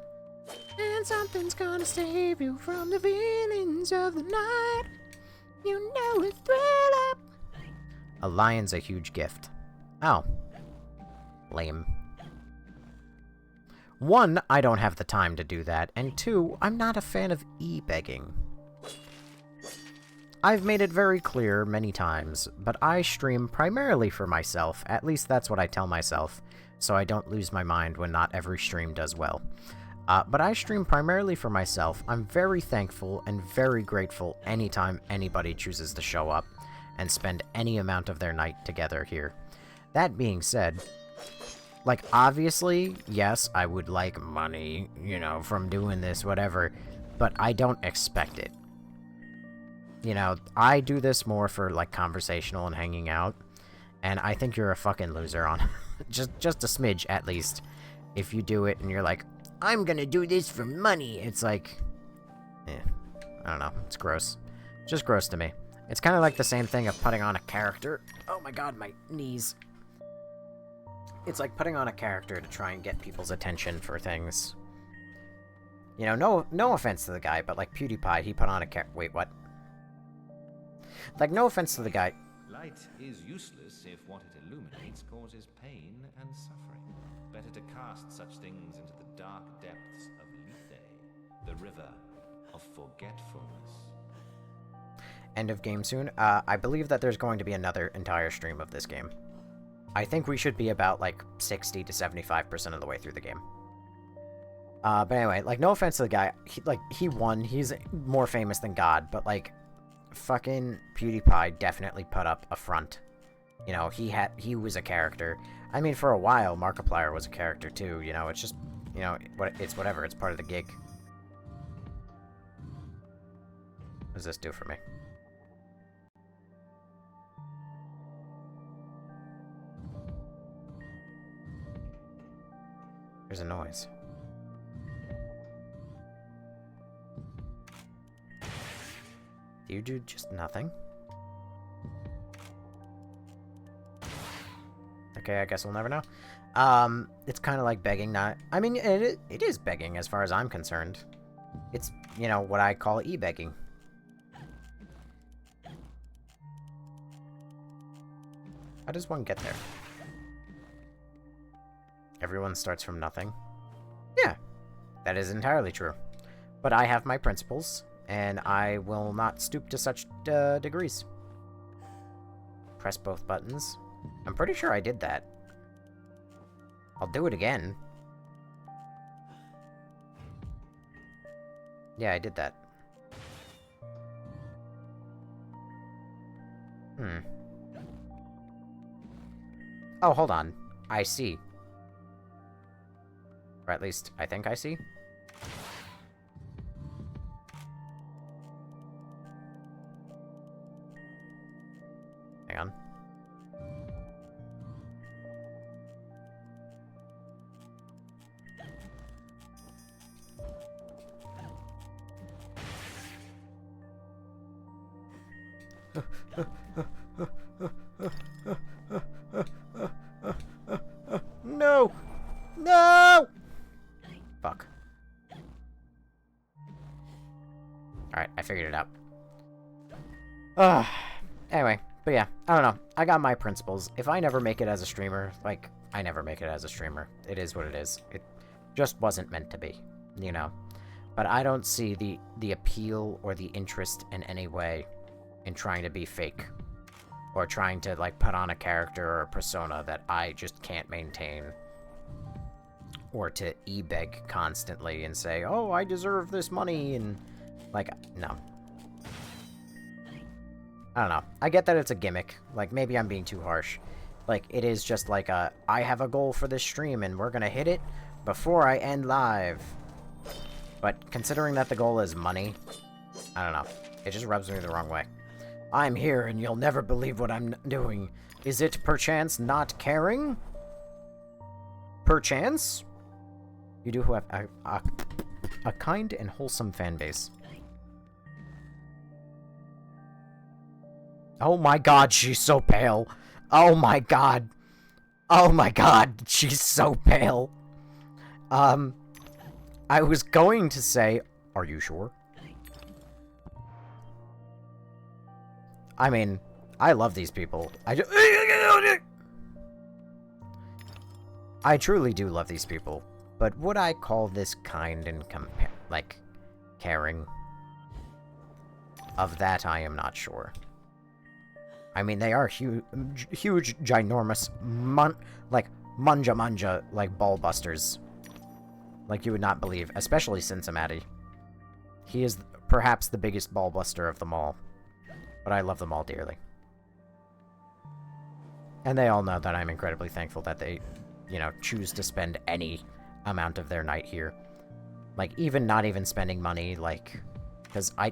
And something's gonna save you from the feelings of the night. You know it's thriller. A lion's a huge gift. Oh. Lame. 1, I don't have the time to do that, and 2, I'm not a fan of e-begging. I've made it very clear many times, but I stream primarily for myself, at least that's what I tell myself, so I don't lose my mind when not every stream does well. But I stream primarily for myself. I'm very thankful and very grateful anytime anybody chooses to show up and spend any amount of their night together here. That being said, like, obviously, yes, I would like money, you know, from doing this, whatever, but I don't expect it. You know, I do this more for, like, conversational and hanging out, and I think you're a fucking loser on just a smidge, at least. If you do it and you're like, I'm gonna do this for money, it's like, I don't know, it's gross. Just gross to me. It's kind of like the same thing of putting on a character. Oh my god, my knees. It's like putting on a character to try and get people's attention for things. You know, no offense to the guy, but like PewDiePie, he put on a wait, what? Like, no offense to the guy. Light is useless if what it illuminates causes pain and suffering. Better to cast such things into the dark depths of Lethe, the river of forgetfulness. End of game soon. I believe that there's going to be another entire stream of this game. I think we should be about, like, 60 to 75% of the way through the game. But anyway, like, no offense to the guy. He won. He's more famous than God, but, like, fucking PewDiePie definitely put up a front. You know, he was a character. I mean, for a while, Markiplier was a character, too. You know, it's just, you know, it's whatever. It's part of the gig. What does this do for me? There's a noise. Do you do just nothing? Okay, I guess we'll never know. It's kind of like begging, not... I mean, it is begging as far as I'm concerned. It's, you know, what I call e-begging. How does one get there? Everyone starts from nothing? Yeah, that is entirely true. But I have my principles, and I will not stoop to such degrees. Press both buttons. I'm pretty sure I did that. I'll do it again. Yeah, I did that. Oh, hold on. I see. Or at least, I think I see. Hang on. No! No! Fuck. Alright, I figured it out. Anyway, but yeah, I don't know. I got my principles. If I never make it as a streamer, like, I never make it as a streamer. It is what it is. It just wasn't meant to be, you know? But I don't see the appeal or the interest in any way in trying to be fake. Or trying to, like, put on a character or a persona that I just can't maintain. Or to e-beg constantly and say, oh, I deserve this money, and, like, no. I don't know. I get that it's a gimmick. Like, maybe I'm being too harsh. Like, it is just like a, I have a goal for this stream, and we're gonna hit it before I end live. But considering that the goal is money, I don't know. It just rubs me the wrong way. I'm here, and you'll never believe what I'm doing. Is it perchance not caring? Perchance? You do have a kind and wholesome fan base. Oh my god, she's so pale. Oh my god. Oh my god, she's so pale. I was going to say, are you sure? I mean, I love these people. I truly do love these people. But would I call this kind and like, caring? Of that, I am not sure. I mean, they are huge, ginormous, manja, like, ball busters. Like you would not believe, especially Cincinnati. He is perhaps the biggest ball buster of them all. But I love them all dearly. And they all know that I'm incredibly thankful that they, you know, choose to spend any amount of their night here. Like, even not even spending money, like... Because I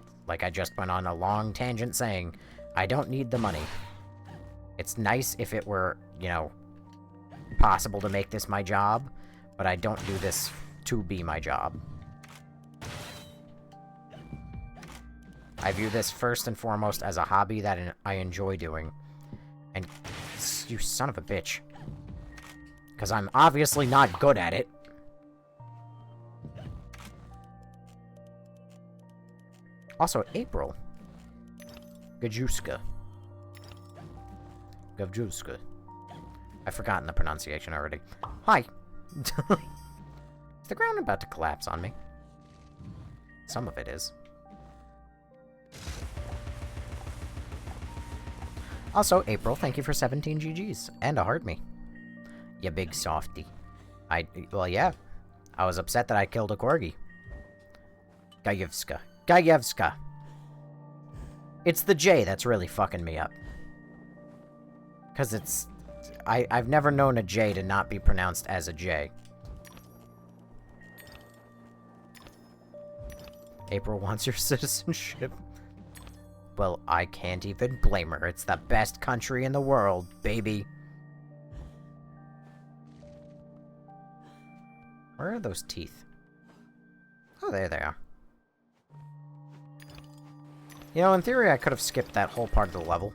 just went on a long tangent saying, I don't need the money. It's nice if it were, you know, possible to make this my job, but I don't do this to be my job. I view this first and foremost as a hobby that I enjoy doing. And you son of a bitch. Because I'm obviously not good at it. Also, April. Gajuska. Gavjuska. I've forgotten the pronunciation already. Hi. Is the ground about to collapse on me? Some of it is. Also, April, thank you for 17 GGs. And a heart me. You big softy. Well, yeah. I was upset that I killed a corgi. Gajewska. Gajewska. It's the J that's really fucking me up. Because it's... I've never known a J to not be pronounced as a J. April wants your citizenship. Well, I can't even blame her. It's the best country in the world, baby. Where are those teeth? Oh, there they are. You know, in theory, I could have skipped that whole part of the level,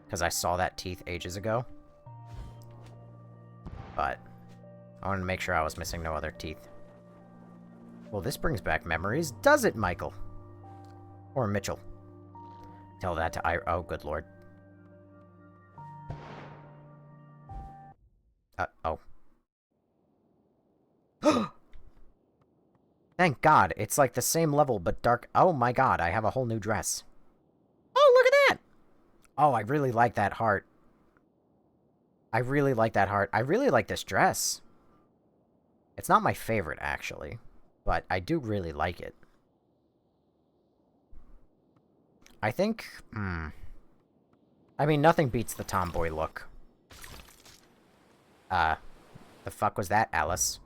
because I saw that teeth ages ago. But I wanted to make sure I was missing no other teeth. Well, this brings back memories, does it, Michael? Or Mitchell? Tell that to oh, good lord. Oh. Thank God, it's like the same level, but dark. Oh my God, I have a whole new dress. Oh, look at that! Oh, I really like that heart. I really like that heart. I really like this dress. It's not my favorite, actually, but I do really like it. I think, I mean, nothing beats the tomboy look. The fuck was that, Alice?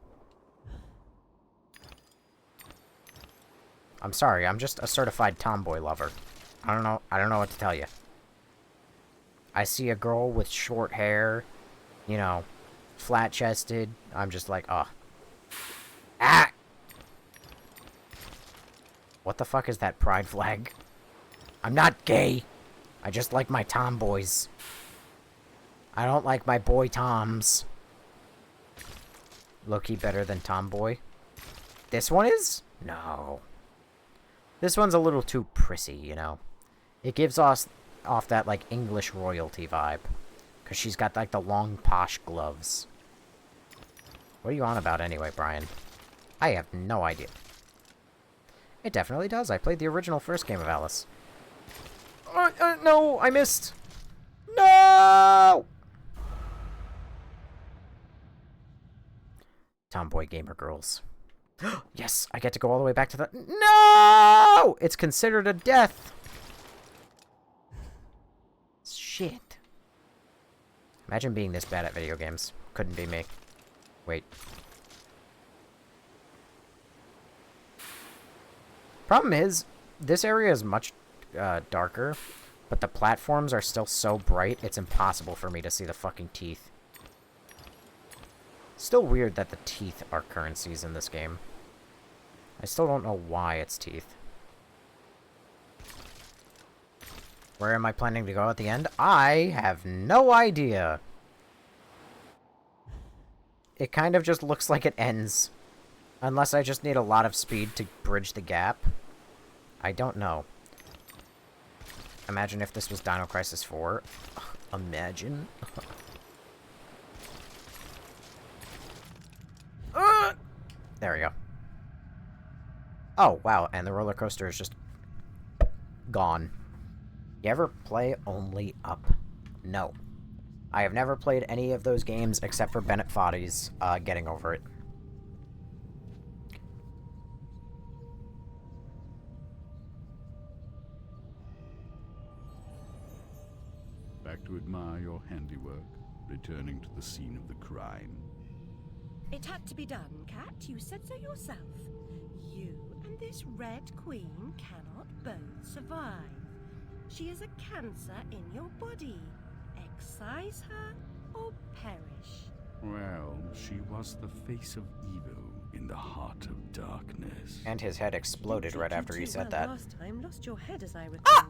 I'm sorry, I'm just a certified tomboy lover. I don't know what to tell you. I see a girl with short hair, you know, flat-chested. I'm just like, oh. Ah! What the fuck is that pride flag? I'm not gay. I just like my tomboys. I don't like my boy toms. Low-key better than tomboy. This one is? No. This one's a little too prissy, you know. It gives off that, like, English royalty vibe. Because she's got, like, the long, posh gloves. What are you on about anyway, Brian? I have no idea. It definitely does. I played the original first game of Alice. No! I missed! No! Tomboy gamer girls. Yes! I get to go all the way back to the... No! It's considered a death! Shit. Imagine being this bad at video games. Couldn't be me. Wait. Problem is, this area is much darker, but the platforms are still so bright, it's impossible for me to see the fucking teeth. Still weird that the teeth are currencies in this game. I still don't know why it's teeth. Where am I planning to go at the end? I have no idea. It kind of just looks like it ends. Unless I just need a lot of speed to bridge the gap. I don't know. Imagine if this was Dino Crisis 4. Imagine. There we go. Oh, wow, and the roller coaster is just gone. You ever play Only Up? No. I have never played any of those games except for Bennett Foddy's Getting Over It. Back to admire your handiwork, returning to the scene of the crime. It had to be done, Cat. You said so yourself. You and this Red Queen cannot both survive. She is a cancer in your body. Excise her or perish. Well, she was the face of evil in the heart of darkness. And his head exploded right after he said that. Last time, lost your head as I recall.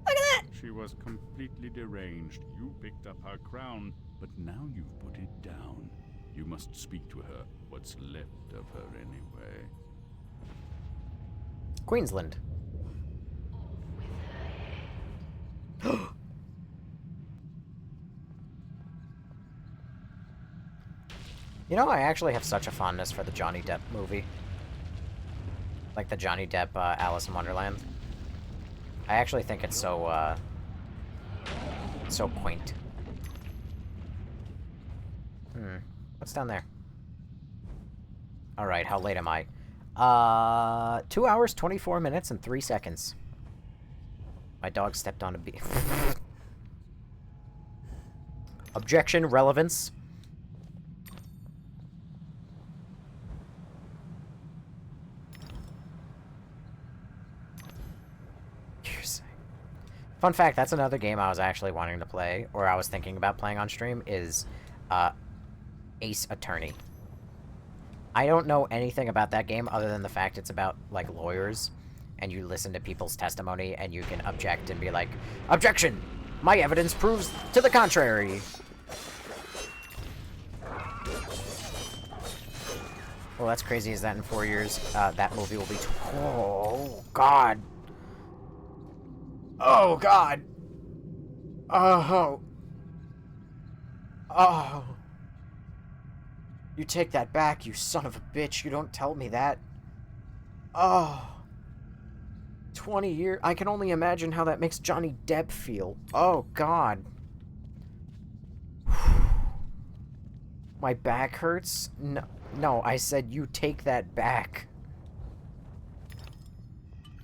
Look at that! She was completely deranged. You picked up her crown, but now you've put it down. You must speak to her. What's left of her anyway? Queensland. You know, I actually have such a fondness for the Johnny Depp movie. Like the Johnny Depp Alice in Wonderland. I actually think it's so, so quaint. What's down there? Alright, how late am I? 2 hours, 24 minutes, and 3 seconds. My dog stepped on a bee. Objection, relevance. Fun fact, that's another game I was actually wanting to play, or I was thinking about playing on stream, is Ace Attorney. I don't know anything about that game other than the fact it's about, like, lawyers, and you listen to people's testimony, and you can object and be like, objection! My evidence proves to the contrary! Well, that's crazy is that in 4 years, that movie will be... Oh, God! Oh, God! Oh. Oh. You take that back, you son of a bitch. You don't tell me that. Oh. 20 years. I can only imagine how that makes Johnny Depp feel. Oh, God. My back hurts? No, no, I said you take that back.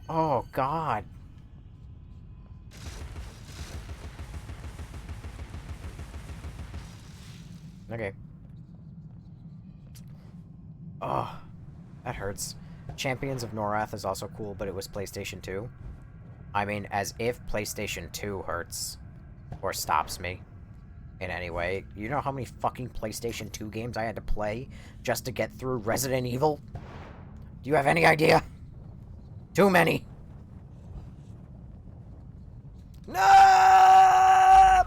Oh, God. Okay. Oh, that hurts. Champions of Norath is also cool, but it was PlayStation 2. I mean, as if PlayStation 2 hurts. Or stops me. In any way. You know how many fucking PlayStation 2 games I had to play just to get through Resident Evil? Do you have any idea? Too many. No!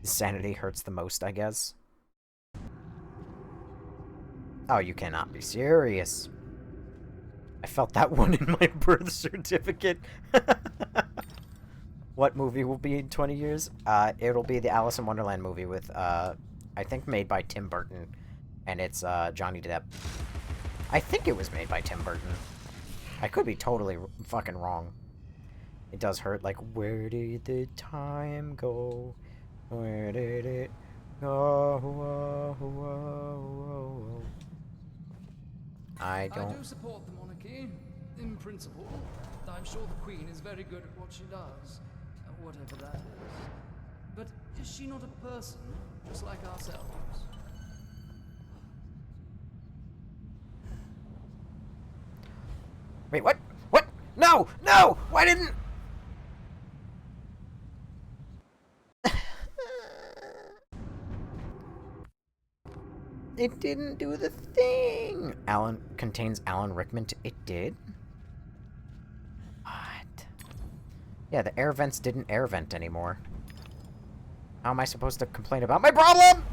Sanity hurts the most, I guess. Oh, you cannot be serious. I felt that one in my birth certificate. What movie will be in 20 years? It'll be the Alice in Wonderland movie with, I think made by Tim Burton. And it's, Johnny Depp. I think it was made by Tim Burton. I could be totally fucking wrong. It does hurt, like, where did the time go? Where did it go? Whoa, whoa, whoa. I do support the monarchy, in principle. I'm sure the Queen is very good at what she does, whatever that is. But is she not a person, just like ourselves? Wait, what? What? No! No! Why didn't... It didn't do the thing! Alan contains Alan Rickman. It did? What? Yeah, the air vents didn't air vent anymore. How am I supposed to complain about my problem?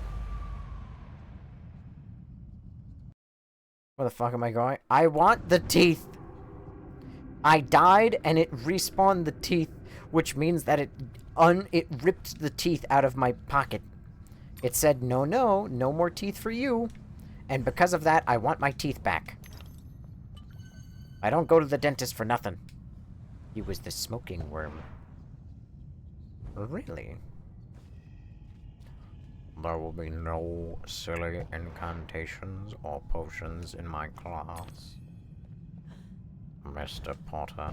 Where the fuck am I going? I want the teeth! I died and it respawned the teeth, which means that it ripped the teeth out of my pocket. It said, no, no, no more teeth for you. And because of that, I want my teeth back. I don't go to the dentist for nothing. He was the smoking worm. Really? There will be no silly incantations or potions in my class, Mr. Potter.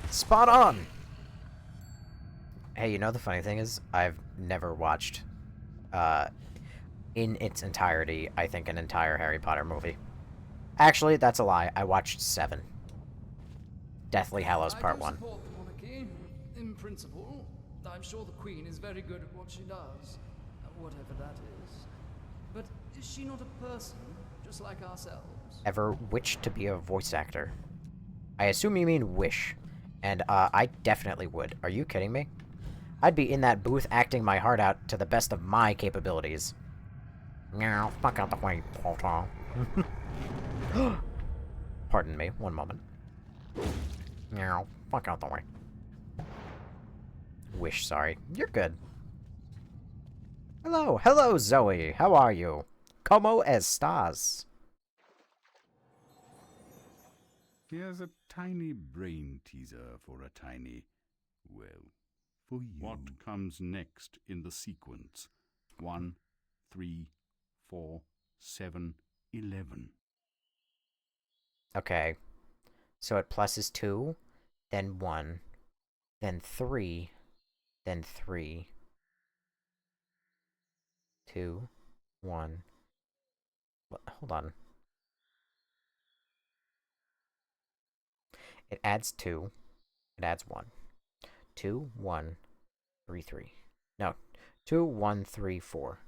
Spot on! Hey, you know the funny thing is, I've never watched, in its entirety, I think, an entire Harry Potter movie. Actually, that's a lie. I watched 7. Deathly Hallows Part 1. Support the monarchy, in principle. I'm sure the Queen is very good at what she does, whatever that is. But is she not a person, just like ourselves? Ever wished to be a voice actor? I assume you mean wish. And, I definitely would. Are you kidding me? I'd be in that booth acting my heart out to the best of my capabilities. Meow, fuck out the way, Potter. Pardon me, one moment. Meow, fuck out the way. Wish, sorry. You're good. Hello, hello, Zoe. How are you? Como estás? Here's a tiny brain teaser for a tiny, well, for you. What comes next in the sequence? 1, 3, 4, 7, 11. Okay. So it pluses 2, then 1, then 3, then 3. 2, 1. Hold on. It adds 2. It adds 1. 2, 1, 3, 3. No. 2, 1, 3, 4.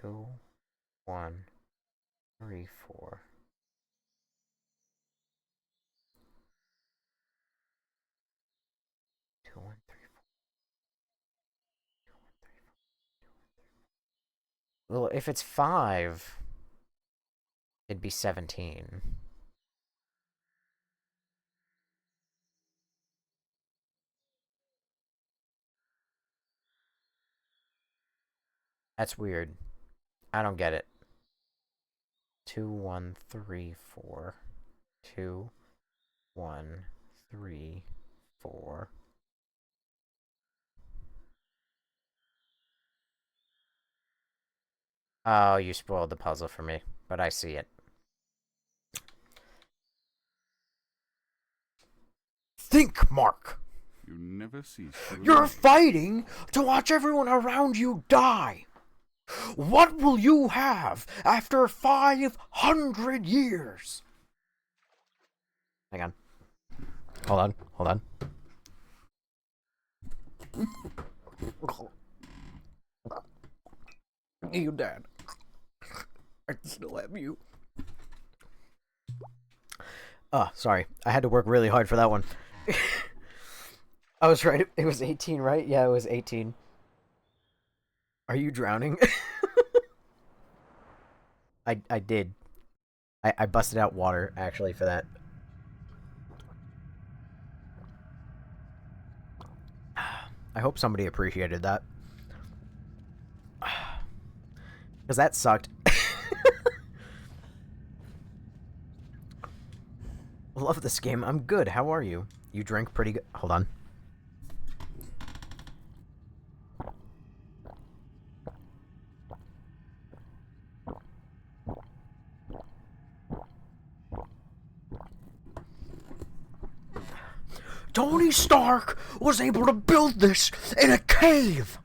2, 1, 3, 4. 2, 1, 3, 4. 2, 1, 3, 4. 2, 1, 3, 4. Well, if it's 5... It'd be 17. That's weird. I don't get it. 2, 1, 3, 4. 2, 1, 3, 4. Oh, you spoiled the puzzle for me, but I see it. Think, Mark! You never cease to You're amaze. fighting to watch everyone around you die! What will you have after 500 years? Hang on. Hold on. You, Dad. I still have you. Oh, sorry. I had to work really hard for that one. I was right. It was 18, right? Yeah, it was 18. Are you drowning? I did. I busted out water, actually, for that. I hope somebody appreciated that. Because that sucked. Love this game. I'm good. How are you? You drink pretty good. Hold on. Tony Stark was able to build this in a cave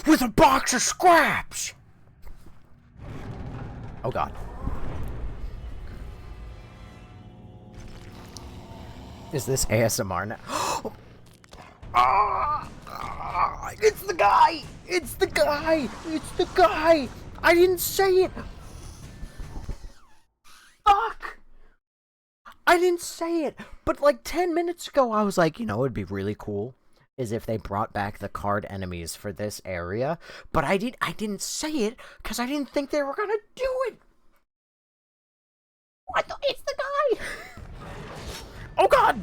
with a box of scraps. Oh God. Is this ASMR now? It's the guy! It's the guy! It's the guy! I didn't say it! Fuck! I didn't say it! But like 10 minutes ago I was like, you know, it'd be really cool is if they brought back the card enemies for this area. But I didn't say it because I didn't think they were gonna do it! It's the guy! Oh God!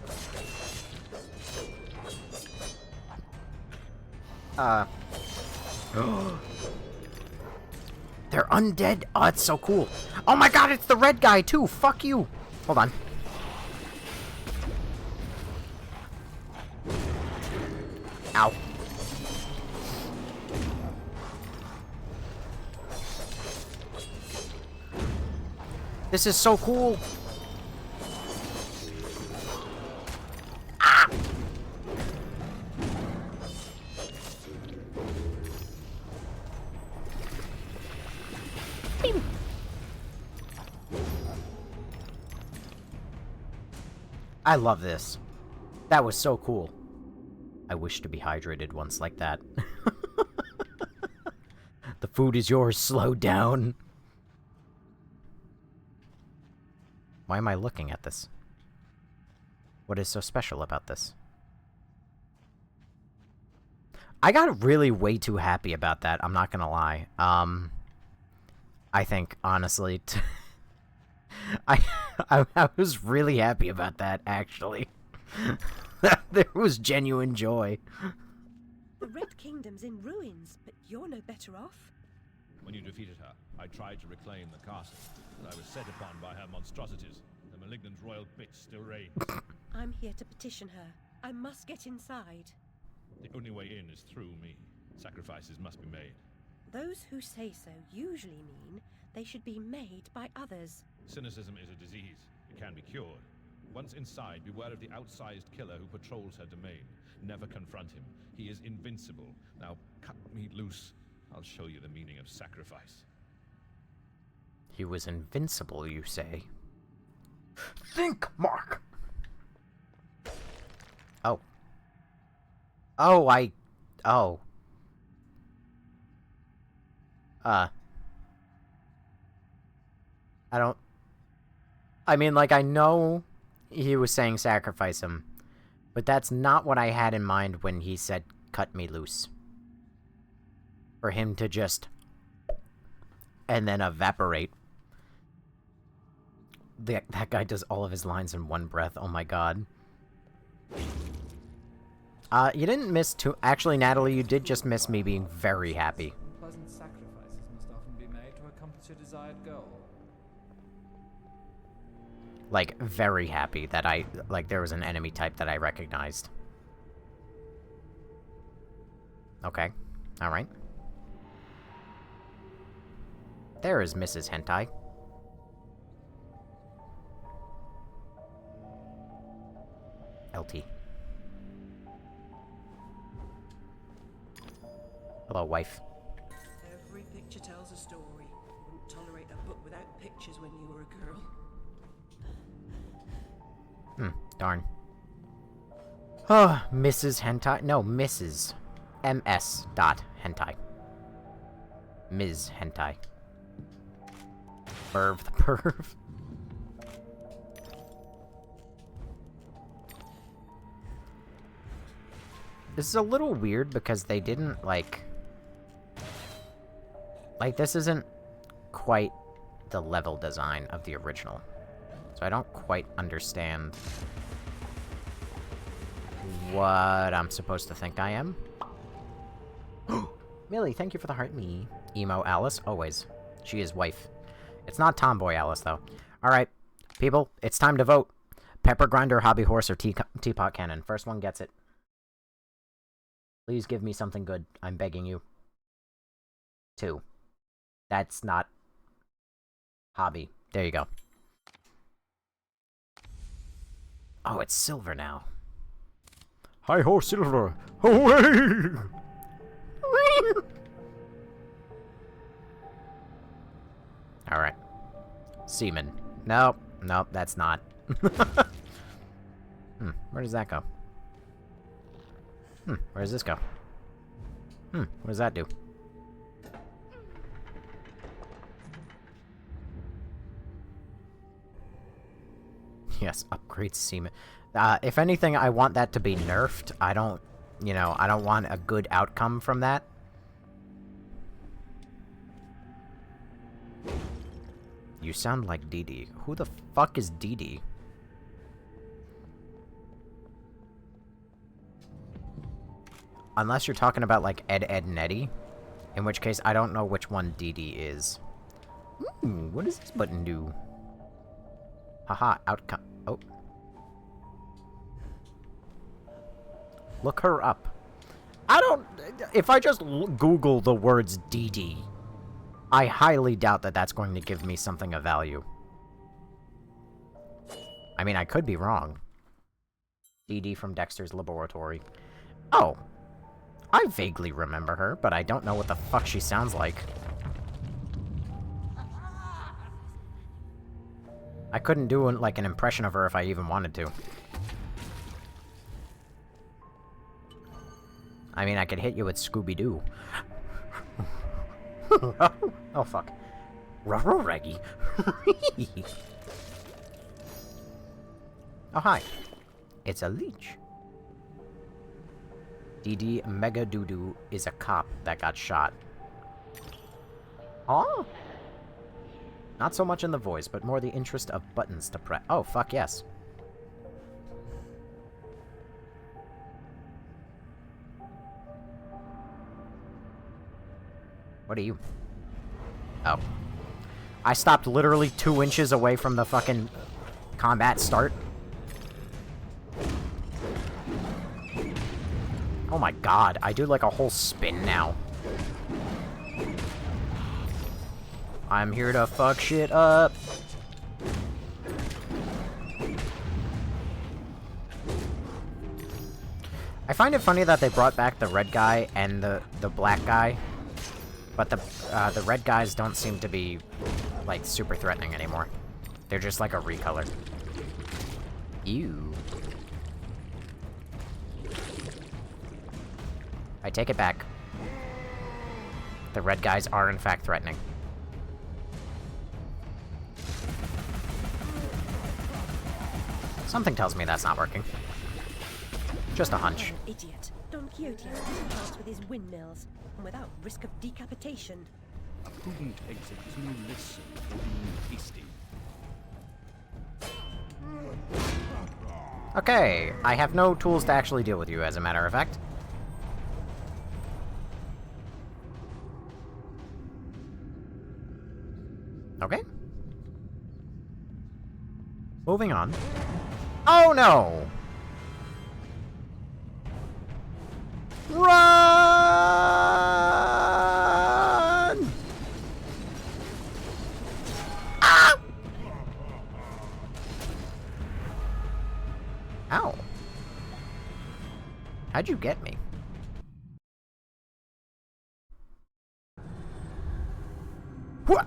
They're undead? Oh, it's so cool. Oh my God, it's the red guy too! Fuck you! Hold on. Ow. This is so cool! Ah! I love this. That was so cool. I wish to be hydrated once like that. The food is yours, slow down. Why am I looking at this? What is so special about this? I got really way too happy about that, I'm not gonna lie. I think, honestly, I was really happy about that, actually. There was genuine joy. The Red Kingdom's in ruins, but you're no better off. When you defeated her, I tried to reclaim the castle, but I was set upon by her monstrosities. The malignant royal bitch still reigns. I'm here to petition her. I must get inside. The only way in is through me. Sacrifices must be made. Those who say so usually mean they should be made by others. Cynicism is a disease. It can be cured. Once inside, beware of the outsized killer who patrols her domain. Never confront him. He is invincible. Now, cut me loose. I'll show you the meaning of sacrifice. He was invincible, you say? Think, Mark! Oh. Oh, Oh. I don't... I mean, like, I know he was saying sacrifice him, but that's not what I had in mind when he said cut me loose. For him to just... and then evaporate. that guy does all of his lines in one breath. Oh my god. You didn't miss too... Actually, Natalie, you did just miss me being very happy. Pleasant sacrifices must often be made to accomplish a desired goal. Like, very happy that there was an enemy type that I recognized. Okay. Alright. There is Mrs. Hentai. LT. Hello, wife. Every picture tells a story. You wouldn't tolerate a book without pictures when you were a girl. Darn. Oh, Mrs. Hentai. No, Mrs. MS. Hentai. Ms. Hentai. Perv the perv. This is a little weird because they didn't, like, this isn't quite the level design of the original. So I don't quite understand what I'm supposed to think I am. Millie, thank you for the heart me. Emo Alice, always. She is wife. It's not Tomboy Alice, though. Alright, people, it's time to vote. Pepper Grinder, Hobby Horse, or Teapot Cannon. First one gets it. Please give me something good. I'm begging you. 2. That's not... Hobby. There you go. Oh, it's silver now. Hi-ho, silver! Away! Alright. Seaman. Nope. Nope, that's not. Where does that go? Where does this go? What does that do? Yes, upgrade seaman. If anything, I want that to be nerfed. I don't want a good outcome from that. You sound like Dee Dee. Who the fuck is Dee Dee? Unless you're talking about, like, Ed, and Eddie. In which case, I don't know which one Dee Dee is. Ooh, what does this button do? Haha, outcome. Oh. Look her up. I don't... If I just Google the words Dee Dee, I highly doubt that that's going to give me something of value. I mean, I could be wrong. Dee Dee from Dexter's Laboratory. Oh. I vaguely remember her, but I don't know what the fuck she sounds like. I couldn't do, like, an impression of her if I even wanted to. I mean, I could hit you with Scooby-Doo. Oh, fuck. Ruh-roh, Reggie. Oh, hi. It's a leech. Dee Mega Doodoo is a cop that got shot. Oh? Not so much in the voice, but more the interest of buttons to press. Oh, fuck yes. What are you? Oh. I stopped literally 2 inches away from the fucking combat start. Oh my god, I do like a whole spin now. I'm here to fuck shit up. I find it funny that they brought back the red guy and the black guy, but the red guys don't seem to be, like, super threatening anymore. They're just like a recolor. Ew. I take it back. The red guys are in fact threatening. Something tells me that's not working. Just a hunch. Oh, idiot. Don Quixote has to chance with his windmills, and without risk of decapitation. A prudent exit is no lesson for being hasty. Okay, I have no tools to actually deal with you, as a matter of fact. Okay. Moving on. Oh no! Run! Ah! Ow. How'd you get me? What?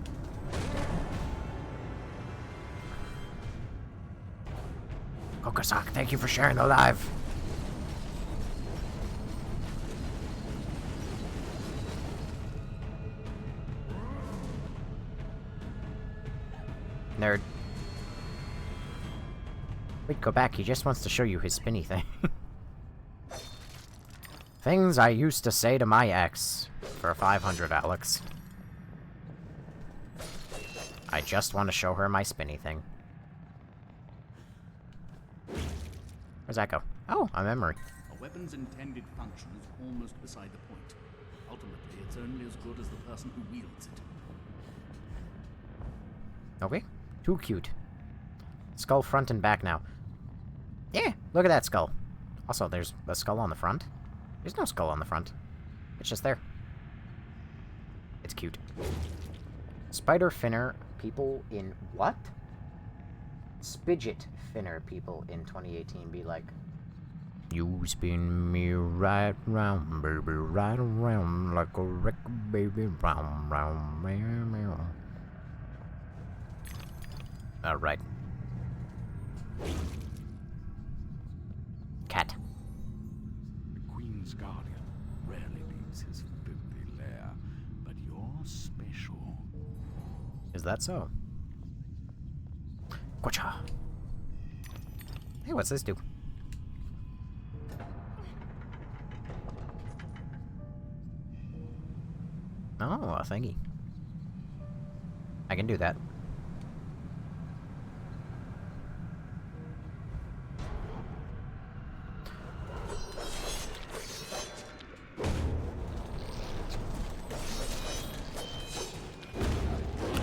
Kokosak, thank you for sharing the live. Nerd. Wait, go back. He just wants to show you his spinny thing. Things I used to say to my ex. For 500, Alex. I just want to show her my spinny thing. Where's that go? Oh, a memory. A weapon's intended function is almost beside the point. Ultimately, it's only as good as the person who wields it. Okay. Too cute. Skull front and back now. Yeah, look at that skull. Also, there's a skull on the front. There's no skull on the front. It's just there. It's cute. Spider finner people in what? Spidget finner people in 2018 be like, you spin me right round, baby, right around like a record, baby, round, round, round, round. Alright. Cat. The Queen's Guardian rarely leaves his filthy lair, but you're special. Is that so? Gotcha. Hey, what's this do? Oh, a thingy. I can do that.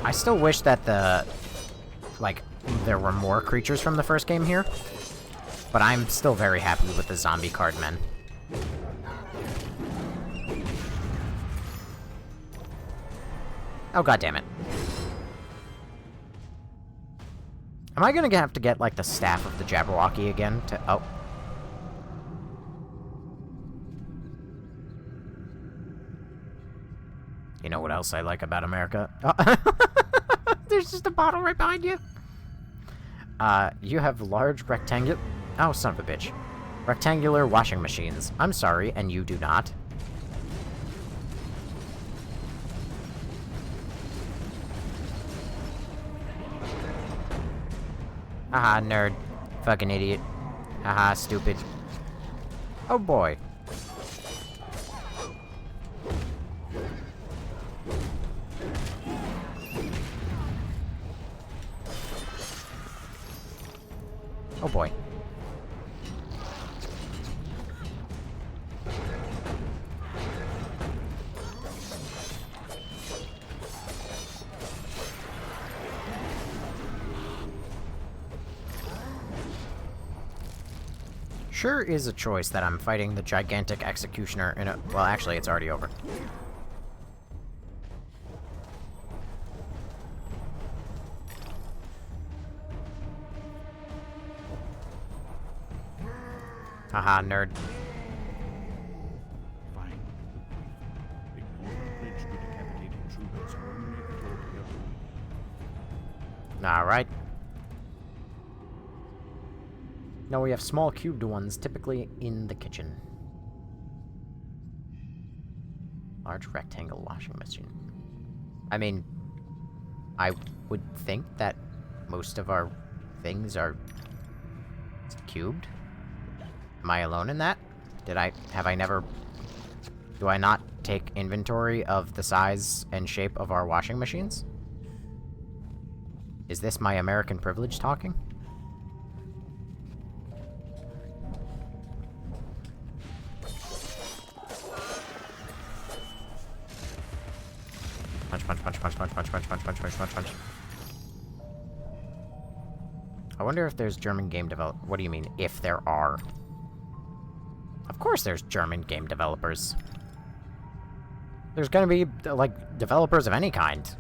I still wish that there were more creatures from the first game here, but I'm still very happy with the zombie card men. Oh, god damn it. Am I gonna have to get, like, the staff of the Jabberwocky again to— oh. You know what else I like about America? Oh. There's just a bottle right behind you. You have large rectangular— oh, son of a bitch. Rectangular washing machines. I'm sorry, and you do not. Haha, nerd. Fucking idiot. Haha, stupid. Oh boy. Oh boy. Sure is a choice that I'm fighting the gigantic executioner in a— well, actually, it's already over. Haha, nerd. Fine. Ignore the pledge to decapitate intruders only before they are— Alright. Now we have small cubed ones, typically in the kitchen. Large rectangle washing machine. I mean, I would think that most of our things are cubed. Am I alone in that? Have I never— do I not take inventory of the size and shape of our washing machines? Is this my American privilege talking? punch, punch, punch, punch, punch, punch, punch, punch, punch, punch, punch. I wonder if there's German game develop. What do you mean, if there are? Of course there's German game developers. There's gonna be, like, developers of any kind.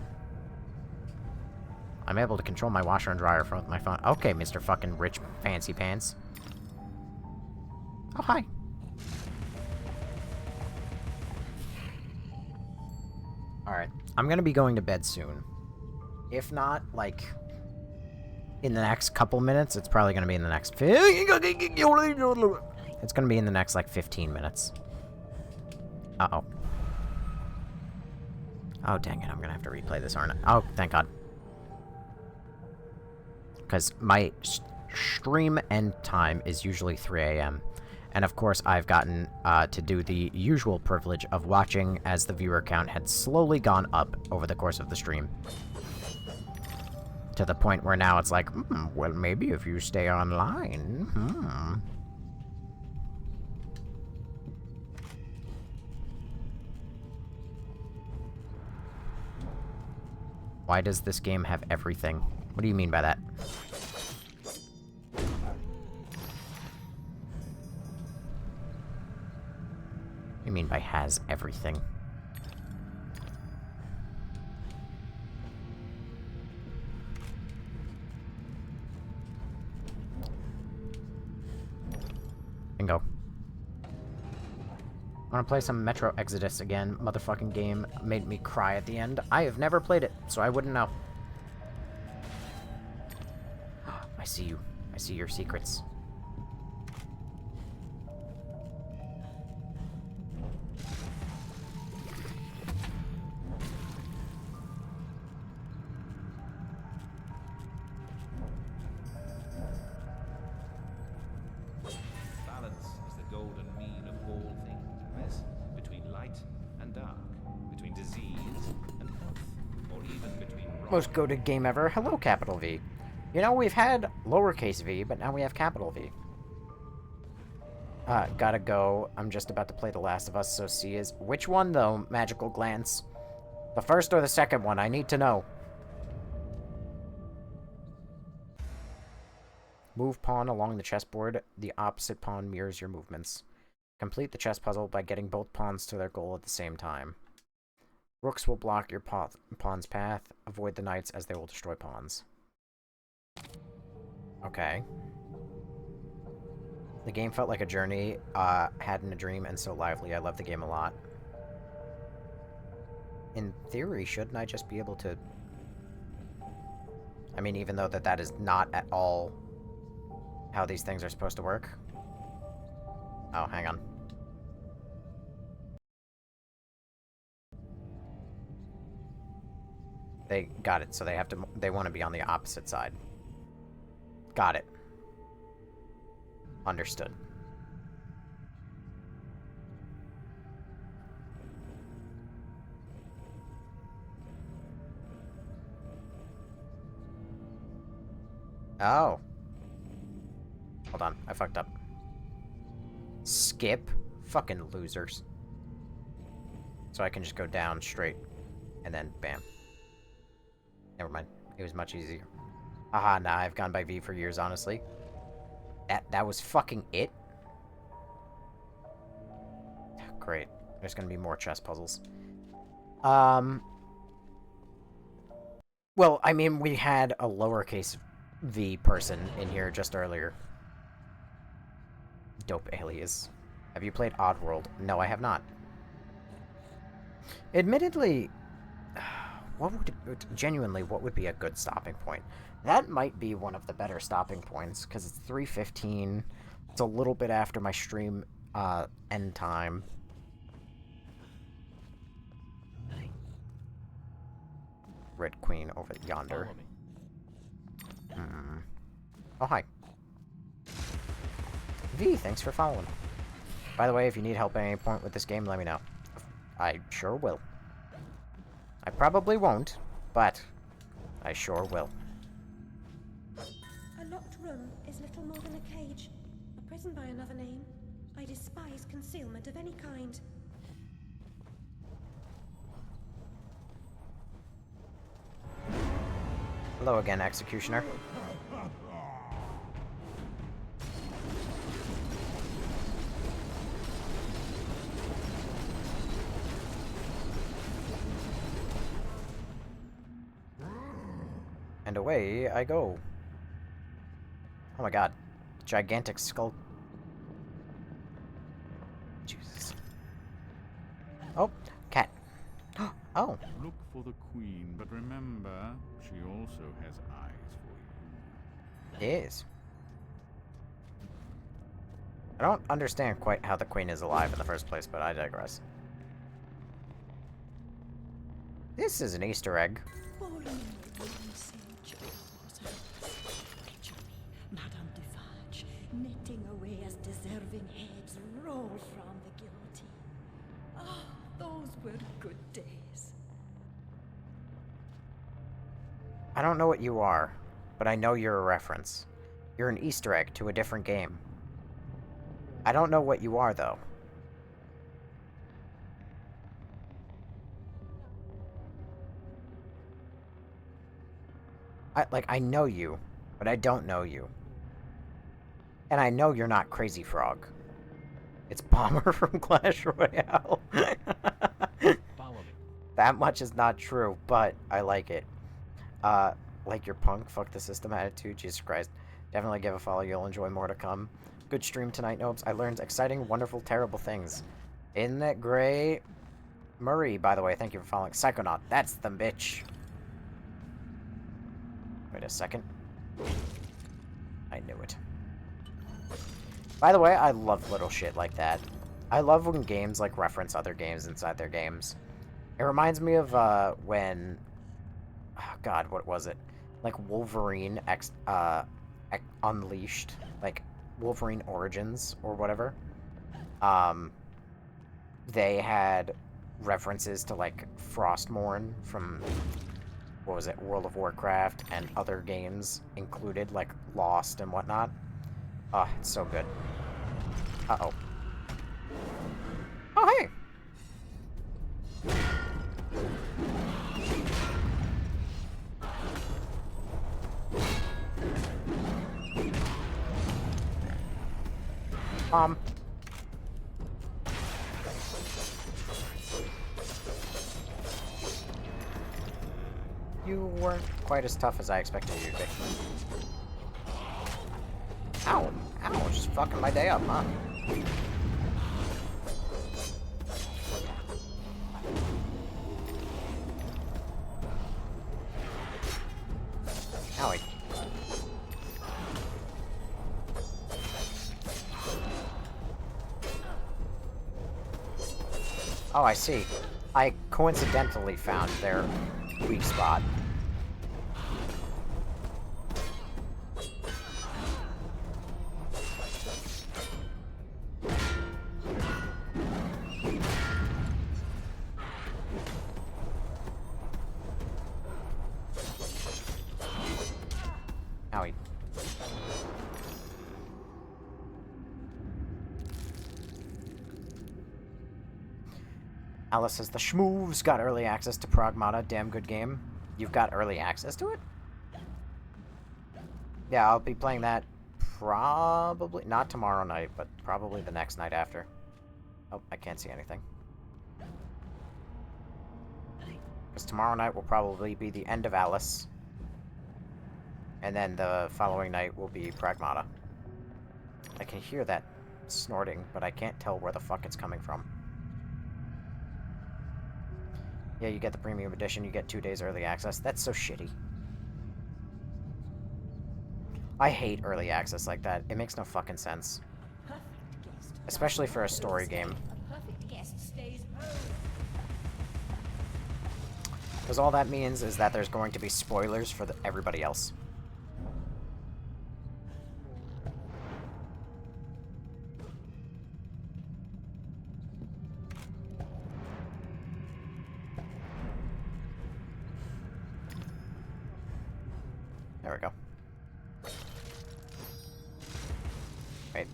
I'm able to control my washer and dryer from my phone. Okay, Mr. fucking rich fancy pants. Oh, hi. Alright, I'm gonna be going to bed soon. If not, like, in the next couple minutes, it's probably gonna be in the next... It's gonna be in the next, like, 15 minutes. Uh-oh. Oh, dang it, I'm gonna have to replay this, aren't I? Oh, thank God. Because my stream end time is usually 3 a.m. And of course, I've gotten to do the usual privilege of watching as the viewer count had slowly gone up over the course of the stream. To the point where now it's like, well, maybe if you stay online, Why does this game have everything? What do you mean by that? What do you mean by has everything? Bingo. Wanna play some Metro Exodus again? Motherfucking game made me cry at the end. I have never played it, so I wouldn't know. I see you. I see your secrets. Balance is the golden mean of all things, between light and dark, between disease and health, or even between Most goated game ever. Hello, capital V. You know, we've had lowercase v, but now we have capital V. Gotta go. I'm just about to play The Last of Us, so see is... Which one, though, Magical Glance? The first or the second one? I need to know. Move pawn along the chessboard. The opposite pawn mirrors your movements. Complete the chess puzzle by getting both pawns to their goal at the same time. Rooks will block your pawn's path. Avoid the knights as they will destroy pawns. Okay. The game felt like a journey, had in a dream, and so lively. I love the game a lot. In theory, shouldn't I just be able to... I mean, even though that is not at all how these things are supposed to work. Oh, hang on. They got it, so they want to be on the opposite side. Got it. Understood. Oh. Hold on, I fucked up. Skip? Fucking losers. So I can just go down straight, and then bam. Never mind. It was much easier. Haha, nah, I've gone by V for years, honestly. That was fucking it? Great. There's gonna be more chess puzzles. Well, I mean, we had a lowercase V person in here just earlier. Dope alias. Have you played Oddworld? No, I have not. Admittedly, genuinely, what would be a good stopping point? That might be one of the better stopping points, because it's 3:15. It's a little bit after my stream end time. Red Queen over yonder. Oh, hi. V, thanks for following. By the way, if you need help at any point with this game, let me know. I sure will. I probably won't, but I sure will. A locked room is little more than a cage, a prison by another name. I despise concealment of any kind. Hello again, Executioner. And away I go. Oh my god. Gigantic skull. Jesus. Oh, cat. Oh. Look for the queen, but remember, she also has eyes for you. Yes. I don't understand quite how the queen is alive in the first place, but I digress. This is an Easter egg. Madame Defarge, knitting away as deserving heads roll from the guillotine. Ah, those were good days. I don't know what you are, but I know you're a reference. You're an Easter egg to a different game. I don't know what you are, though. I know you, but I don't know you. And I know you're not Crazy Frog. It's Bomber from Clash Royale. Follow me. That much is not true, but I like it. Like your punk, fuck the system attitude, Jesus Christ. Definitely give a follow, you'll enjoy more to come. Good stream tonight, Nopes. I learned exciting, wonderful, terrible things. Isn't that great? Murray, by the way, thank you for following. Psychonaut, that's the bitch. Wait a second. I knew it. By the way, I love little shit like that. I love when games, like, reference other games inside their games. It reminds me of, when... Oh, God, what was it? Like, Wolverine Unleashed. Like, Wolverine Origins, or whatever. They had references to, like, Frostmourne from... What was it? World of Warcraft and other games included, like Lost and whatnot. Oh, it's so good. Uh-oh. Oh, hey! You weren't quite as tough as I expected you to be. Ow! Ow! Just fucking my day up, huh? Owie. Oh, I see. I coincidentally found their weak spot. Owie. Alice says, the schmoov's got early access to Pragmata. Damn good game. You've got early access to it? Yeah, I'll be playing that probably, not tomorrow night, but probably the next night after. Oh, I can't see anything. Because tomorrow night will probably be the end of Alice. And then the following night will be Pragmata. I can hear that snorting, but I can't tell where the fuck it's coming from. Yeah, you get the premium edition, you get 2 days early access. That's so shitty. I hate early access like that. It makes no fucking sense. Especially for a story game. Because all that means is that there's going to be spoilers for everybody else. There we go. Wait.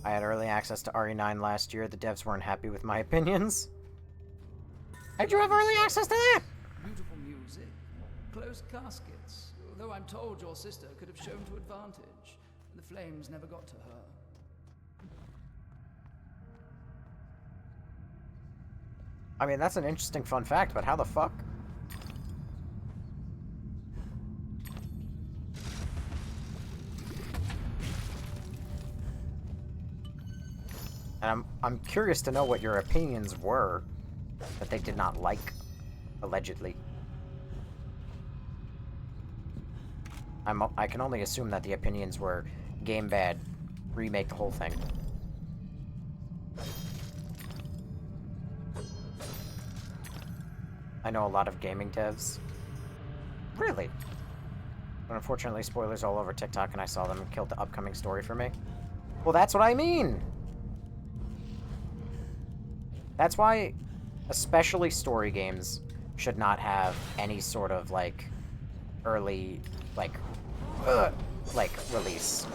I had early access to RE9 last year. The devs weren't happy with my opinions. How'd you have early access to that? Beautiful music, close caskets, though I'm told your sister could have shown to advantage. The flames never got to her. I mean, that's an interesting fun fact, but how the fuck? And I'm curious to know what your opinions were that they did not like, allegedly. I can only assume that the opinions were game bad, remake the whole thing. I know a lot of gaming devs. Really? But unfortunately, spoilers all over TikTok, and I saw them and killed the upcoming story for me. Well, that's what I mean! That's why, especially story games, should not have any sort of, like, early, like, release.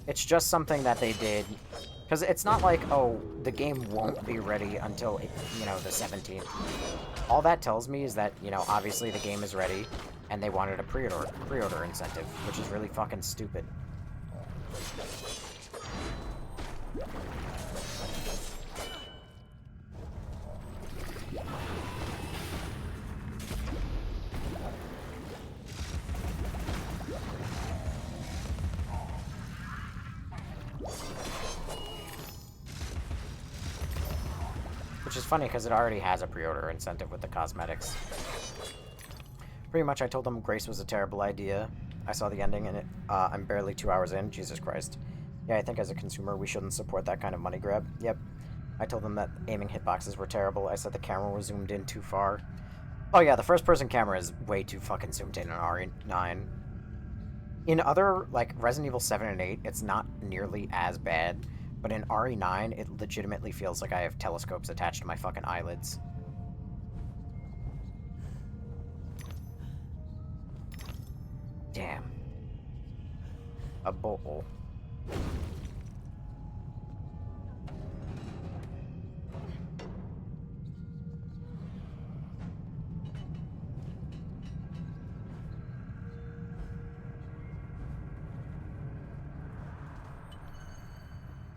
It's just something that they did, because it's not like, oh, the game won't be ready until, you know, the 17th. All that tells me is that, you know, obviously the game is ready, and they wanted a pre-order incentive, which is really fucking stupid. Which is funny, because it already has a pre-order incentive with the cosmetics. Pretty much, I told them Grace was a terrible idea. I saw the ending, and I'm barely 2 hours in. Jesus Christ. Yeah, I think as a consumer, we shouldn't support that kind of money grab. Yep. I told them that aiming hitboxes were terrible. I said the camera was zoomed in too far. Oh yeah, the first-person camera is way too fucking zoomed in on RE9. In other, like, Resident Evil 7 and 8, it's not nearly as bad. But in RE9, it legitimately feels like I have telescopes attached to my fucking eyelids. Damn. A bowl.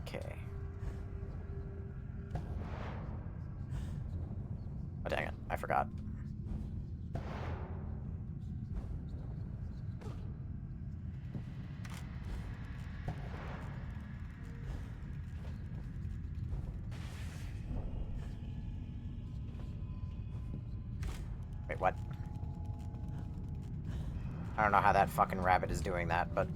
Okay. Oh, dang it. I forgot. Wait, what? I don't know how that fucking rabbit is doing that, but...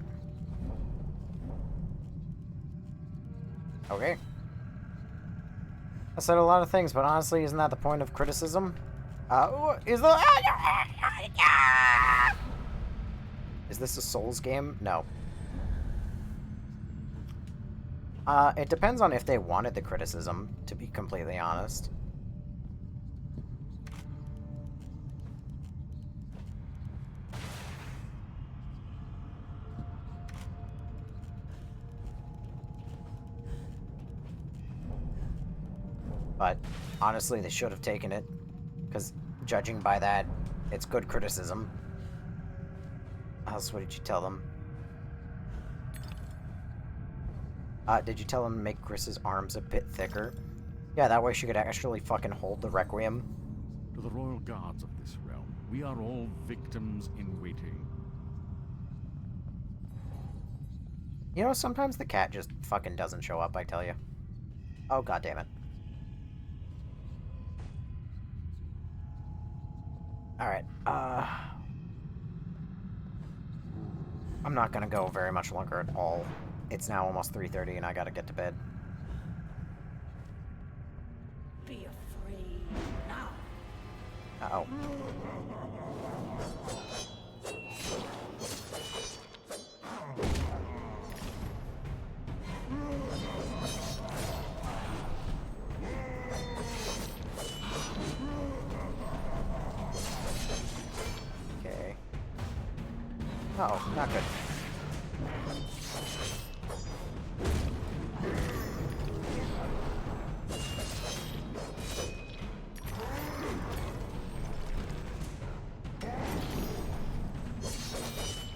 Okay. I said a lot of things, but honestly, isn't that the point of criticism? Is this a Souls game? No. It depends on if they wanted the criticism, to be completely honest. But, honestly, they should have taken it. Because, judging by that, it's good criticism. What did you tell them? Did you tell them to make Chris's arms a bit thicker? Yeah, that way she could actually fucking hold the Requiem. To the royal guards of this realm, we are all victims in waiting. You know, sometimes the cat just fucking doesn't show up, I tell you. Oh, god damn it. Alright, I'm not gonna go very much longer at all. It's now almost 3:30 and I gotta get to bed. Be afraid now. Uh-oh. Okay. Oh, not good.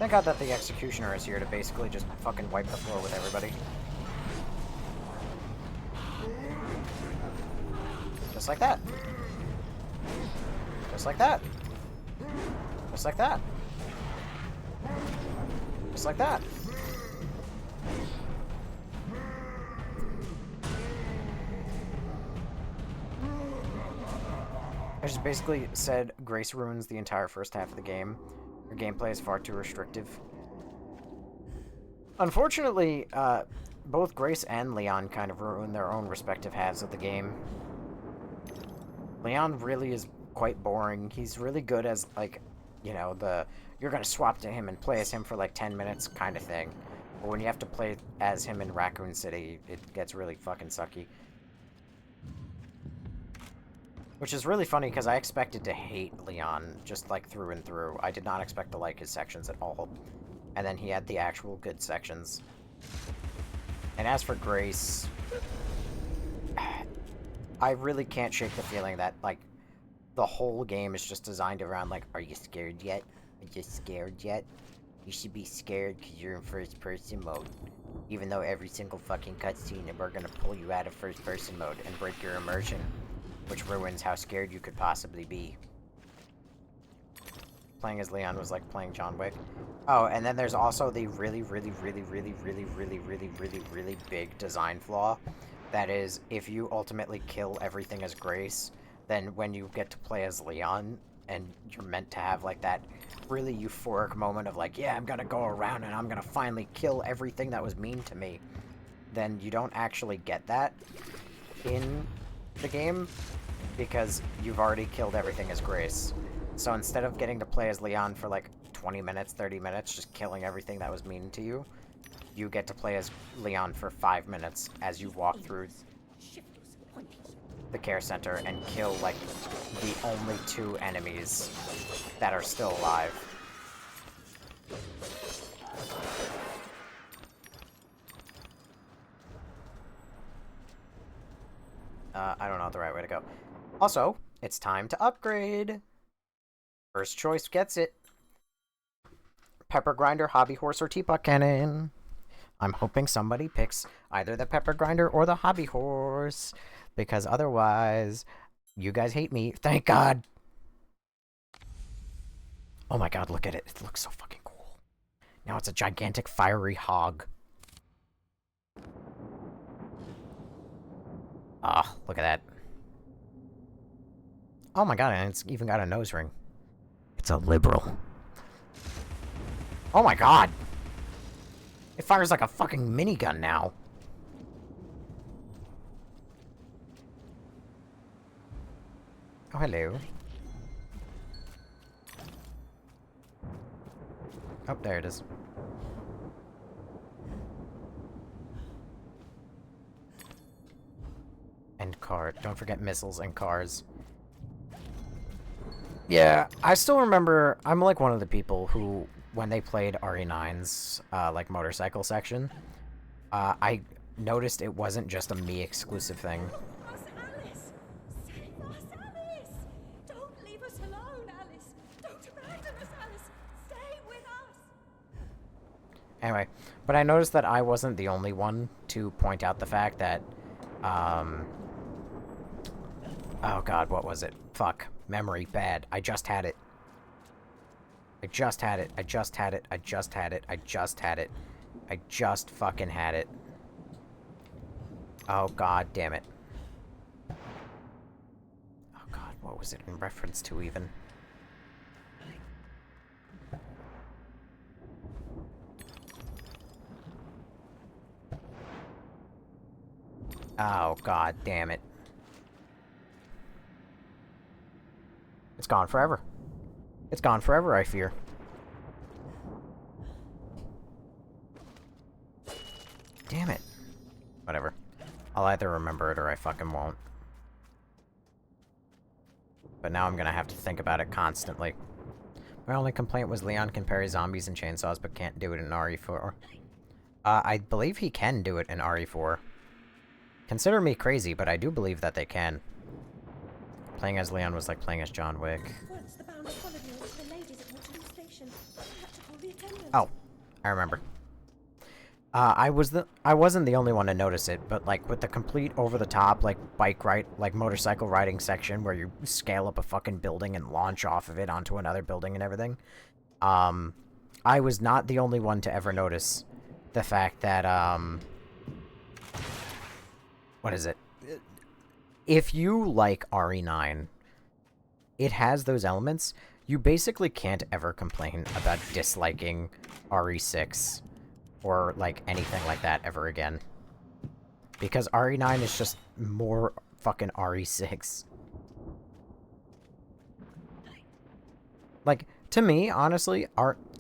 Thank God that the Executioner is here to basically just fucking wipe the floor with everybody. Just like that. Just like that. Just like that. Just like that. I just basically said Grace ruins the entire first half of the game. Her gameplay is far too restrictive. Unfortunately, both Grace and Leon kind of ruin their own respective halves of the game. Leon really is quite boring. He's really good as, like, you know, you're gonna swap to him and play as him for like 10 minutes kind of thing. But when you have to play as him in Raccoon City, it gets really fucking sucky. Which is really funny, because I expected to hate Leon, just like through and through. I did not expect to like his sections at all. And then he had the actual good sections. And as for Grace, I really can't shake the feeling that, like, the whole game is just designed around, like, are you scared yet? Are you scared yet? You should be scared because you're in first-person mode. Even though every single fucking cutscene we're gonna pull you out of first-person mode and break your immersion, which ruins how scared you could possibly be. Playing as Leon was like playing John Wick. Oh, and then there's also the really big design flaw. That is, if you ultimately kill everything as Grace, then when you get to play as Leon, and you're meant to have, like, that really euphoric moment of, like, yeah, I'm gonna go around and I'm gonna finally kill everything that was mean to me, then you don't actually get that in the game, because you've already killed everything as Grace. So instead of getting to play as Leon for, like, 20 minutes, 30 minutes, just killing everything that was mean to you, you get to play as Leon for 5 minutes as you walk through the care center and kill, like, the only 2 enemies that are still alive. I don't know the right way to go. Also, it's time to upgrade. First choice gets it. Pepper Grinder, Hobby Horse, or Teapot Cannon. I'm hoping somebody picks either the Pepper Grinder or the Hobby Horse, because otherwise, you guys hate me. Thank God! Oh my God, look at it. It looks so fucking cool. Now it's a gigantic fiery hog. Ah, look at that. Oh my God, and it's even got a nose ring. It's a liberal. Oh my God! It fires like a fucking minigun now. Oh, hello. Oh, there it is. And car. Don't forget missiles and cars. Yeah, I still remember, I'm like one of the people who, when they played RE9's, like, motorcycle section, I noticed it wasn't just a me exclusive thing. Alice! Save us, Alice! Don't leave us alone, Alice! Don't abandon us, Alice! Stay with us! Anyway, but I noticed that I wasn't the only one to point out the fact that, oh God, what was it? Fuck. Memory bad. I just had it. I just had it. I just had it. I just had it. I just had it. I just fucking had it. Oh God damn it. Oh God, what was it in reference to even? Oh God damn it. It's gone forever. It's gone forever, I fear. Damn it. Whatever. I'll either remember it or I fucking won't. But now I'm gonna have to think about it constantly. My only complaint was Leon can parry zombies and chainsaws, but can't do it in RE4. I believe he can do it in RE4. Consider me crazy, but I do believe that they can. Playing as Leon was like playing as John Wick. Once the bounder followed me into the ladies at Waterloo Station. I had to call the attendant. Oh, I remember. I wasn't the only one to notice it, but like with the complete over-the-top like motorcycle riding section where you scale up a fucking building and launch off of it onto another building and everything. I was not the only one to ever notice the fact that what is it? If you like RE9, it has those elements. You basically can't ever complain about disliking RE6 or, like, anything like that ever again. Because RE9 is just more fucking RE6. Like, to me, honestly,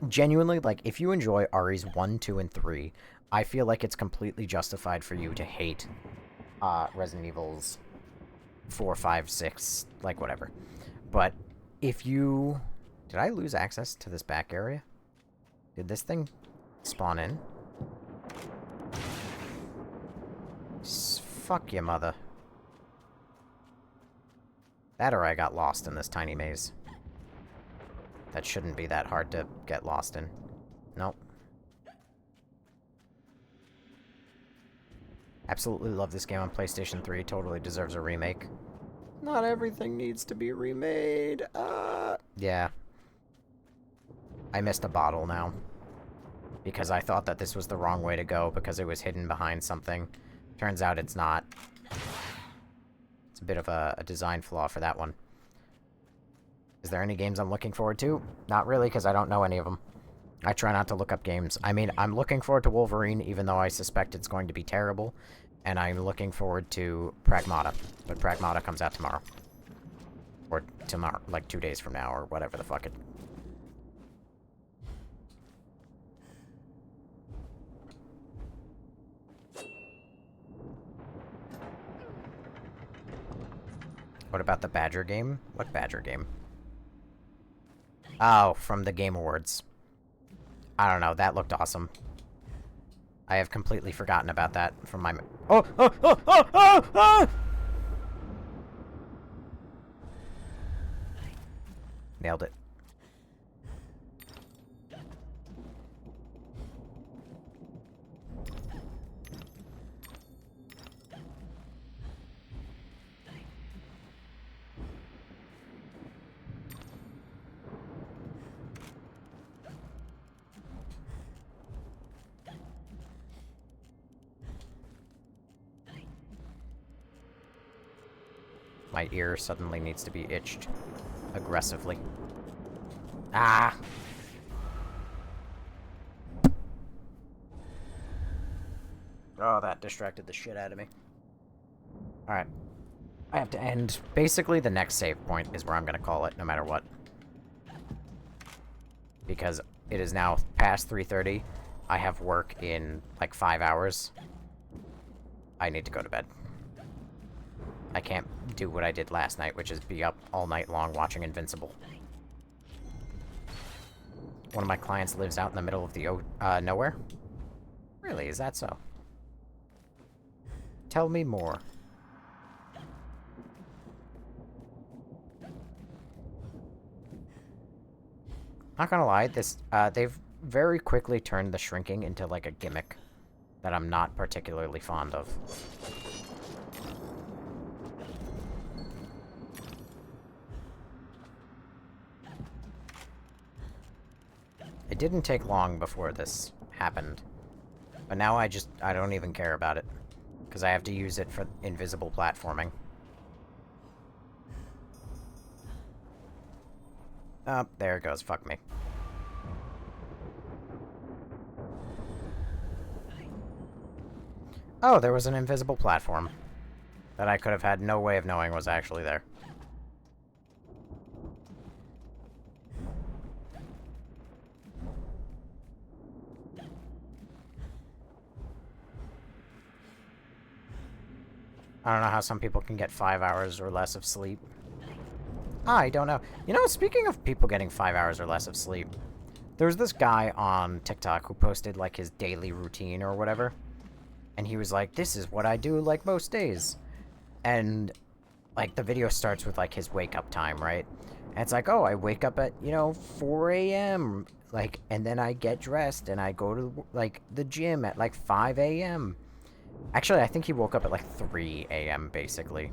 genuinely, like, if you enjoy REs 1, 2, and 3, I feel like it's completely justified for you to hate Resident Evil's 4, 5, 6, like, whatever. But if you... Did I lose access to this back area? Did this thing spawn in? Fuck you, mother. That or I got lost in this tiny maze. That shouldn't be that hard to get lost in. Nope. Absolutely love this game on PlayStation 3. Totally deserves a remake. Not everything needs to be remade. Yeah. I missed a bottle now. Because I thought that this was the wrong way to go because it was hidden behind something. Turns out it's not. It's a bit of a design flaw for that one. Is there any games I'm looking forward to? Not really, because I don't know any of them. I try not to look up games. I mean, I'm looking forward to Wolverine, even though I suspect it's going to be terrible. And I'm looking forward to Pragmata. But Pragmata comes out tomorrow. Or tomorrow, like 2 days from now, or whatever the fuck it... What about the Badger game? What Badger game? Oh, from the Game Awards. I don't know, that looked awesome. I have completely forgotten about that from my... Oh! Oh! Oh! Oh! Oh! Oh! Nailed it. My ear suddenly needs to be itched aggressively. Ah! Oh, that distracted the shit out of me. Alright. I have to end. Basically, the next save point is where I'm gonna call it, no matter what. Because it is now past 3:30. I have work in, like, 5 hours. I need to go to bed. I can't do what I did last night, which is be up all night long watching Invincible. One of my clients lives out in the middle of the nowhere? Really, is that so? Tell me more. Not gonna lie, this, they've very quickly turned the shrinking into, like, a gimmick that I'm not particularly fond of. It didn't take long before this happened. But now I don't even care about it. Because I have to use it for invisible platforming. Oh, there it goes. Fuck me. Oh, there was an invisible platform. That I could have had no way of knowing was actually there. I don't know how some people can get 5 hours or less of sleep. I don't know. You know, speaking of people getting 5 hours or less of sleep, there was this guy on TikTok who posted, like, his daily routine or whatever. And he was like, this is what I do, like, most days. And, like, the video starts with, like, his wake-up time, right? And it's like, oh, I wake up at, you know, 4 a.m., Like, and then I get dressed and I go to, like, the gym at, like, 5 a.m. Actually, I think he woke up at, like, 3 a.m., basically.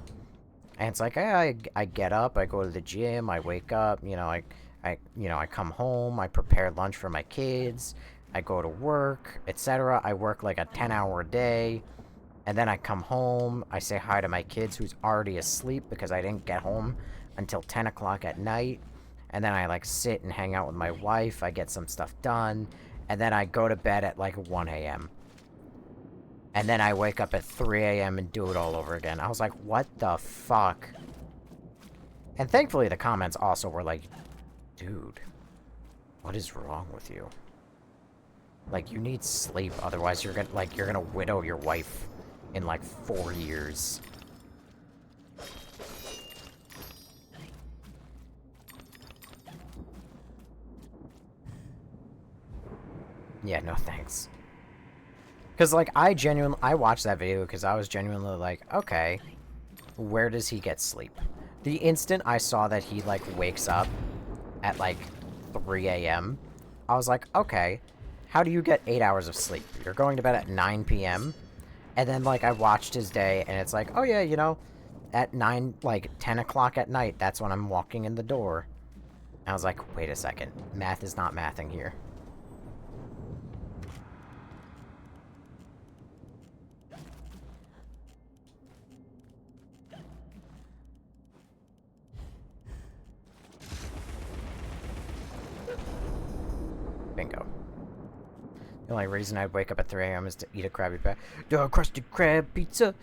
And it's like, I get up, I go to the gym, I wake up, you know, I come home, I prepare lunch for my kids, I go to work, etc. I work, like, a 10-hour day. And then I come home, I say hi to my kids who's already asleep because I didn't get home until 10 o'clock at night. And then I, like, sit and hang out with my wife, I get some stuff done, and then I go to bed at, like, 1 a.m. And then I wake up at 3 a.m. and do it all over again. I was like, what the fuck? And thankfully the comments also were like, dude, what is wrong with you? Like, you need sleep, otherwise you're gonna widow your wife in, like, 4 years. Yeah, no thanks. Because, like, I watched that video because I was genuinely like, okay, where does he get sleep? The instant I saw that he, like, wakes up at, like, 3 a.m., I was like, okay, how do you get 8 hours of sleep? You're going to bed at 9 p.m.? And then, like, I watched his day, and it's like, oh yeah, you know, at 10 o'clock at night, that's when I'm walking in the door. And I was like, wait a second, math is not mathing here. Bingo. The only reason I'd wake up at 3 a.m. is to eat a Krabby Patty. The crusted crab pizza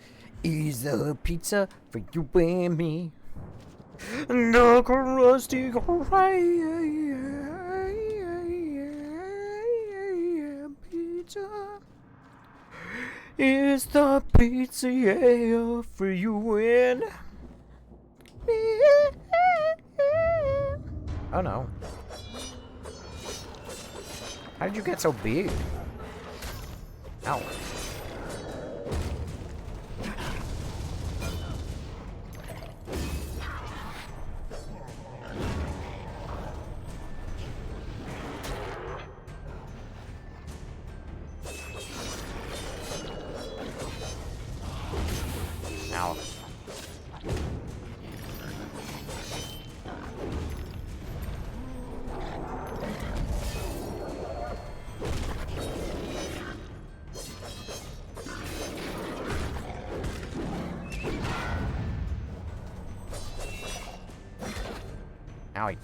is a pizza for you and me. The crusty crab pizza is the pizza, yeah, for you and me. Oh no. How did you get so big? Ow. Ow. Owie.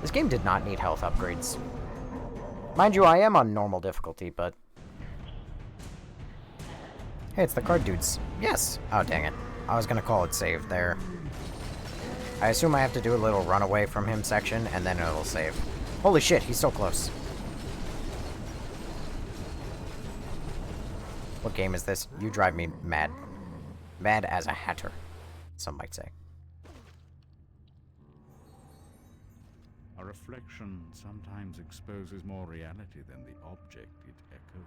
This game did not need health upgrades. Mind you, I am on normal difficulty, but... Hey, it's the card dudes. Yes! Oh, dang it. I was gonna call it saved there. I assume I have to do a little run away from him section, and then it'll save. Holy shit, he's so close. What game is this? You drive me mad. Mad as a hatter, some might say. A reflection sometimes exposes more reality than the object it echoes.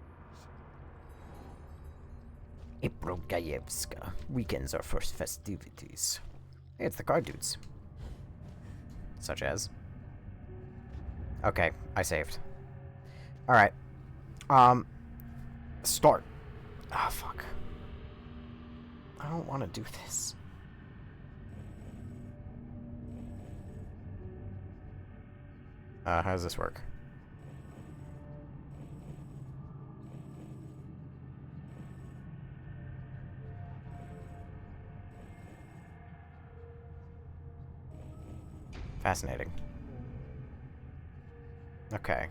April Gajewska. Weekends are for festivities. Hey, it's the card dudes. Such as? Okay, I saved. Alright. Start. Ah, oh, fuck. I don't want to do this. How does this work? Fascinating. Okay.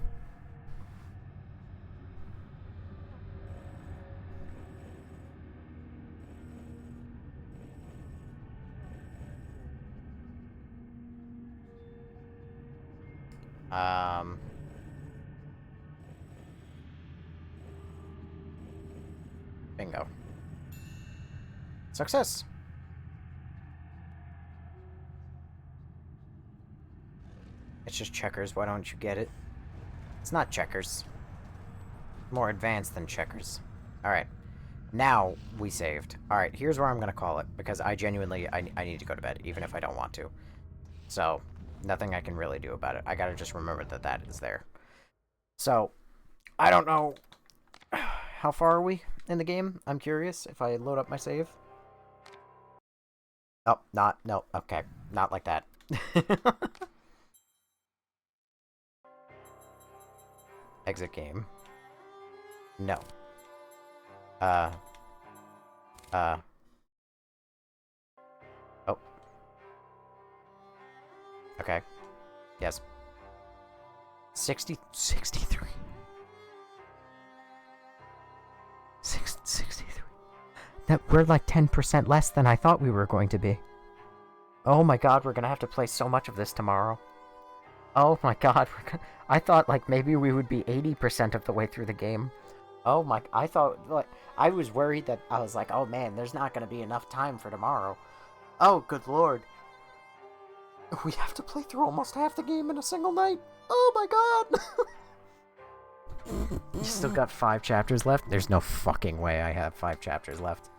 Bingo. Success! It's just checkers, why don't you get it? It's not checkers. More advanced than checkers. Alright. Now we saved. Alright, here's where I'm gonna call it, because I genuinely, I need to go to bed, even if I don't want to. So, nothing I can really do about it. I gotta just remember that that is there. So, I don't know. How far are we in the game? I'm curious if I load up my save. Oh, no, okay. Not like that. Exit game. No. Oh. Okay. Yes. 63. 63. That we're like 10% less than I thought we were going to be. Oh my god, we're gonna have to play so much of this tomorrow. Oh my god, I thought like maybe we would be 80% of the way through the game. Oh my, I thought, like, I was worried that, I was like, oh man, there's not gonna be enough time for tomorrow. Oh, good lord. We have to play through almost half the game in a single night. Oh my god. You still got 5 chapters left? There's no fucking way I have 5 chapters left.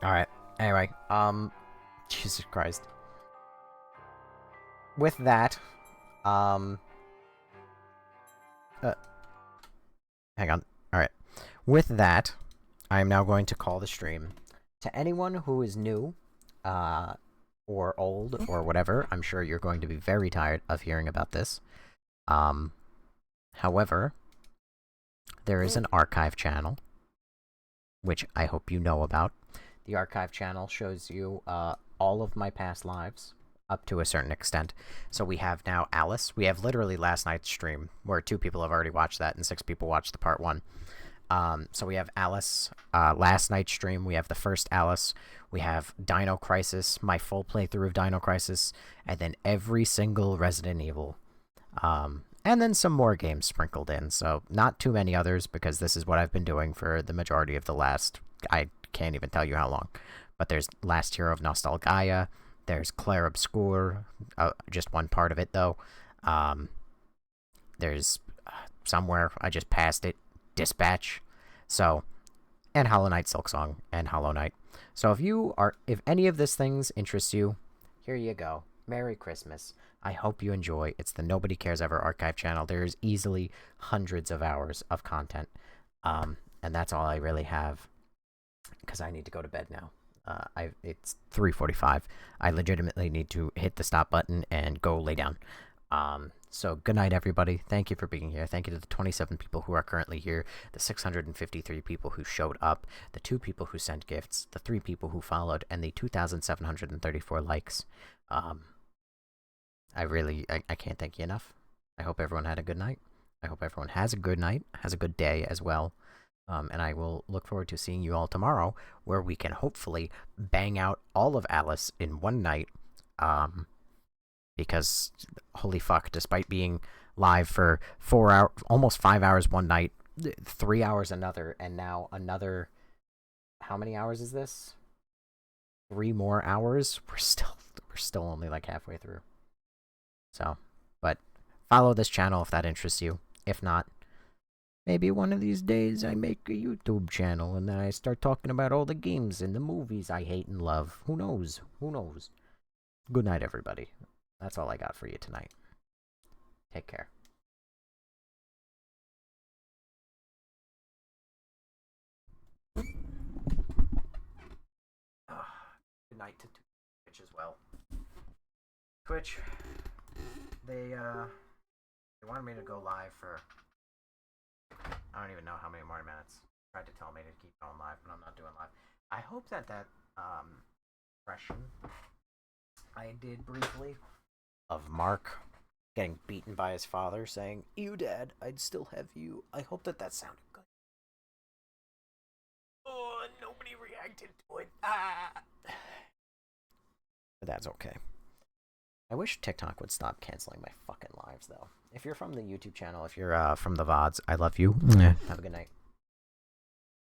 Alright, anyway, Jesus Christ. With that, hang on. Alright. With that, I am now going to call the stream. To anyone who is new, or old, or whatever, I'm sure you're going to be very tired of hearing about this. However, there is an archive channel, which I hope you know about. The archive channel shows you, all of my past lives, up to a certain extent. So we have now Alice. We have literally last night's stream, where 2 people have already watched that, and 6 people watched the part 1. So we have Alice, last night's stream. We have the first Alice. We have Dino Crisis, my full playthrough of Dino Crisis, and then every single Resident Evil. And then some more games sprinkled in, so not too many others, because this is what I've been doing for the majority of the last, I can't even tell you how long. But there's Last Hero of Nostalgaia, there's Claire Obscure, just one part of it, though. There's somewhere, I just passed it, Dispatch, so, and Hollow Knight Silksong, and Hollow Knight. So if any of these things interests you, here you go. Merry Christmas. I hope you enjoy. It's the Nobody Cares Ever archive channel. There's easily hundreds of hours of content. And that's all I really have, because I need to go to bed now. It's 3:45. I legitimately need to hit the stop button and go lay down. So good night, everybody. Thank you for being here. Thank you to the 27 people who are currently here, the 653 people who showed up, the 2 people who sent gifts, the 3 people who followed, and the 2,734 likes. I can't thank you enough. I hope everyone had a good night. I hope everyone has a good night, has a good day as well. And I will look forward to seeing you all tomorrow, where we can hopefully bang out all of Alice in one night. Because, holy fuck, despite being live for 4 hours, almost 5 hours one night, 3 hours another, and now another, how many hours is this? 3 more hours? We're still only like halfway through. So, but follow this channel if that interests you. If not, maybe one of these days I make a YouTube channel and then I start talking about all the games and the movies I hate and love. Who knows? Who knows? Good night, everybody. That's all I got for you tonight. Take care. Good night to Twitch as well. Twitch, they wanted me to go live for, I don't even know how many more minutes. Tried to tell me to keep going live, but I'm not doing live. I hope that impression I did briefly of Mark getting beaten by his father saying, "You, Dad, I'd still have you." I hope that sounded good. Oh, nobody reacted to it. But that's okay. I wish TikTok would stop canceling my fucking lives, though. If you're from the YouTube channel, if you're from the VODs, I love you. Have a good night.